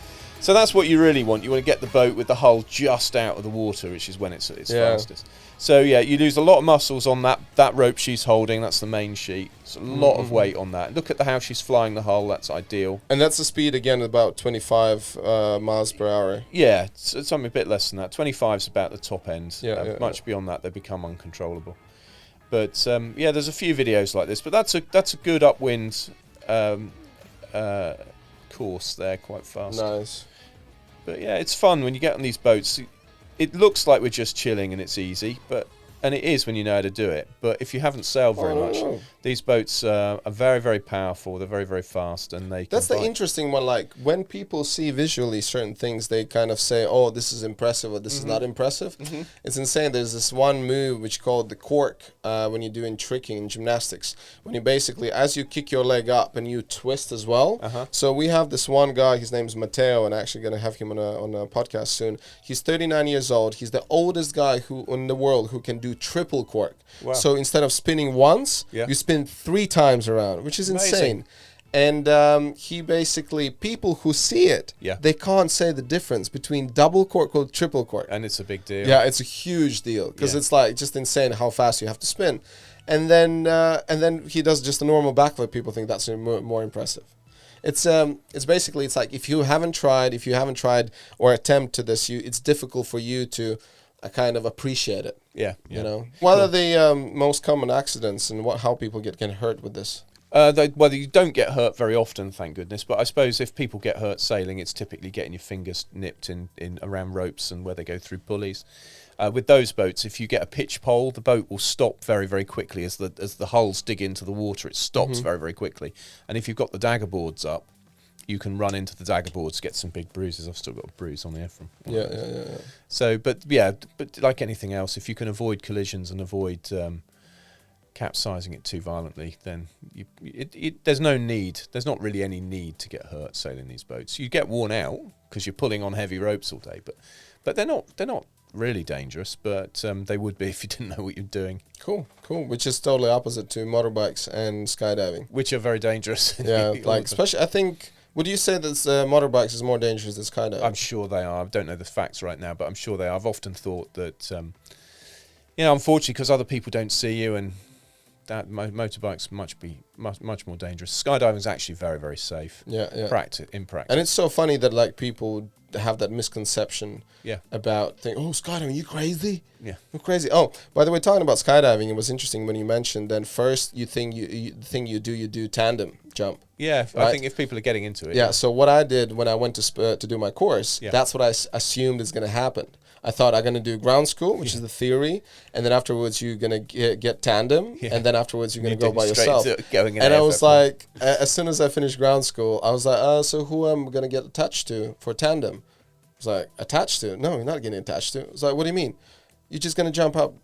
So that's what you really want. You want to get the boat with the hull just out of the water, which is when it's at its fastest. So, yeah, you lose a lot of muscles on that rope she's holding. That's the main sheet. It's a lot of weight on that. Look at how she's flying the hull. That's ideal. And that's the speed, again, about 25 miles per hour. Yeah, it's something a bit less than that. 25 is about the top end. Yeah, Much beyond that, they become uncontrollable. But there's a few videos like this. But that's a good upwind course there, quite fast. Nice. But yeah, it's fun when you get on these boats. It looks like we're just chilling and it's easy, and it is when you know how to do it. But if you haven't sailed very much, these boats are very, very powerful. They're very, very fast, and they. That's the interesting one. Like when people see visually certain things, they kind of say, "Oh, this is impressive," or "This is not impressive." It's insane. There's this one move which called the cork when you're doing tricking in gymnastics. When you basically, as you kick your leg up and you twist as well. So we have this one guy. His name's Matteo, and actually going to have him on a podcast soon. He's 39 years old. He's the oldest guy in the world who can do triple cork. Wow. So instead of spinning once, you spin 3 times around, which is insane. And he basically, people who see it, they can't say the difference between double cork or triple cork. And it's a big deal. Yeah, it's a huge deal because it's like just insane how fast you have to spin. And then he does just a normal backflip. People think that's more impressive. It's basically, it's like if you haven't tried or attempt to this, it's difficult for you to kind of appreciate it. Yeah. You know, what are the most common accidents and how people get hurt with this? Well, you don't get hurt very often, thank goodness. But I suppose if people get hurt sailing, it's typically getting your fingers nipped in around ropes and where they go through pulleys. With those boats, if you get a pitch pole, the boat will stop very, very quickly as the hulls dig into the water. It stops very, very quickly. And if you've got the dagger boards up, you can run into the dagger boards, get some big bruises. I've still got a bruise on there from. Yeah. So, but like anything else, if you can avoid collisions and avoid capsizing it too violently, then there's no need. There's not really any need to get hurt sailing these boats. You get worn out because you're pulling on heavy ropes all day, but they're not really dangerous. But they would be if you didn't know what you're doing. Cool. Which is totally opposite to motorbikes and skydiving, which are very dangerous. Yeah, like especially I think. Would you say that motorbikes is more dangerous than skydiving? I'm sure they are. I don't know the facts right now, but I'm sure they are. I've often thought that, unfortunately, because other people don't see you and that motorbikes much more dangerous. Skydiving is actually very, very safe. Yeah. In practice. And it's so funny that like people have that misconception about skydiving, you crazy? Yeah. You're crazy. Oh, by the way, talking about skydiving, it was interesting when you mentioned then first you do tandem jump. Yeah, right? I think if people are getting into it. Yeah, so what I did when I went to do my course, that's what I assumed is going to happen. I thought I'm going to do ground school, which is the theory, and then afterwards you're going to get tandem, and then afterwards you're going to go by yourself. And I was like, as soon as I finished ground school, I was like, so who am I going to get attached to for tandem? I was like, attached to? No, you're not getting attached to. I was like, what do you mean? You're just going to jump up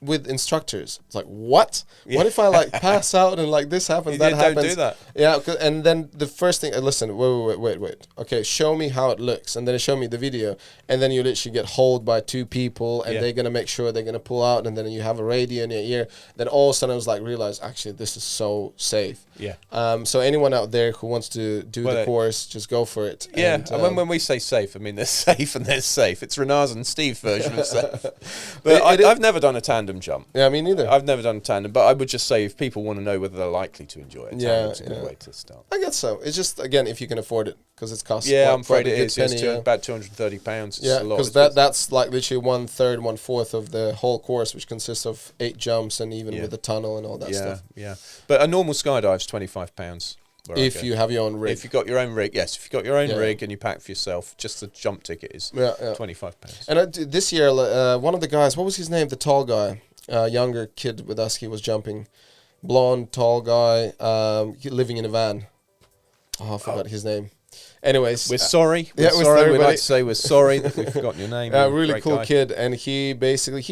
with instructors. It's like, what? What if I like pass out and like this happens, that happens? Don't do that. Yeah, and then the first thing, listen, wait. Okay, show me how it looks, and then show me the video, and then you literally get hauled by two people, and they're gonna make sure they're gonna pull out, and then you have a radio in your ear. Then all of a sudden I was like, realize actually this is so safe. Yeah. So anyone out there who wants to do the course, just go for it. Yeah. And when we say safe, I mean there's safe and there's safe. It's Renars and Steve's version of safe. But I've never done a tandem jump. Yeah, me neither. I've never done a tandem, but I would just say if people want to know whether they're likely to enjoy it, tandem's a good way to start. I guess so. It's just, again, if you can afford it, because it's cost. Yeah, I'm afraid it is. It's about £230. Yeah, because that's like literally 1/3, 1/4 of the whole course, which consists of 8 jumps and even with the tunnel and all that stuff. Yeah, but a normal skydive's £25. If you have your own rig. If you've got your own rig, yes. If you've got your own rig and you pack for yourself, just the jump ticket is £25. And this year, one of the guys, what was his name? The tall guy, younger kid with us, he was jumping. Blonde, tall guy, living in a van. Oh, I forgot his name. Anyways, we're sorry. We'd like to say we're sorry that we've forgotten your name. Really cool kid, and he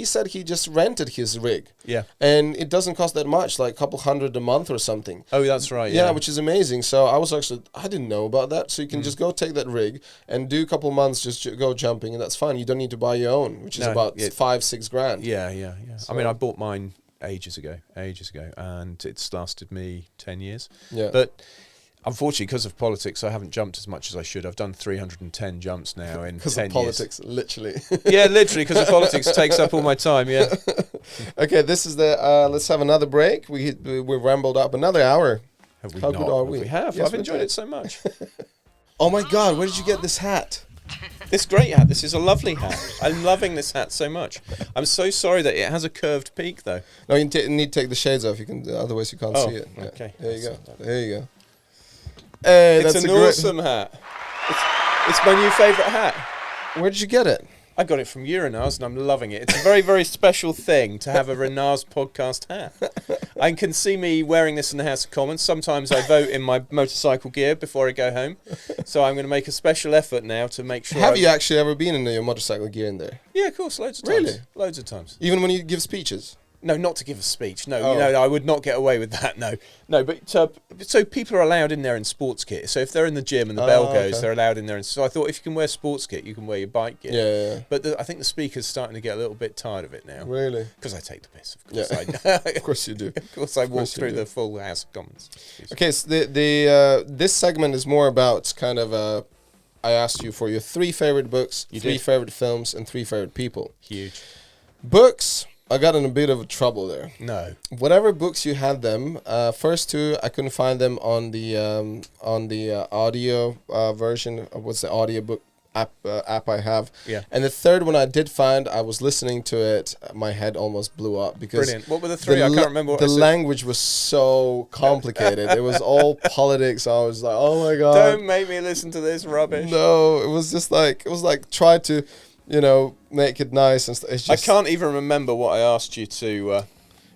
said he just rented his rig. Yeah, and it doesn't cost that much, like a couple $100 a month or something. Oh, that's right. Yeah, which is amazing. So I didn't know about that. So you can just go take that rig and do a couple months, just go jumping, and that's fine. You don't need to buy your own, which is about $5-6 grand. Yeah. So, I mean, I bought mine ages ago, and it's lasted me 10 years. Yeah, but. Unfortunately, because of politics, I haven't jumped as much as I should. I've done 310 jumps now in 10 years. Because of politics, literally. Yeah, literally, because of politics takes up all my time, yeah. Okay, this is let's have another break. We've rambled up another hour. Have we How not? good are we? We have. Yes, I've enjoyed it so much. Oh my God, where did you get this hat? This great hat. This is a lovely hat. I'm loving this hat so much. I'm so sorry that it has a curved peak, though. No, you need to take the shades off. Otherwise you can't see it. Okay. There you go. There you go. Hey, it's an awesome hat. It's my new favourite hat. Where did you get it? I got it from Renars and I'm loving it. It's a very, very special thing to have a Renars podcast hat. I can see me wearing this in the House of Commons. Sometimes I vote in my motorcycle gear before I go home. So I'm going to make a special effort now to make sure... Have you actually ever been in your motorcycle gear in there? Yeah, of course, loads of times. Really? Loads of times. Even when you give speeches? No, not to give a speech. No, I would not get away with that. No. But so people are allowed in there in sports kit. So if they're in the gym and the bell goes, they're allowed in there. And so I thought if you can wear sports kit, you can wear your bike gear. Yeah. But I think the speaker's starting to get a little bit tired of it now. Really? Because I take the piss, of course. Yeah. Of course you do. Of course I walk through the full House of Commons. Okay, so this segment is more about kind of I asked you for your 3 favorite books, 3 favorite films, and 3 favorite people. Huge. Books. I got in a bit of trouble there. No. Whatever books you had them, first 2 I couldn't find them on the audio version. What's the audiobook app I have? Yeah. And the 3rd one I did find, I was listening to it, my head almost blew up because. Brilliant. What were the 3? I can't remember. What the language was so complicated. It was all politics. I was like, oh my God. Don't make me listen to this rubbish. No, it was just like try to. Make it nice and it's just. I can't even remember what I asked you to.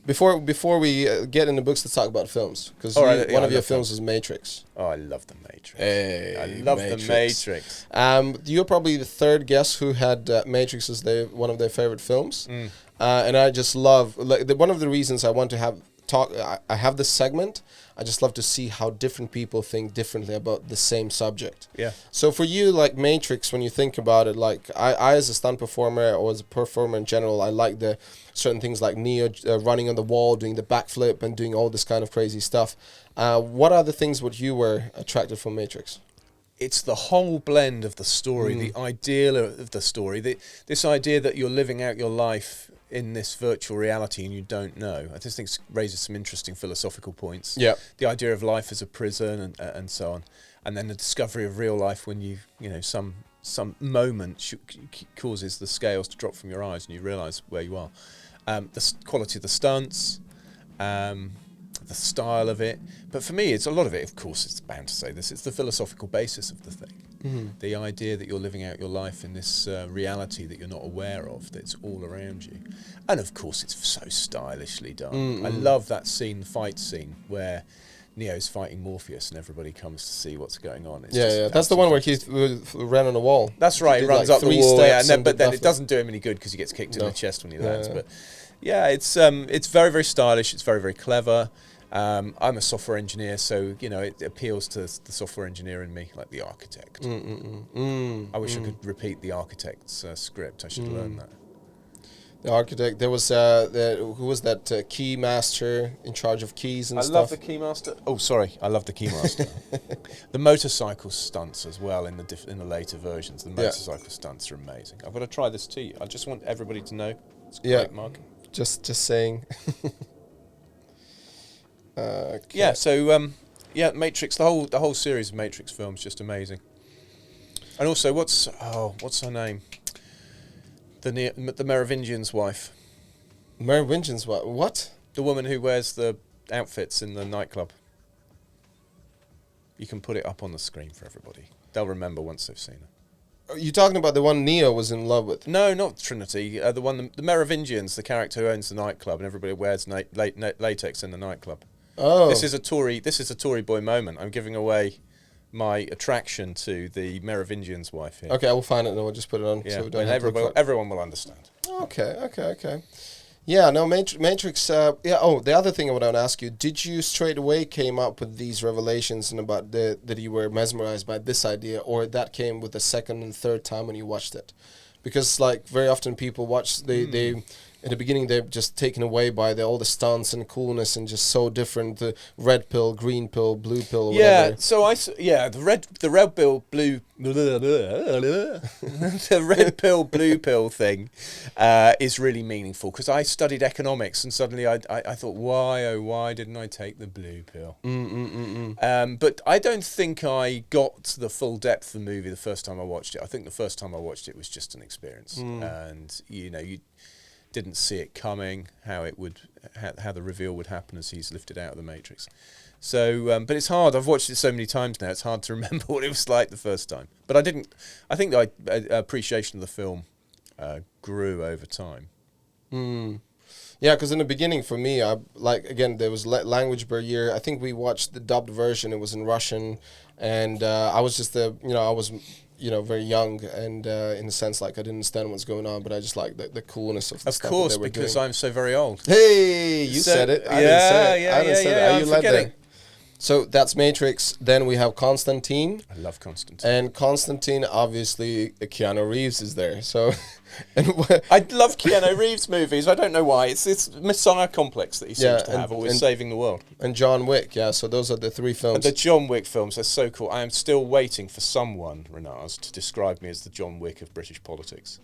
Before we get into books, let's talk about films because one of your films was Matrix. Oh, I love the Matrix. Hey, I love the Matrix. You're probably the 3rd guest who had Matrix as one of their favorite films, and I just love one of the reasons I want to have I have this segment. I just love to see how different people think differently about the same subject. Yeah. So for you, like Matrix, when you think about it, like I as a stunt performer or as a performer in general, I like the certain things like Neo running on the wall, doing the backflip and doing all this kind of crazy stuff. What are the things what you were attracted from Matrix? It's the whole blend of the story, the ideal of the story, this idea that you're living out your life in this virtual reality and you don't know. I just think it raises some interesting philosophical points. Yeah. The idea of life as a prison and so on. And then the discovery of real life when you know, some moment causes the scales to drop from your eyes and you realise where you are. The quality of the stunts, the style of it. But for me, it's a lot of it, of course, it's bound to say this, it's the philosophical basis of the thing. Mm-hmm. The idea that you're living out your life in this reality that you're not aware of, that's all around you. And of course, it's so stylishly done. Mm-hmm. I love that scene, the fight scene, where Neo's fighting Morpheus and everybody comes to see what's going on. It's That's the one where he ran on the wall. That's right, he runs like up the 3 wall, steps but then did it doesn't do him any good because he gets kicked in the chest when he lands. Yeah. But yeah, it's very, very stylish, it's very, very clever. I'm a software engineer, so you know it appeals to the software engineer in me, like the architect. I wish I could repeat the architect's script. I should learn that. The architect. There was who was that key master in charge of keys and stuff? I love the keymaster. Oh, sorry, I love the keymaster. The motorcycle stunts as well in the later versions. The motorcycle stunts are amazing. I've got to try this tea. I just want everybody to know. It's a great mug. Just saying. Okay. Yeah. So Matrix. The whole series of Matrix films just amazing. And also, what's her name? The Merovingian's wife. Merovingian's wife? What? The woman who wears the outfits in the nightclub. You can put it up on the screen for everybody. They'll remember once they've seen her. Are you talking about the one Neo was in love with? No, not Trinity. The Merovingians, the character who owns the nightclub, and everybody wears latex in the nightclub. Oh. This is a Tory boy moment. I'm giving away my attraction to the Merovingian's wife here. Okay, I will find it and we'll just put it on. Yeah, so we don't have to look for it. everyone will understand. Okay. Yeah, no, Matrix. The other thing I want to ask you: did you straight away came up with these revelations and about that you were mesmerized by this idea, or that came with the second and third time when you watched it? Because like very often people watch they in the beginning they're just taken away by all the stunts and coolness and just so different. The red pill, green pill, blue pill. Or Yeah, whatever. so the red pill, blue, the red pill, blue pill thing is really meaningful because I studied economics and suddenly I thought, why didn't I take the blue pill? But I don't think I got the full depth of the movie the first time I watched it. I think the first time I watched it was just an experience, and you didn't see it coming, how the reveal would happen as he's lifted out of the Matrix. So, but it's hard. I've watched it so many times now. It's hard to remember what it was like the first time. But I think the appreciation of the film grew over time. Yeah, because in the beginning for me, there was language barrier. I think we watched the dubbed version. It was in Russian, and I was just very young, and in the sense like I didn't understand what's going on, but I just like the coolness of the Of stuff course, that they were because doing. I'm so very old. Hey, you said it. I didn't say it. I didn't say it. I'm You led forgetting. there. So that's Matrix. Then we have Constantine. I love Constantine. And Constantine, obviously, Keanu Reeves is there. So, I love Keanu Reeves movies. I don't know why. It's this messiah complex that he seems to have, always saving the world. And John Wick, yeah. So those are the 3 films. The John Wick films are so cool. I am still waiting for someone, Renars, to describe me as the John Wick of British politics.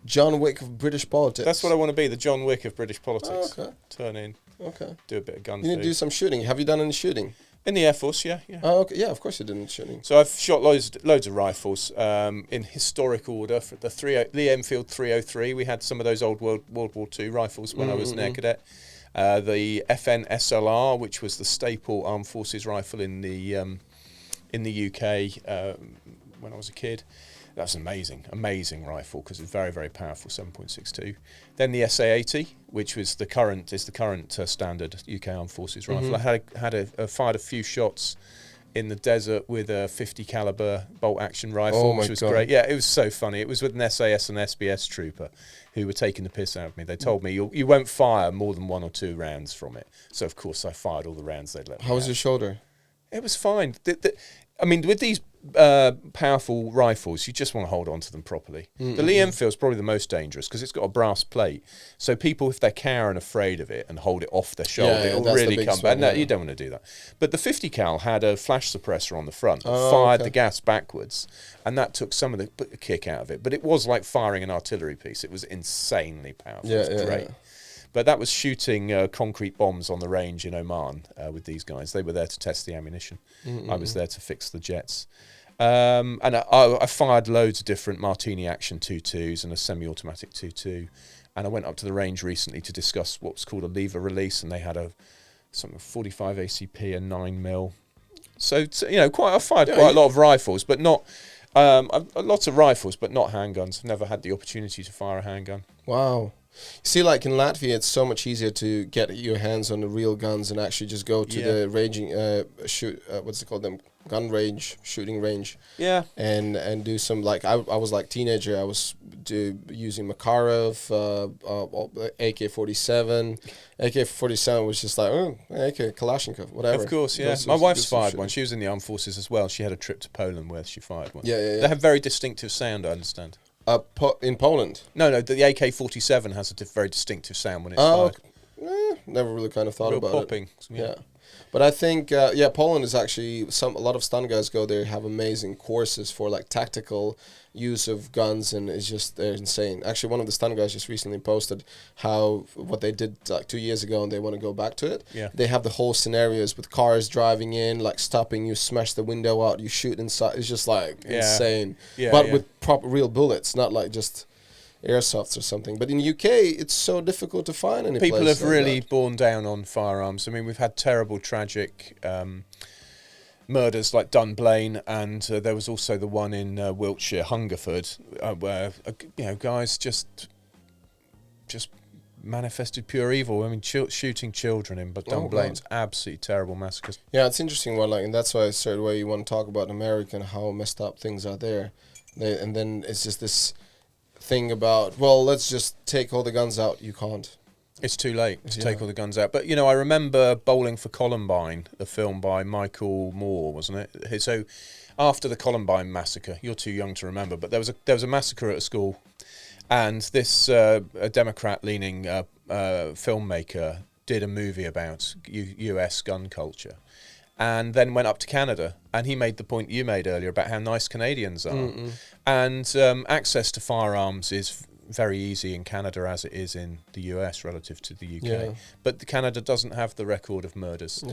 John Wick of British politics. That's what I want to be, the John Wick of British politics. Oh, okay. Turn in. Okay. Do a bit of gun You need to do some shooting. Have you done any shooting? In the Air Force, yeah. Oh, okay. Yeah, of course you did shooting. So I've shot loads of rifles in historic order. For the Enfield 303, we had some of those old World War II rifles when I was an air cadet. The FN SLR, which was the staple armed forces rifle in the UK when I was a kid. That's an amazing rifle because it's very, very powerful, 7.62. Then the SA-80, which was the current standard UK Armed Forces rifle. I fired a few shots in the desert with a 50 caliber bolt action rifle, which was great. Yeah, it was so funny. It was with an SAS and SBS trooper who were taking the piss out of me. They told me you won't fire more than 1 or 2 rounds from it. So of course I fired all the rounds they'd let me. How was your shoulder? It was fine. I mean, with these powerful rifles, you just want to hold on to them properly. The Lee Enfield's probably the most dangerous because it's got a brass plate. So people, if they're cower and afraid of it and hold it off their shoulder, it'll really come back. No, you don't want to do that. But the 50 cal had a flash suppressor on the front that fired the gas backwards, and that took some of the kick out of it. But it was like firing an artillery piece. It was insanely powerful. It was great. But that was shooting concrete bombs on the range in Oman with these guys. They were there to test the ammunition. I was there to fix the jets. And I fired loads of different Martini Action 22s and a semi-automatic 22. And I went up to the range recently to discuss what's called a lever release, and they had something 45 ACP and 9mm. So I fired quite a lot of rifles, but not lots of rifles, but not handguns. I've never had the opportunity to fire a handgun. Wow. See, like in Latvia, it's so much easier to get your hands on the real guns and actually just go to the ranging what's it called, them gun range, shooting range. Yeah. And do some, like I was like teenager, I was using Makarov, AK-47. AK-47 was just like, AK Kalashnikov, whatever. Of course, yeah. My wife's fired one. She was in the armed forces as well. She had a trip to Poland where she fired one. Yeah. They have very distinctive sound, I understand. In Poland? No, the AK-47 has a very distinctive sound when it's fired. Never really kind of thought about popping. it. Yeah. But I think, Poland is actually, a lot of stunt guys go there, have amazing courses for like tactical use of guns, and they're insane. Actually, one of the stunt guys just recently posted what they did like 2 years ago, and they want to go back to it. Yeah. They have the whole scenarios with cars driving in, like stopping, you smash the window out, you shoot inside. It's just like insane. But with proper real bullets, not like just airsofts or something. But in UK, it's so difficult to find any people place have like really that. borne down on firearms. I mean, we've had terrible, tragic murders like Dunblane, and there was also the one in Wiltshire, Hungerford, where guys just manifested pure evil. I mean, shooting children in, but Dunblane's absolutely terrible massacres. Yeah, it's interesting one, like, and that's why I started where you want to talk about America and how messed up things are there. And then it's just this thing about, well, let's just take all the guns out. You can't. It's too late to take all the guns out. But, I remember Bowling for Columbine, a film by Michael Moore, wasn't it? So after the Columbine massacre, you're too young to remember, but there was a massacre at a school, and this a Democrat-leaning filmmaker did a movie about US gun culture, and then went up to Canada, and he made the point you made earlier about how nice Canadians are. And access to firearms is very easy in Canada as it is in the US relative to the UK. But Canada doesn't have the record of murders.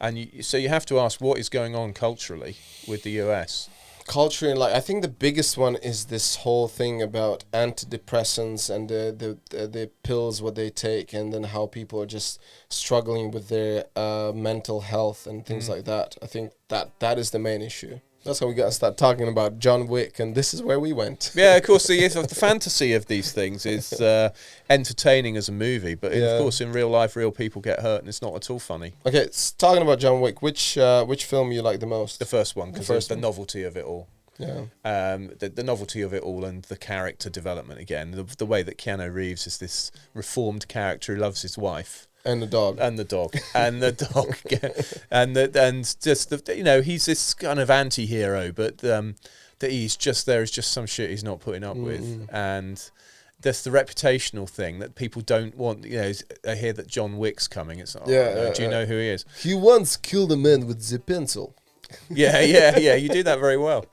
And so you have to ask, what is going on culturally with the US? Culture, and like, I think the biggest one is this whole thing about antidepressants and the pills, what they take, and then how people are just struggling with their mental health and things like that. I think that is the main issue. That's how we got to start talking about John Wick, and this is where we went. Yeah, of course, the fantasy of these things is entertaining as a movie, but of course, in real life, real people get hurt, and it's not at all funny. Okay, talking about John Wick, which film you like the most? The first one, because the novelty of it all. Yeah. The novelty of it all, and the character development again. The way that Keanu Reeves is this reformed character who loves his wife. And the dog. And he's this kind of anti-hero, but that he's just, there is just some shit he's not putting up with. And that's the reputational thing that people don't want. They hear that John Wick's coming. It's like, do you know who he is? He once killed a man with the pencil. Yeah, you do that very well.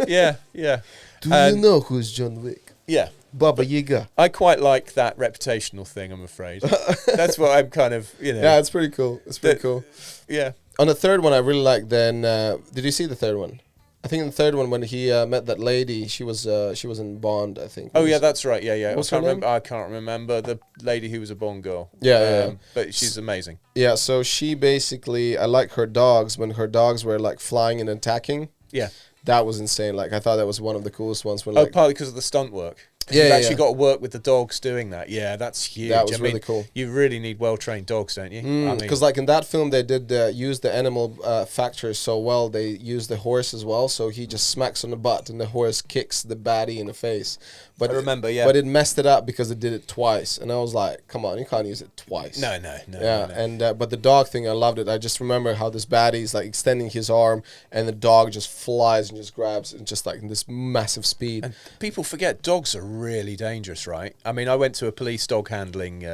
Yeah. Do you know who's John Wick? Yeah. Baba Yaga. I quite like that reputational thing, I'm afraid. That's what I'm kind of, Yeah, it's pretty cool. Cool. Yeah. On the third one, I really like then, did you see the third one? I think in the third one, when he met that lady, she was in Bond, I think. Oh, yeah, that's right. Yeah. What's her name? I can't remember the lady who was a Bond girl. Yeah. But she's amazing. Yeah, so she basically, I like her dogs, when her dogs were like flying and attacking. Yeah. That was insane. Like, I thought that was one of the coolest ones. When, partly because of the stunt work. You've actually got to work with the dogs doing that. Yeah, that's huge. That was really cool. You really need well-trained dogs, don't you? Because like in that film, they did use the animal factors so well. They used the horse as well, so he just smacks on the butt and the horse kicks the baddie in the face. But I remember, yeah. But it messed it up because it did it twice, and I was like, "Come on, you can't use it twice." No. Yeah, and but the dog thing, I loved it. I just remember how this baddie's like extending his arm, and the dog just flies and just grabs, and just like in this massive speed. And people forget dogs are really dangerous, right? I mean, I went to a police dog handling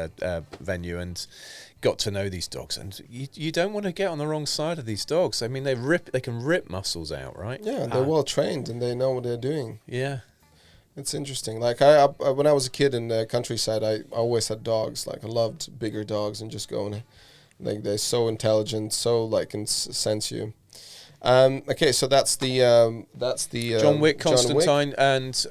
venue and got to know these dogs, and you don't want to get on the wrong side of these dogs. I mean, they can rip muscles out, right? Yeah, they're well trained and they know what they're doing. Yeah. It's interesting. Like I when I was a kid in the countryside, I always had dogs. Like I loved bigger dogs and just going, like they're so intelligent, so like can sense you. Okay, so that's the John Wick, Constantine, and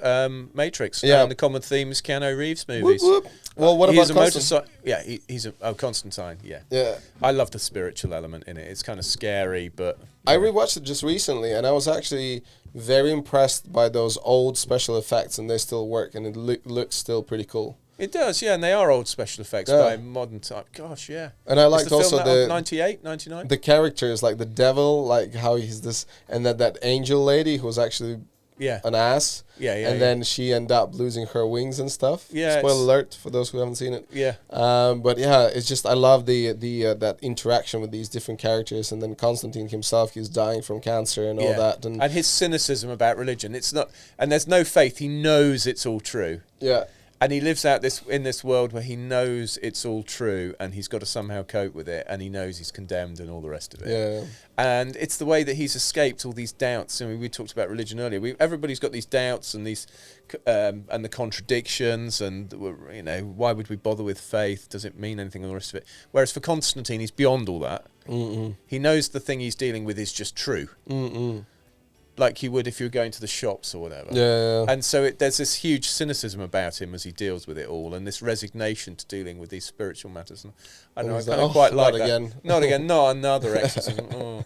Matrix. Yeah, and the common theme is Keanu Reeves movies. Whoop, whoop. Well, what about Constantine? Yeah, he's Constantine. Yeah, yeah. I love the spiritual element in it. It's kind of scary, but I rewatched it just recently, and I was actually very impressed by those old special effects, and they still work, and it looks still pretty cool. It does, yeah, and they are old special effects by modern time. Gosh, yeah. And I liked also the 98, 99? The characters, like the devil, like how he's this, and that angel lady who was actually an ass. And then she ended up losing her wings and stuff. Yeah. Spoiler alert for those who haven't seen it. Yeah. But yeah, it's just I love the that interaction with these different characters, and then Constantine himself, he's dying from cancer and all that, and his cynicism about religion. It's not, and there's no faith. He knows it's all true. Yeah. And he lives out in this world where he knows it's all true, and he's got to somehow cope with it, and he knows he's condemned and all the rest of it. Yeah. And it's the way that he's escaped all these doubts. I mean, we talked about religion earlier. Everybody's got these doubts and these and the contradictions, and why would we bother with faith? Does it mean anything? And all the rest of it. Whereas for Constantine, he's beyond all that. He knows the thing he's dealing with is just true. Like you would if you were going to the shops or whatever. Yeah. And so there's this huge cynicism about him as he deals with it all, and this resignation to dealing with these spiritual matters. And I don't know, I kind of quite like that. Again. Not again. Not another exorcism.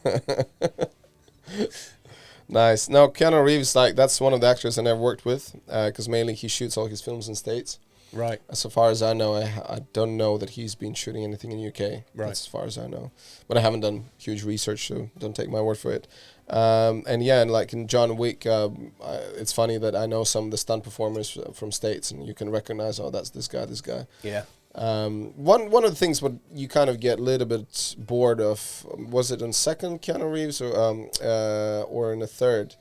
Nice. Now, Keanu Reeves, like that's one of the actors I never worked with, because mainly he shoots all his films in States. Right. As far as I know, I don't know that he's been shooting anything in UK. Right. That's as far as I know. But I haven't done huge research, so don't take my word for it. And like in John Wick, it's funny that I know some of the stunt performers from States, and you can recognize, oh, that's this guy. Yeah. One of the things what you kind of get a little bit bored of, was it in second Keanu Reeves or in the third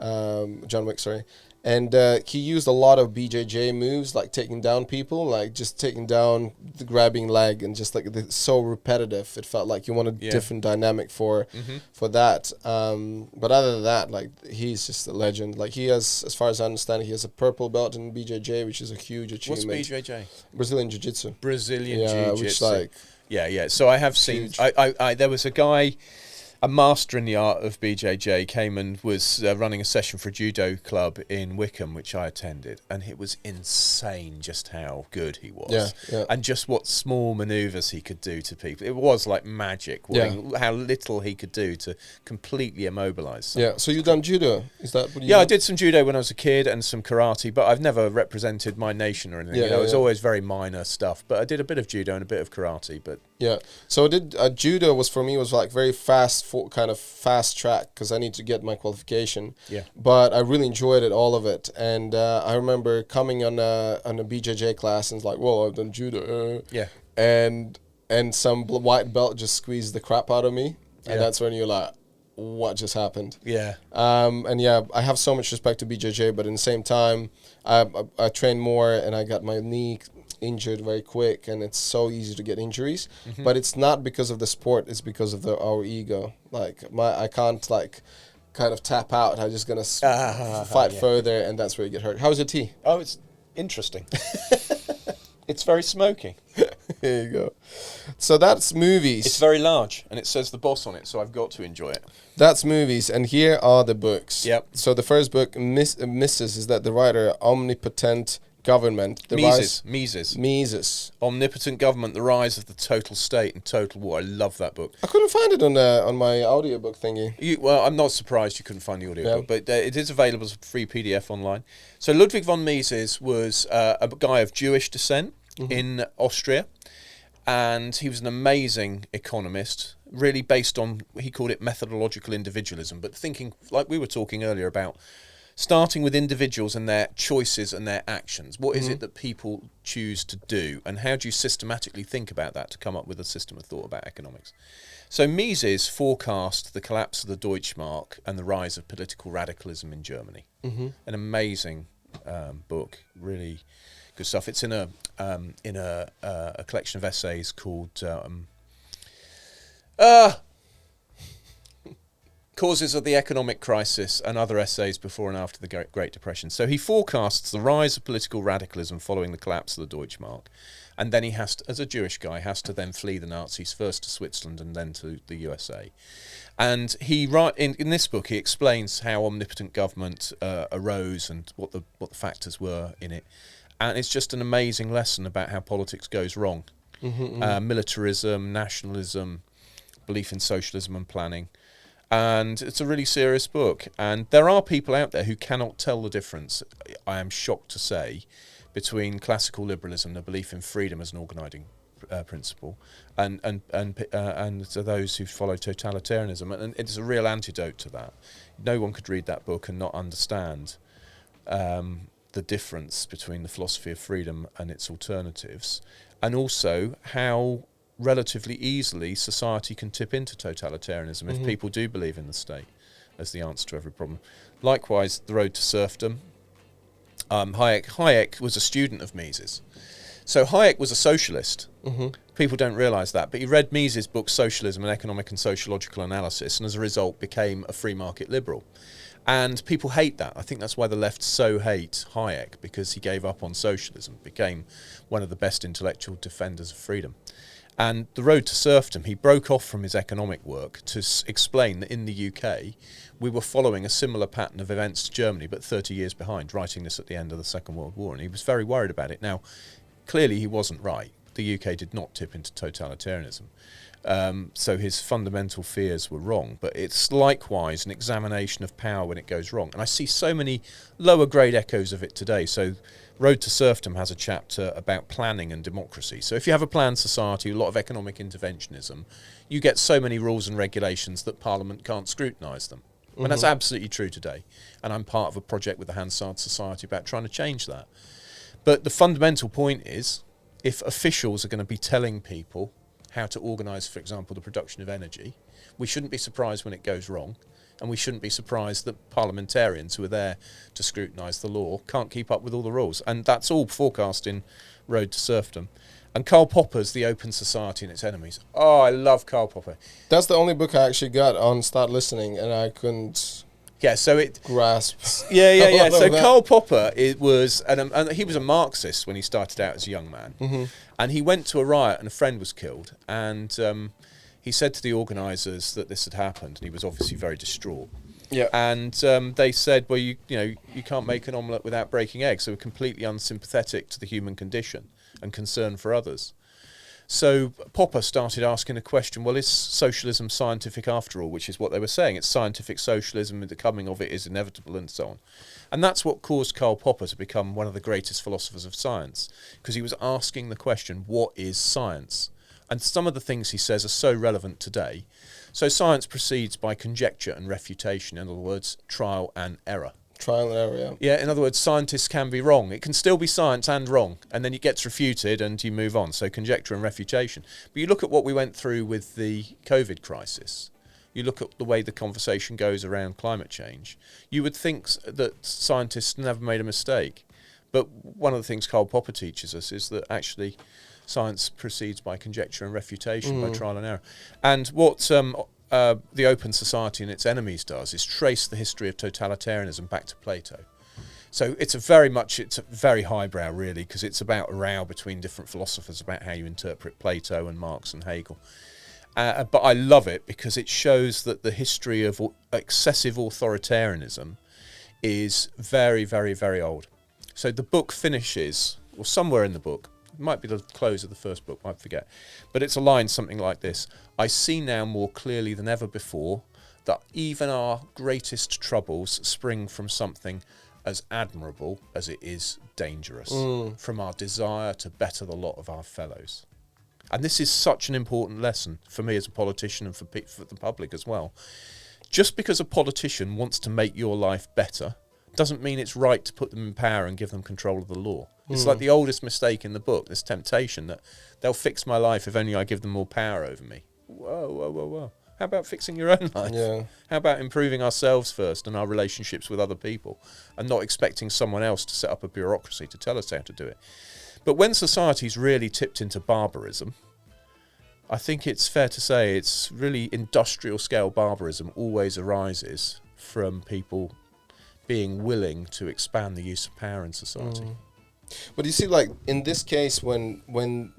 John Wick, sorry. And he used a lot of BJJ moves, like taking down people, like just taking down the grabbing leg, and just like so repetitive. It felt like you want a different dynamic for that. But other than that, like he's just a legend. Like he has, as far as I understand, he has a purple belt in BJJ, which is a huge achievement. What's BJJ? Brazilian Jiu-Jitsu. Jiu-Jitsu. Which like So I have seen. I there was a guy. A master in the art of BJJ came and was running a session for a judo club in Wickham, which I attended, and it was insane just how good he was, and just what small manoeuvres he could do to people. It was like magic, how little he could do to completely immobilise someone. Yeah, so you've done judo? Is that what you did? I did some judo when I was a kid and some karate, but I've never represented my nation or anything. It was always very minor stuff, but I did a bit of judo and a bit of karate. But so I did judo was for me was like very fast. Kind of fast track because I need to get my qualification. But I really enjoyed it, all of it, and I remember coming on a BJJ class and it's like, well, I've done judo. And some white belt just squeezed the crap out of me, and that's when you're like, what just happened? I have so much respect to BJJ, but in the same time, I trained more and I got my knee injured very quick, and it's so easy to get injuries. But it's not because of the sport, it's because of our ego. Like I can't like kind of tap out. I'm just gonna fight further, and that's where you get hurt. How's your tea? Oh, it's interesting. It's very smoky. Here you go. So that's movies. It's very large, and it says The Boss on it, so I've got to enjoy it. That's movies, and here are the books. Yep. So the first book, Mrs. is that the writer, Omnipotent Government. Mises. Omnipotent Government, the Rise of the Total State and Total War. I love that book. I couldn't find it on my audiobook thingy. Well, I'm not surprised you couldn't find the audiobook, but it is available as a free PDF online. So Ludwig von Mises was a guy of Jewish descent in Austria, and he was an amazing economist, really based on, he called it methodological individualism, but thinking, like we were talking earlier about starting with individuals and their choices and their actions. What is it that people choose to do, and how do you systematically think about that to come up with a system of thought about economics? So Mises forecast the collapse of the Deutschmark and the rise of political radicalism in Germany. An amazing book, really good stuff. It's in a collection of essays called Causes of the Economic Crisis and Other Essays Before and After the Great Depression. So he forecasts the rise of political radicalism following the collapse of the Deutschmark. And then he has to, as a Jewish guy, has to then flee the Nazis, first to Switzerland and then to the USA. And he in this book, he explains how omnipotent government arose and what the factors were in it. And it's just an amazing lesson about how politics goes wrong. Militarism, nationalism, belief in socialism and planning. And it's a really serious book. And there are people out there who cannot tell the difference, I am shocked to say, between classical liberalism, the belief in freedom as an organising principle, and to those who follow totalitarianism. And it's a real antidote to that. No one could read that book and not understand the difference between the philosophy of freedom and its alternatives, and also how relatively easily society can tip into totalitarianism if people do believe in the state as the answer to every problem. Likewise, The Road to Serfdom. Hayek was a student of Mises. So Hayek was a socialist. People don't realise that, but he read Mises' book Socialism, an Economic and Sociological Analysis, and as a result became a free market liberal. And people hate that. I think that's why the left so hate Hayek, because he gave up on socialism, became one of the best intellectual defenders of freedom. And The Road to Serfdom, he broke off from his economic work to explain that in the UK we were following a similar pattern of events to Germany, but 30 years behind, writing this at the end of the Second World War. And he was very worried about it. Now, clearly he wasn't right. The UK did not tip into totalitarianism. So his fundamental fears were wrong. But it's likewise an examination of power when it goes wrong. And I see so many lower grade echoes of it today. So Road to Serfdom has a chapter about planning and democracy. So if you have a planned society, a lot of economic interventionism, you get so many rules and regulations that Parliament can't scrutinise them. And that's absolutely true today. And I'm part of a project with the Hansard Society about trying to change that. But the fundamental point is, if officials are going to be telling people how to organise, for example, the production of energy, we shouldn't be surprised when it goes wrong. And we shouldn't be surprised that parliamentarians who are there to scrutinise the law can't keep up with all the rules. And that's all forecast in Road to Serfdom. And Karl Popper's The Open Society and Its Enemies. Oh, I love Karl Popper. That's the only book I actually got on Start Listening, and I couldn't grasp. Yeah. So Karl Popper, he was a Marxist when he started out as a young man. And he went to a riot and a friend was killed. And he said to the organisers that this had happened, and he was obviously very distraught. Yeah. And they said, well, you can't make an omelette without breaking eggs. So we're completely unsympathetic to the human condition and concern for others. So Popper started asking a question, well, is socialism scientific after all, which is what they were saying. It's scientific socialism, and the coming of it is inevitable and so on. And that's what caused Karl Popper to become one of the greatest philosophers of science, because he was asking the question, what is science? And some of the things he says are so relevant today. So science proceeds by conjecture and refutation, in other words, trial and error. Trial and error, yeah. Yeah, in other words, scientists can be wrong. It can still be science and wrong, and then it gets refuted and you move on. So conjecture and refutation. But you look at what we went through with the COVID crisis. You look at the way the conversation goes around climate change. You would think that scientists never made a mistake. But one of the things Karl Popper teaches us is that actually science proceeds by conjecture and refutation, by trial and error. And what the Open Society and Its Enemies does is trace the history of totalitarianism back to Plato. So it's a very highbrow, really, because it's about a row between different philosophers about how you interpret Plato and Marx and Hegel. But I love it because it shows that the history of excessive authoritarianism is very, very, very old. So the book finishes, or somewhere in the book, it might be the close of the first book, I forget, but it's a line something like this: I see now more clearly than ever before that even our greatest troubles spring from something as admirable as it is dangerous, from our desire to better the lot of our fellows. And this is such an important lesson for me as a politician and for the public as well. Just because a politician wants to make your life better doesn't mean it's right to put them in power and give them control of the law. It's like the oldest mistake in the book, this temptation that they'll fix my life if only I give them more power over me. Whoa. How about fixing your own life? Yeah. How about improving ourselves first and our relationships with other people and not expecting someone else to set up a bureaucracy to tell us how to do it? But when society's really tipped into barbarism, I think it's fair to say it's really industrial scale barbarism always arises from people being willing to expand the use of power in society. But you see, like in this case, when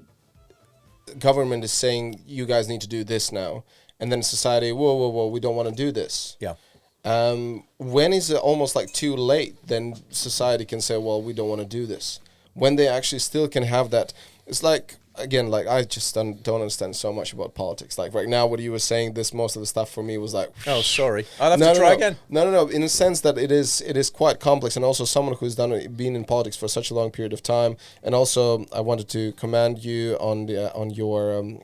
government is saying you guys need to do this now, and then society, whoa, we don't want to do this. Yeah. When is it almost like too late? Then society can say, well, we don't want to do this. When they actually still can have that, it's like. Again, like I just don't understand so much about politics. Like right now, what you were saying, most of the stuff for me was like, oh, sorry, I'll have to try again. No. In a sense that it is quite complex, and also someone who's been in politics for such a long period of time. And also, I wanted to commend you on your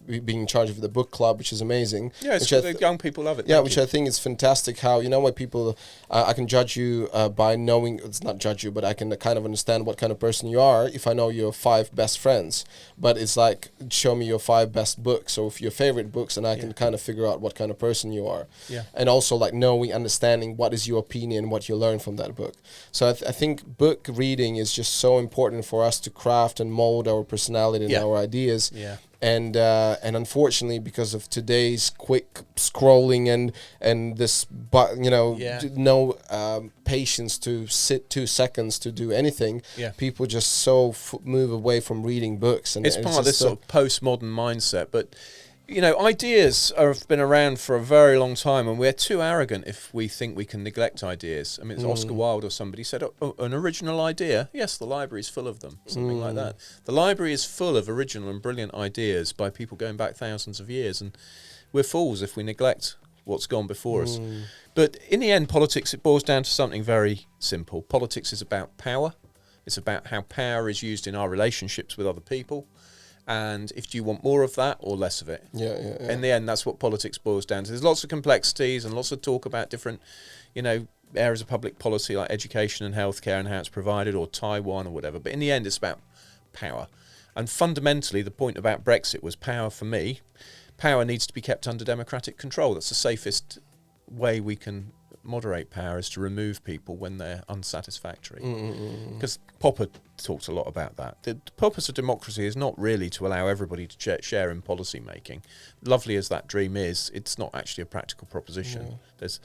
being in charge of the book club, which is amazing. Yeah, the young people love it. Yeah, which I think is fantastic. How why people, I can judge you by knowing. It's not judge you, but I can kind of understand what kind of person you are if I know your 5 best friends. But it's like, show me your 5 best books or your favorite books, and I can kind of figure out what kind of person you are. Yeah. And also like understanding what is your opinion, what you learn from that book. So I think book reading is just so important for us to craft and mold our personality and our ideas. Yeah. And unfortunately, because of today's quick scrolling and this, no patience to sit 2 seconds to do anything, people just so move away from reading books. And it's part of this sort of postmodern mindset. But ideas have been around for a very long time, and we're too arrogant if we think we can neglect ideas. I mean, it's Oscar Wilde or somebody said, an original idea? Yes, the library's full of them, something like that. The library is full of original and brilliant ideas by people going back thousands of years, and we're fools if we neglect what's gone before us. But in the end, politics, it boils down to something very simple. Politics is about power. It's about how power is used in our relationships with other people. And if you want more of that or less of it. Yeah. In the end, that's what politics boils down to. There's lots of complexities and lots of talk about different, areas of public policy like education and healthcare and how it's provided, or Taiwan or whatever. But in the end, it's about power. And fundamentally, the point about Brexit was power for me. Power needs to be kept under democratic control. That's the safest way we can moderate power, is to remove people when they're unsatisfactory. Because Popper talked a lot about that. The purpose of democracy is not really to allow everybody to share in policy making. Lovely as that dream is, it's not actually a practical proposition. There's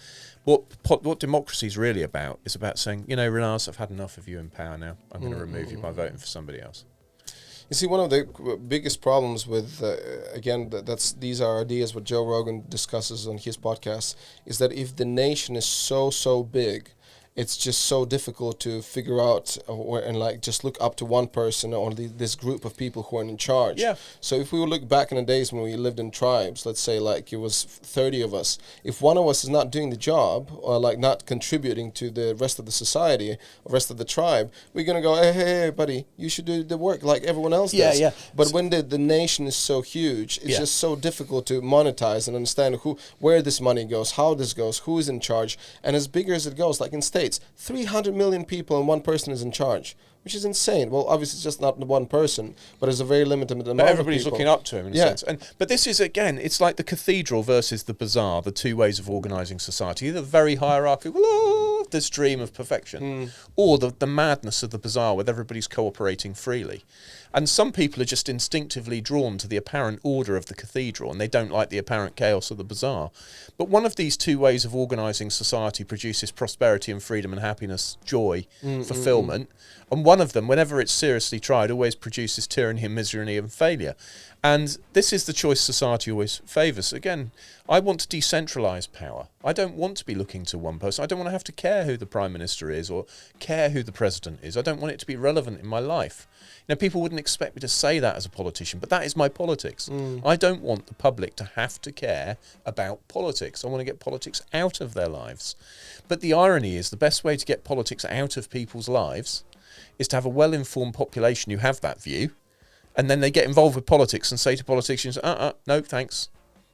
what democracy is really about is about saying, Renars, I've had enough of you in power now. I'm going to remove you by voting for somebody else. You see, one of the biggest problems with, these are ideas what Joe Rogan discusses on his podcast, is that if the nation is so big, it's just so difficult to figure out just look up to one person or this group of people who are in charge. Yeah. So if we look back in the days when we lived in tribes, let's say like it was 30 of us, if one of us is not doing the job or like not contributing to the rest of the society or rest of the tribe, we're going to go, hey, buddy, you should do the work like everyone else does. Yeah. But when the nation is so huge, it's just so difficult to monetize and understand where this money goes, how this goes, who is in charge. And as bigger as it goes, like in states, 300 million people and one person is in charge, which is insane. Well, obviously it's just not one person, but it's a very limited amount of people. But everybody's looking up to him in a sense. But this is, again, it's like the cathedral versus the bazaar, the 2 ways of organising society. Either very hierarchical, this dream of perfection, or the madness of the bazaar with everybody's cooperating freely. And some people are just instinctively drawn to the apparent order of the cathedral, and they don't like the apparent chaos of the bazaar. But one of these 2 ways of organising society produces prosperity and freedom and happiness, joy, fulfilment. And one of them, whenever it's seriously tried, always produces tyranny and misery and failure. And this is the choice society always favours. Again, I want to decentralise power. I don't want to be looking to one person. I don't want to have to care who the Prime Minister is or care who the President is. I don't want it to be relevant in my life. Now, people wouldn't expect me to say that as a politician, but that is my politics. I don't want the public to have to care about politics. I want to get politics out of their lives. But the irony is the best way to get politics out of people's lives is to have a well-informed population who have that view, and then they get involved with politics and say to politicians, no, thanks.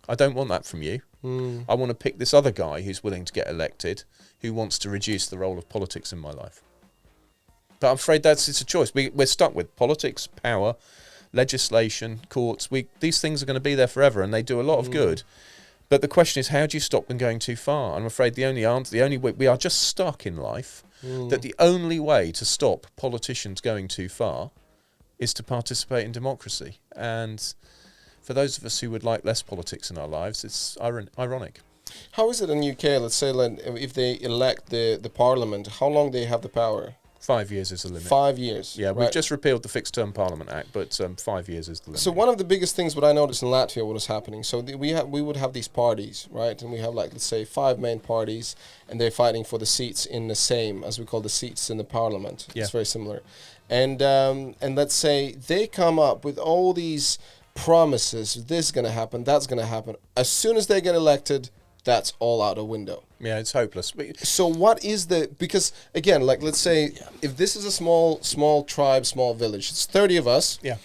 I don't want that from you. I want to pick this other guy who's willing to get elected, who wants to reduce the role of politics in my life. But I'm afraid it's a choice. We're stuck with politics, power, legislation, courts. These things are going to be there forever, and they do a lot of good. But the question is, how do you stop them going too far? I'm afraid the only way we are just stuck in life. That the only way to stop politicians going too far is to participate in democracy. And for those of us who would like less politics in our lives, it's ironic. How is it in UK? Let's say if they elect the parliament, how long they have the power? 5 years is the limit. 5 years. Yeah, we've just repealed the Fixed Term Parliament Act, but 5 years is the limit. So one of the biggest things what I noticed in Latvia, what was happening, so we would have these parties, right? And we have let's say 5 main parties, and they're fighting for the seats in the same, as we call the seats in the parliament. Yeah. It's very similar. And let's say they come up with all these promises, this is going to happen, that's going to happen. As soon as they get elected, that's all out the window. Yeah, it's hopeless. So what is because again, let's say if this is a small tribe, small village, it's 30 of us. Yeah.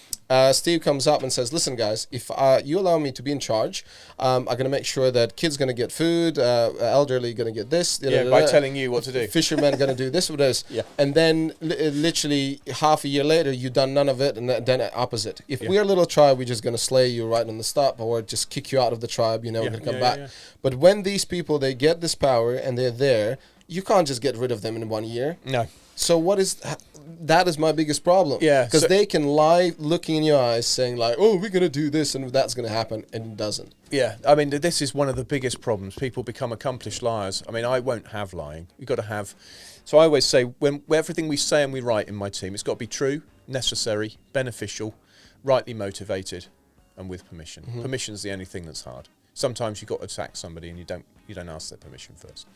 Steve comes up and says, listen guys, if you allow me to be in charge, I'm going to make sure that kids going to get food, elderly going to get this. By telling you what to do. Fishermen going to do this or this. Yeah. And then literally half a year later, you've done none of it, and then opposite. If we're a little tribe, we're just going to slay you right on the spot, or just kick you out of the tribe, we're going to come back. Yeah. But when these people, they get this power and they're there, you can't just get rid of them in 1 year. No. So that is my biggest problem. Yeah. Because they can lie looking in your eyes saying like, oh, we're going to do this and that's going to happen, and it doesn't. Yeah. I mean, this is one of the biggest problems. People become accomplished liars. I mean, I won't have lying. You've got to have... So I always say, when everything we say and we write in my team, it's got to be true, necessary, beneficial, rightly motivated, and with permission. Mm-hmm. Permission's the only thing that's hard. Sometimes you've got to attack somebody and you don't ask their permission first.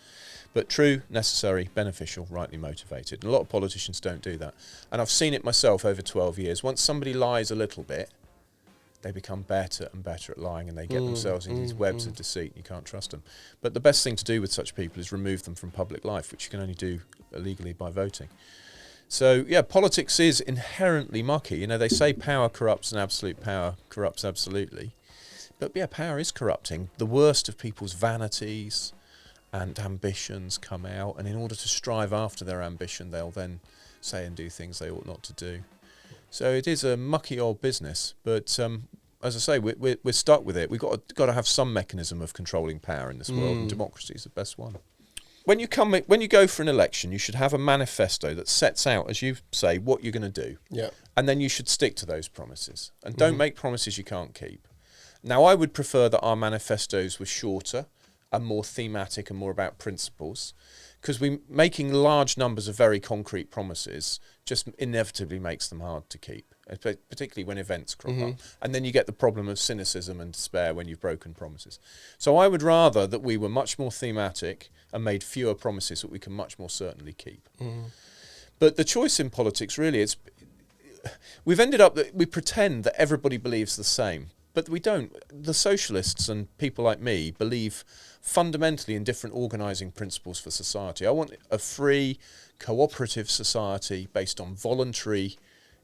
But true, necessary, beneficial, rightly motivated. And a lot of politicians don't do that. And I've seen it myself over 12 years. Once somebody lies a little bit, they become better and better at lying, and they get themselves into these webs of deceit, and you can't trust them. But the best thing to do with such people is remove them from public life, which you can only do illegally by voting. So, yeah, politics is inherently mucky. You know, they say power corrupts and absolute power corrupts absolutely. But, yeah, power is corrupting. The worst of people's vanities and ambitions come out, and in order to strive after their ambition, they'll then say and do things they ought not to do. So it is a mucky old business, but as I say, we're stuck with it. We've got to have some mechanism of controlling power in this world, and democracy is the best one. When you go for an election, you should have a manifesto that sets out, as you say, what you're going to do, and then you should stick to those promises, and don't make promises you can't keep. Now, I would prefer that our manifestos were shorter and more thematic and more about principles, because making large numbers of very concrete promises just inevitably makes them hard to keep, particularly when events crop up. And then you get the problem of cynicism and despair when you've broken promises. So I would rather that we were much more thematic and made fewer promises that we can much more certainly keep. But the choice in politics really is, we've ended up that we pretend that everybody believes the same. But we don't. The socialists and people like me believe fundamentally in different organising principles for society. I want a free, cooperative society based on voluntary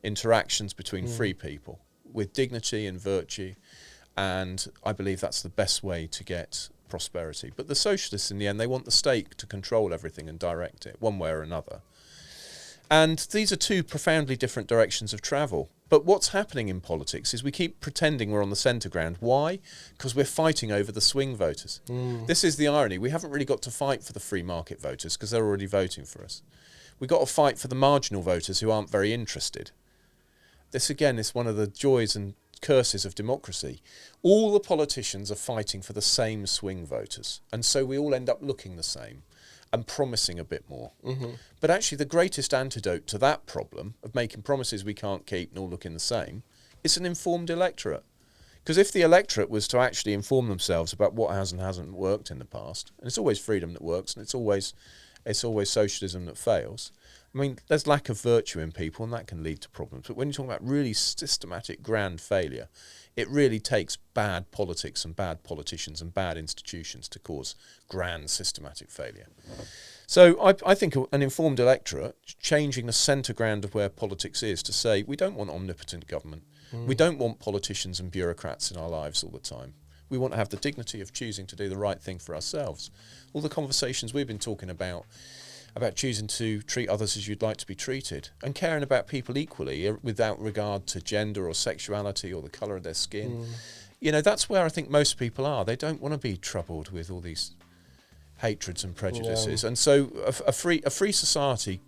interactions between free people with dignity and virtue. And I believe that's the best way to get prosperity. But the socialists, in the end, they want the state to control everything and direct it one way or another. And these are two profoundly different directions of travel. But what's happening in politics is we keep pretending we're on the centre ground. Why? Because we're fighting over the swing voters. This is the irony. We haven't really got to fight for the free market voters because they're already voting for us. We've got to fight for the marginal voters who aren't very interested. This, again, is one of the joys and curses of democracy. All the politicians are fighting for the same swing voters. And so we all end up looking the same and promising a bit more. But actually the greatest antidote to that problem of making promises we can't keep and all looking the same is an informed electorate. Because if the electorate was to actually inform themselves about what has and hasn't worked in the past, and it's always freedom that works and it's always socialism that fails, I mean, there's lack of virtue in people and that can lead to problems. But when you're talking about really systematic grand failure, it really takes bad politics and bad politicians and bad institutions to cause grand systematic failure. So I think an informed electorate, changing the centre ground of where politics is to say, we don't want omnipotent government. We don't want politicians and bureaucrats in our lives all the time. We want to have the dignity of choosing to do the right thing for ourselves. All the conversations we've been talking about choosing to treat others as you'd like to be treated and caring about people equally without regard to gender or sexuality or the colour of their skin. You know, that's where I think most people are. They don't want to be troubled with all these hatreds and prejudices. And so a free society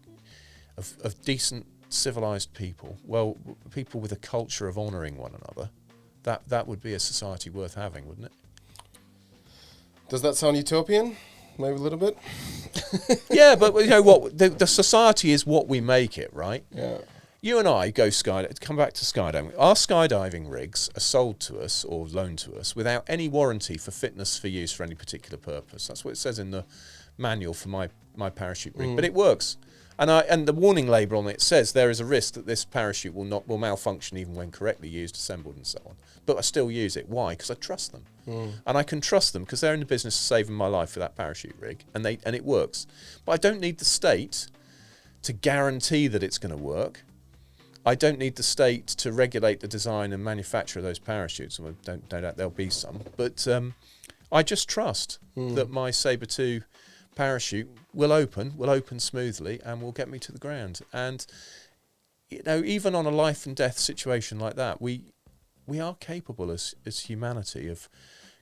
of decent, civilised people, well, people with a culture of honouring one another, that would be a society worth having, wouldn't it? Does that sound utopian? Maybe a little bit? Yeah, but you know what? The society is what we make it, right? Yeah. You and I go come back to skydiving. Our skydiving rigs are sold to us or loaned to us without any warranty for fitness for use for any particular purpose. That's what it says in the manual for my parachute rig. But it works. And the warning label on it says there is a risk that this parachute will malfunction even when correctly used, assembled and so on. But I still use it. Why? Because I trust them. And I can trust them because they're in the business of saving my life with that parachute rig, and it works. But I don't need the state to guarantee that it's going to work. I don't need the state to regulate the design and manufacture of those parachutes. Well, don't doubt there'll be some. But I just trust that my Sabre 2 parachute will open smoothly and will get me to the ground. And, you know, even on a life and death situation like that, we are capable as humanity of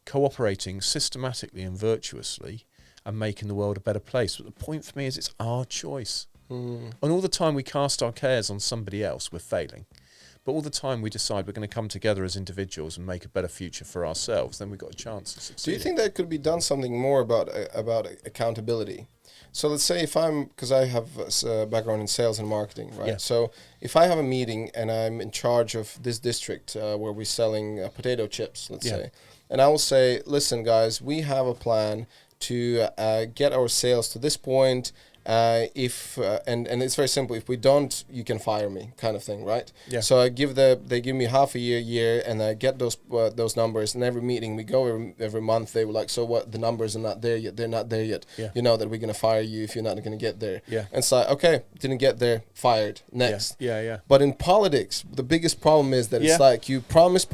cooperating systematically and virtuously and making the world a better place. But the point for me is it's our choice. And all the time we cast our cares on somebody else, we're failing. But all the time we decide we're going to come together as individuals and make a better future for ourselves, then we've got a chance of succeeding. Do you think that could be done something more about accountability? So let's say because I have a background in sales and marketing, right? Yeah. So if I have a meeting and I'm in charge of this district where we're selling potato chips, let's say, and I will say, listen, guys, we have a plan to get our sales to this point. And it's very simple. If we don't, you can fire me, kind of thing, right? Yeah. So they give me half a year, and I get those numbers. And every meeting we go every month, they were like, so what? The numbers are not there yet. They're not there yet. Yeah. You know that we're gonna fire you if you're not gonna get there. Yeah. And it's like, okay, didn't get there, fired. Next. Yeah. But in politics, the biggest problem is that it's like you promise.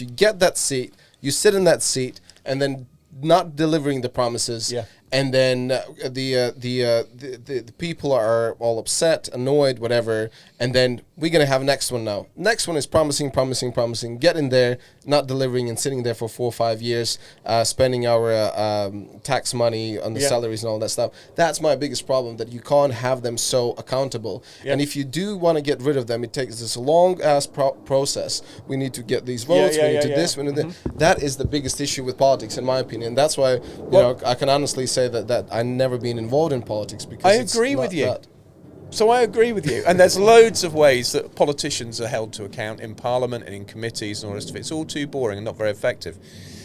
You get that seat, you sit in that seat, and then not delivering the promises. Yeah. And then the people are all upset, annoyed, whatever. And then we're going to have next one now. Next one is promising, get in there, not delivering and sitting there for 4 or 5 years, spending our tax money on the salaries and all that stuff. That's my biggest problem, that you can't have them so accountable. Yeah. And if you do want to get rid of them, it takes this long-ass process. We need to get these votes, we need to this, we need that. That is the biggest issue with politics, in my opinion. That's why, you know, I can honestly say that I've never been involved in politics because I agree with you. So I agree with you. And there's loads of ways that politicians are held to account in Parliament and in committees and all the rest of it. It's all too boring and not very effective.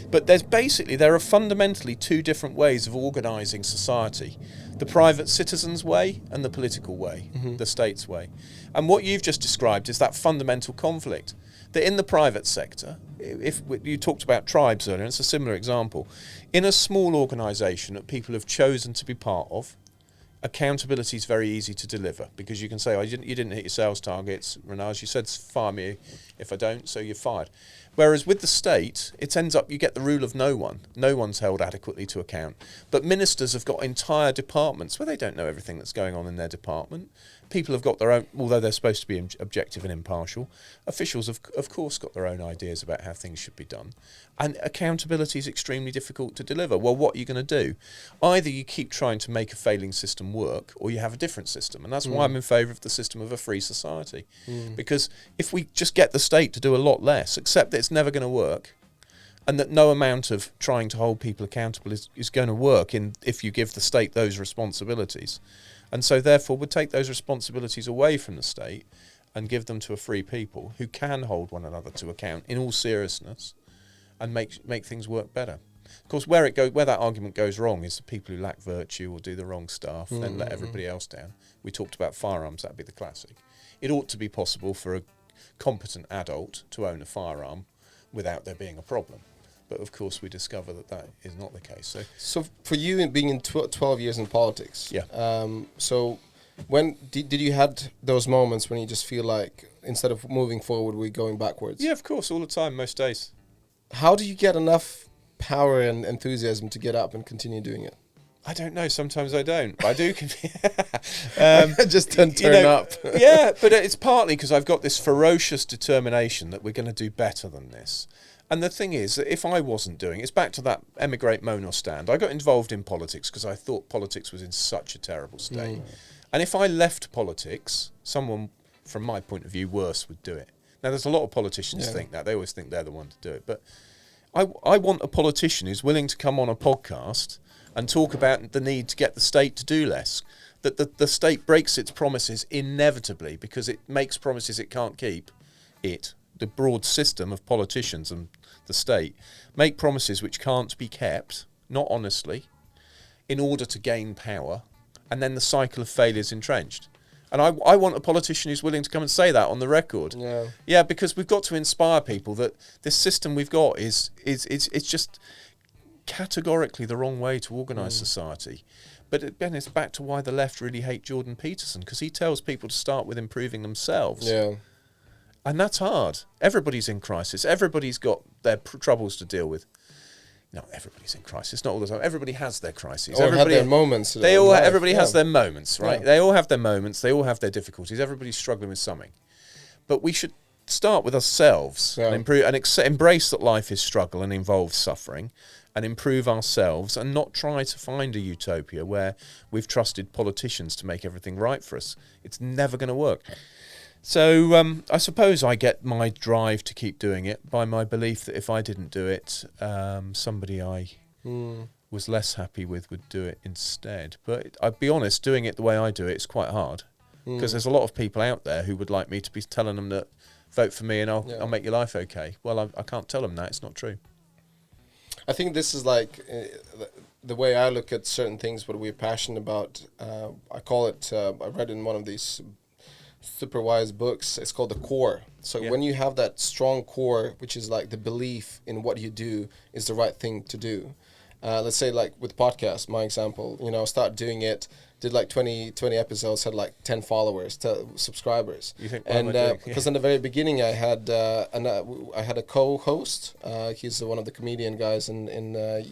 But there are fundamentally two different ways of organising society. The private citizen's way and the political way, the state's way. And what you've just described is that fundamental conflict. That in the private sector, if you talked about tribes earlier, it's a similar example. In a small organisation that people have chosen to be part of, accountability is very easy to deliver because you can say, you didn't hit your sales targets, Renars, you said fire me if I don't, so you're fired. Whereas with the state, it ends up you get the rule of no one. No one's held adequately to account. But ministers have got entire departments where they don't know everything that's going on in their department. People have got their own, although they're supposed to be objective and impartial, officials have, of course, got their own ideas about how things should be done. And accountability is extremely difficult to deliver. Well, what are you going to do? Either you keep trying to make a failing system work, or you have a different system. And that's why I'm in favour of the system of a free society. Because if we just get the state to do a lot less, accept that it's never going to work, and that no amount of trying to hold people accountable is going to work if you give the state those responsibilities. And so therefore we'd take those responsibilities away from the state and give them to a free people who can hold one another to account in all seriousness and make things work better. Of course, where that argument goes wrong is the people who lack virtue or do the wrong stuff, then let everybody else down. We talked about firearms, that'd be the classic. It ought to be possible for a competent adult to own a firearm without there being a problem. But of course, we discover that is not the case. So for you, being in 12 years in politics, so when did you had those moments when you just feel like instead of moving forward, we're going backwards? Yeah, of course, all the time, most days. how do you get enough power and enthusiasm to get up and continue doing it? I don't know. Sometimes I don't. But I do. Just don't turn up. Yeah, but it's partly because I've got this ferocious determination that we're going to do better than this. And the thing is that if I wasn't doing it, it's back to that emigrate, moan or stand. I got involved in politics because I thought politics was in such a terrible state. And if I left politics, someone, from my point of view, worse would do it. Now, there's a lot of politicians think that. They always think they're the one to do it. But I want a politician who's willing to come on a podcast and talk about the need to get the state to do less. That the state breaks its promises inevitably because it makes promises it can't keep. The broad system of politicians and the state make promises which can't be kept, not honestly, in order to gain power, and then the cycle of failure is entrenched. And I want a politician who's willing to come and say that on the record. Yeah, because we've got to inspire people that this system we've got is it's just categorically the wrong way to organise society. But again, it's back to why the left really hate Jordan Peterson, because he tells people to start with improving themselves. Yeah. And that's hard. Everybody's in crisis. Everybody's got their troubles to deal with. No, everybody's in crisis. Not all the time. Everybody has their crises. Everybody have their moments. Everybody has their moments, right? Yeah. They all have their moments. They all have their difficulties. Everybody's struggling with something. But we should start with ourselves and improve and embrace that life is struggle and involves suffering, and improve ourselves, and not try to find a utopia where we've trusted politicians to make everything right for us. It's never going to work. So I suppose I get my drive to keep doing it by my belief that if I didn't do it, somebody I was less happy with would do it instead. But I'd be honest, doing it the way I do it is quite hard, because there's a lot of people out there who would like me to be telling them that vote for me and I'll make your life okay. Well, I can't tell them that. It's not true. I think this is like the way I look at certain things, what we're passionate about. I call it, I read in one of these super wise books, it's called the core. So when you have that strong core, which is like the belief in what you do is the right thing to do. Let's say like with podcast, my example, start doing it, did like 20 episodes, had like 10 followers, subscribers. You think, and because in the very beginning I had a co-host. He's one of the comedian guys in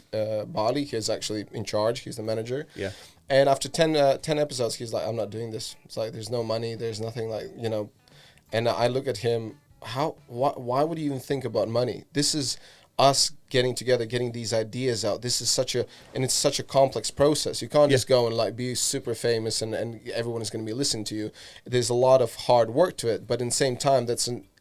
Bali. He's actually in charge. He's the manager. Yeah. And after 10 episodes, he's like, I'm not doing this. It's like, there's no money, there's nothing, like, And I look at him, why would you even think about money? This is us getting together, getting these ideas out. This is it's such a complex process. You can't just go and like be super famous and everyone is going to be listening to you. There's a lot of hard work to it, but in the same time,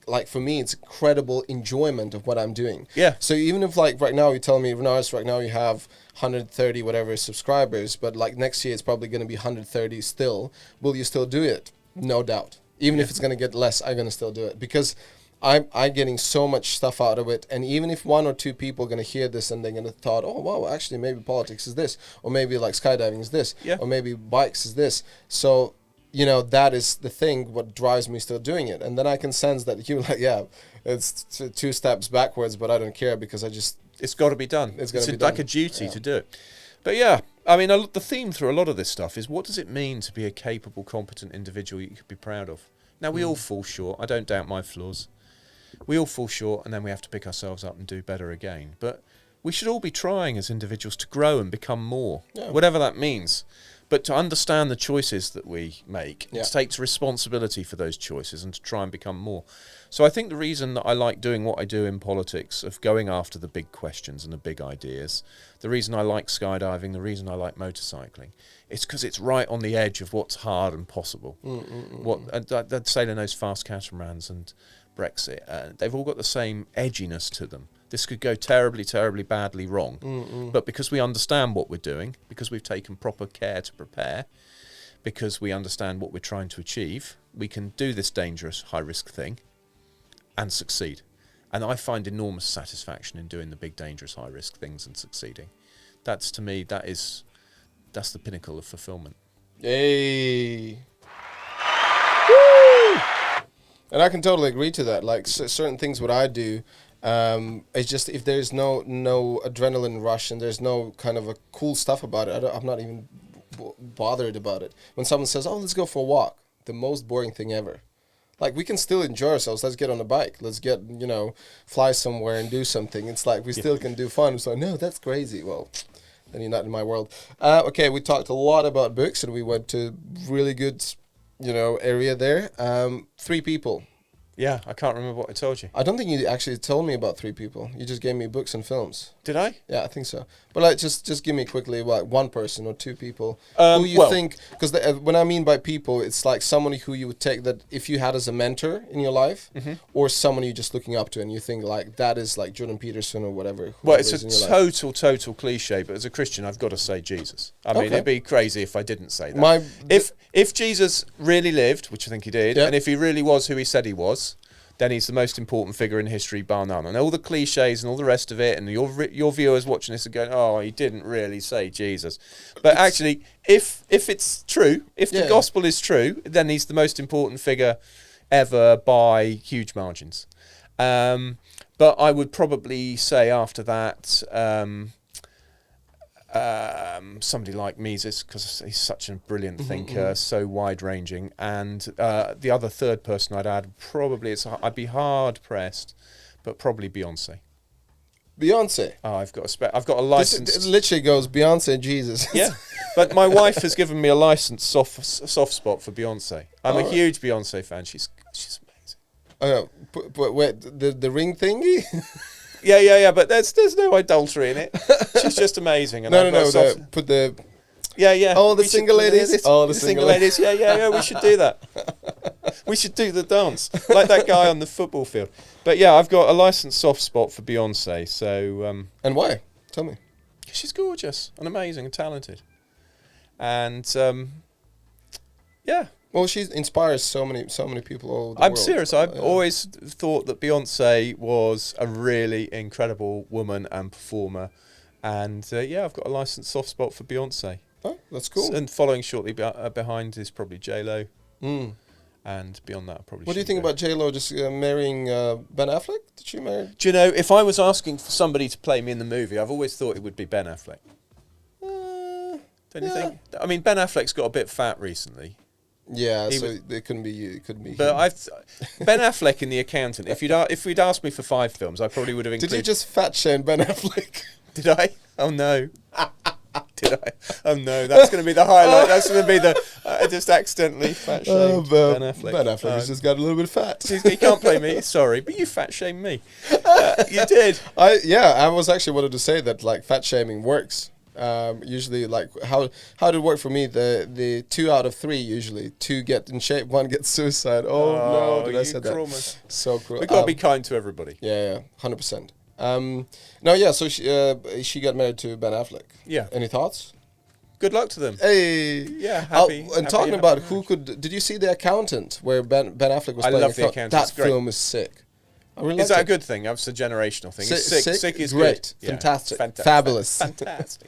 like for me, it's incredible enjoyment of what I'm doing. Yeah. So even if like right now you tell me, Renars, right now you have 130 whatever subscribers, but like next year it's probably going to be 130 still. Will you still do it? No doubt. Even if it's going to get less, I'm going to still do it because I'm getting so much stuff out of it. And even if one or two people are going to hear this and they're going to thought, oh, wow, actually maybe politics is this, or maybe like skydiving is this, or maybe bikes is this. So, that is the thing, what drives me still doing it. And then I can sense that you're like, it's 2 steps backwards, but I don't care because it's got to be done. It's like done. A duty to do it. But yeah, I mean, the theme through a lot of this stuff is, what does it mean to be a capable, competent individual you could be proud of? Now, we all fall short. I don't doubt my flaws. We all fall short, and then we have to pick ourselves up and do better again. But we should all be trying as individuals to grow and become more, whatever that means. But to understand the choices that we make, it takes responsibility for those choices and to try and become more. So I think the reason that I like doing what I do in politics, of going after the big questions and the big ideas, the reason I like skydiving, the reason I like motorcycling, it's because it's right on the edge of what's hard and possible. Sailing those fast catamarans and Brexit, they've all got the same edginess to them. This could go terribly, terribly badly wrong. But because we understand what we're doing, because we've taken proper care to prepare, because we understand what we're trying to achieve, we can do this dangerous, high-risk thing and succeed. And I find enormous satisfaction in doing the big, dangerous, high-risk things and succeeding. That's, to me, that's the pinnacle of fulfillment. Hey. Woo! And I can totally agree to that. Like certain things what I do, it's just if there's no adrenaline rush and there's no kind of a cool stuff about it, I'm not even bothered about it. When someone says, oh, let's go for a walk, the most boring thing ever. Like, we can still enjoy ourselves. Let's get on a bike. Let's get, fly somewhere and do something. It's like we still can do fun. So, no, that's crazy. Well, then you're not in my world. Okay, we talked a lot about books, and we went to really good, area there. 3 people. Yeah, I can't remember what I told you. I don't think you actually told me about 3 people. You just gave me books and films. Did I? Yeah, I think so. But like, just give me quickly, like, 1 person or 2 people who you think, because when I mean by people, it's like someone who you would take that if you had as a mentor in your life, or someone you're just looking up to, and you think like that is like Jordan Peterson or whatever. Well, it's a total cliche, but as a Christian, I've got to say Jesus. I mean, it'd be crazy if I didn't say that. If Jesus really lived, which I think he did, and if he really was who he said he was, then he's the most important figure in history, bar none. And all the cliches and all the rest of it, and your viewers watching this are going, oh, he didn't really say Jesus. But actually, if it's true, if the gospel is true, then he's the most important figure ever by huge margins. But I would probably say after that, somebody like Mises, because he's such a brilliant thinker, so wide-ranging. And the other third person I'd add, probably, I'd be hard-pressed, but probably Beyonce. Beyonce? Oh, I've got a license. It literally goes Beyonce, Jesus. Yeah, but my wife has given me a licensed soft spot for Beyonce. I'm a huge Beyonce fan. She's amazing. But wait, the ring thingy? Yeah, but there's no adultery in it. She's just amazing. And put the... Yeah. Oh, the single ladies? Oh, the single ladies. Yeah, we should do that. We should do the dance. Like that guy on the football field. But yeah, I've got a licensed soft spot for Beyonce, so... and why? Tell me. She's gorgeous and amazing and talented. And, yeah. Well, she inspires so many people all over the world. I'm serious. I've always thought that Beyonce was a really incredible woman and performer. And, I've got a licensed soft spot for Beyonce. Oh, that's cool. And following shortly behind is probably J-Lo. And beyond that, probably... What do you think about J-Lo just marrying Ben Affleck? Did she marry... Do you know, if I was asking for somebody to play me in the movie, I've always thought it would be Ben Affleck. Don't you think? I mean, Ben Affleck's got a bit fat recently. Yeah, it couldn't be you. It couldn't be but him. Ben Affleck in The Accountant. If we'd asked me for 5 films, I probably would have included... Did you just fat shame Ben Affleck? Did I? Oh no. Did I? Oh no, that's going to be the highlight. That's going to be the... I just accidentally fat shamed Ben Affleck. Ben Affleck has just got a little bit fat. He can't play me. Sorry, but you fat shamed me. You did. I was actually wanted to say that like fat shaming works. Usually, like how did it work for me? The 2 out of 3 usually 2 get in shape, 1 gets suicide. Oh no! Did I say that? So cruel. We gotta be kind to everybody. Yeah, 100%. So she got married to Ben Affleck. Yeah. Any thoughts? Good luck to them. Hey. Yeah. Happy. And talking about who could, did you see The Accountant where Ben Affleck was playing? I love The Accountant. That film is sick. Is that a good thing? That's a generational thing. Sick is great. Good. Fantastic. Fabulous. Fantastic.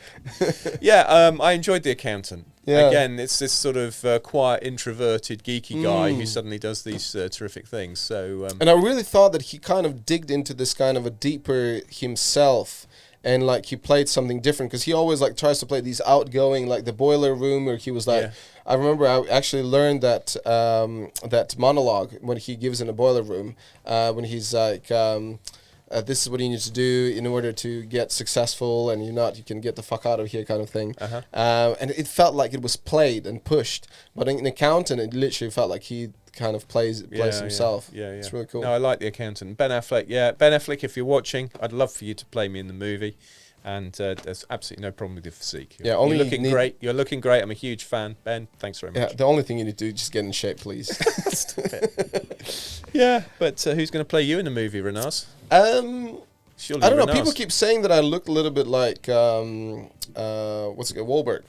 Yeah, I enjoyed The Accountant. Yeah. Again, it's this sort of quiet, introverted, geeky guy who suddenly does these terrific things. So, and I really thought that he kind of digged into this kind of a deeper himself. And like he played something different because he always like tries to play these outgoing, like The Boiler Room, where he was like, I remember I actually learned that that monologue when he gives in a boiler room, when he's like, this is what you need to do in order to get successful, and you can get the fuck out of here kind of thing. And it felt like it was played and pushed, but in Accountant, it literally felt like he kind of plays himself. Yeah. It's really cool. No, I like The Accountant. Ben Affleck, Ben Affleck, if you're watching, I'd love for you to play me in the movie. And there's absolutely no problem with your physique. You're looking great. You're looking great. I'm a huge fan. Ben, thanks very much. Yeah, the only thing you need to do is just get in shape, please. Stop it. Yeah, but who's going to play you in the movie, Renars? Surely I don't know. Renars. People keep saying that I look a little bit like Wahlberg.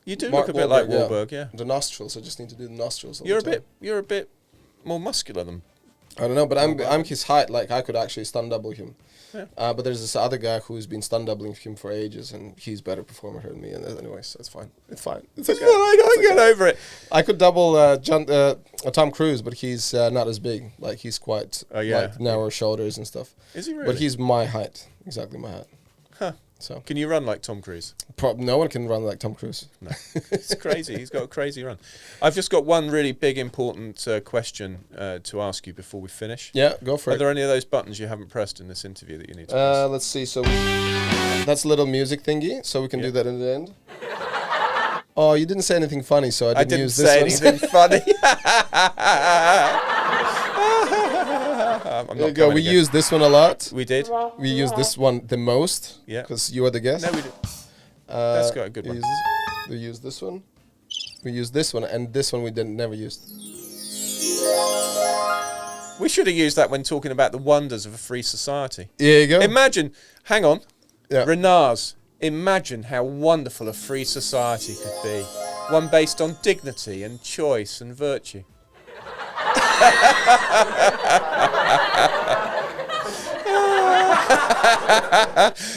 You do look a bit like Wahlberg, yeah. The nostrils. I just need to do the nostrils. You're a bit more muscular than. I don't know, but I'm his height. Like I could actually stun double him. Yeah. But there's this other guy who's been stun doubling him for ages, and he's better performer than me. And anyways, so it's fine. It's fine. It's okay. I get over it. I could double Tom Cruise, but he's not as big. Like he's quite like narrow shoulders and stuff. Is he really? But he's my height, exactly my height. Huh. So Can you run like Tom Cruise? no one can run like Tom Cruise. No, it's crazy. He's got a crazy run. I've just got one really big, important question to ask you before we finish. Yeah, go for Are it. there any of those buttons you haven't pressed in this interview that you need to press? Let's see. So that's a little music thingy. So we can do that in the end. Oh, you didn't say anything funny, so I didn't use this say one. anything funny. There you go. We used this one a lot. We did. We used this one the most. Yeah. Because you are the guest. No, we did. That's got a good one. We used this one. We used this one, and this one we never used. We should have used that when talking about the wonders of a free society. There you go. Imagine, hang on, Yeah. Renars, imagine how wonderful a free society could be. One based on dignity and choice and virtue.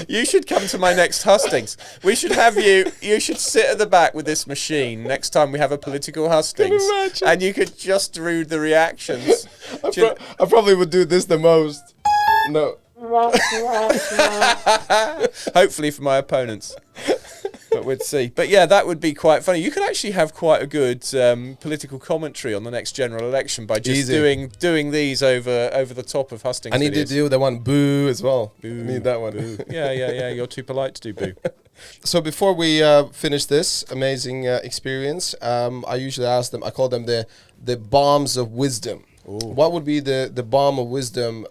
You should come to my next hustings. We should have you should sit at the back with this machine next time we have a political hustings. Can you imagine? And you could just read the reactions. I probably would do this the most. No. Hopefully for my opponents. But we'd see. But yeah, that would be quite funny. You could actually have quite a good political commentary on the next general election by just doing these over the top of hustings. I need to do the one boo as well. Boo. I need that one. Boo. Yeah. You're too polite to do boo. So before we finish this amazing experience, I usually ask them, I call them the bombs of wisdom. Ooh. What would be the bomb of wisdom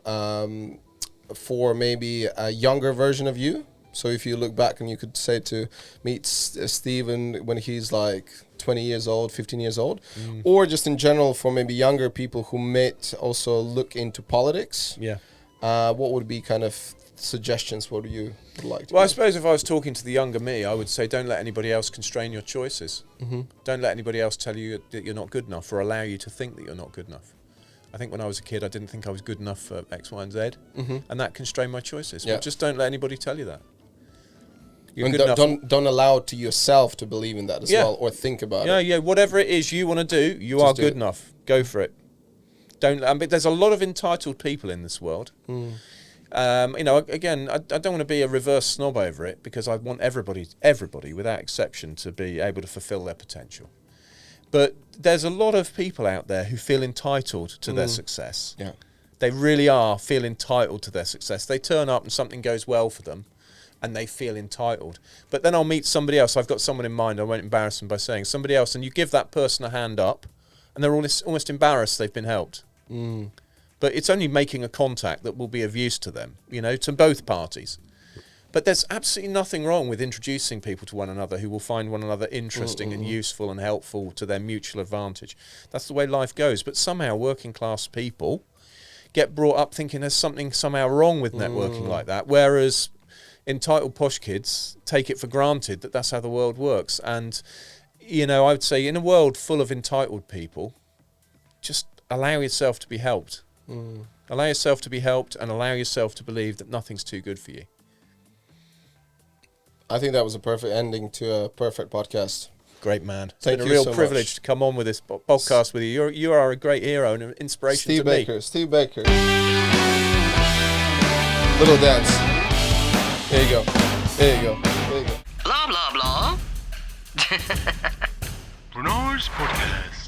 for maybe a younger version of you? So if you look back and you could say to meet Steven when he's like 20 years old, 15 years old, or just in general for maybe younger people who might also look into politics, Yeah. what would be kind of suggestions? What do you would like to Well, I do? suppose if I was talking to the younger me, I would say don't let anybody else constrain your choices. Mm-hmm. Don't let anybody else tell you that you're not good enough or allow you to think that you're not good enough. I think when I was a kid, I didn't think I was good enough for X, Y, and Z, and that constrained my choices. Yeah. Well, just don't let anybody tell you that. You're And good enough. don't allow to yourself to believe in that as well, or think about it. Yeah, whatever it is you want to do, you Just are do good it. enough. Go for it. Don't. But there's a lot of entitled people in this world. Again, I don't want to be a reverse snob over it because I want everybody, without exception, to be able to fulfil their potential. But there's a lot of people out there who feel entitled to their success. Yeah. They really feel entitled to their success. They turn up and something goes well for them and they feel entitled. But then I'll meet somebody else. I've got someone in mind. I won't embarrass them by saying somebody else. And you give that person a hand up and they're almost embarrassed they've been helped. But it's only making a contact that will be of use to them, to both parties. But there's absolutely nothing wrong with introducing people to one another who will find one another interesting and useful and helpful to their mutual advantage. That's the way life goes. But somehow working class people get brought up thinking there's something somehow wrong with networking like that, whereas entitled posh kids take it for granted that that's how the world works. And, I would say in a world full of entitled people, just allow yourself to be helped. Allow yourself to be helped and allow yourself to believe that nothing's too good for you. I think that was a perfect ending to a perfect podcast. Great man. It's Thank been a you real so privilege much. to come on with this podcast with you. You are a great hero and an inspiration Steve to me. Baker. Little dance. There you go. Blah, blah, blah. Renars Podcast.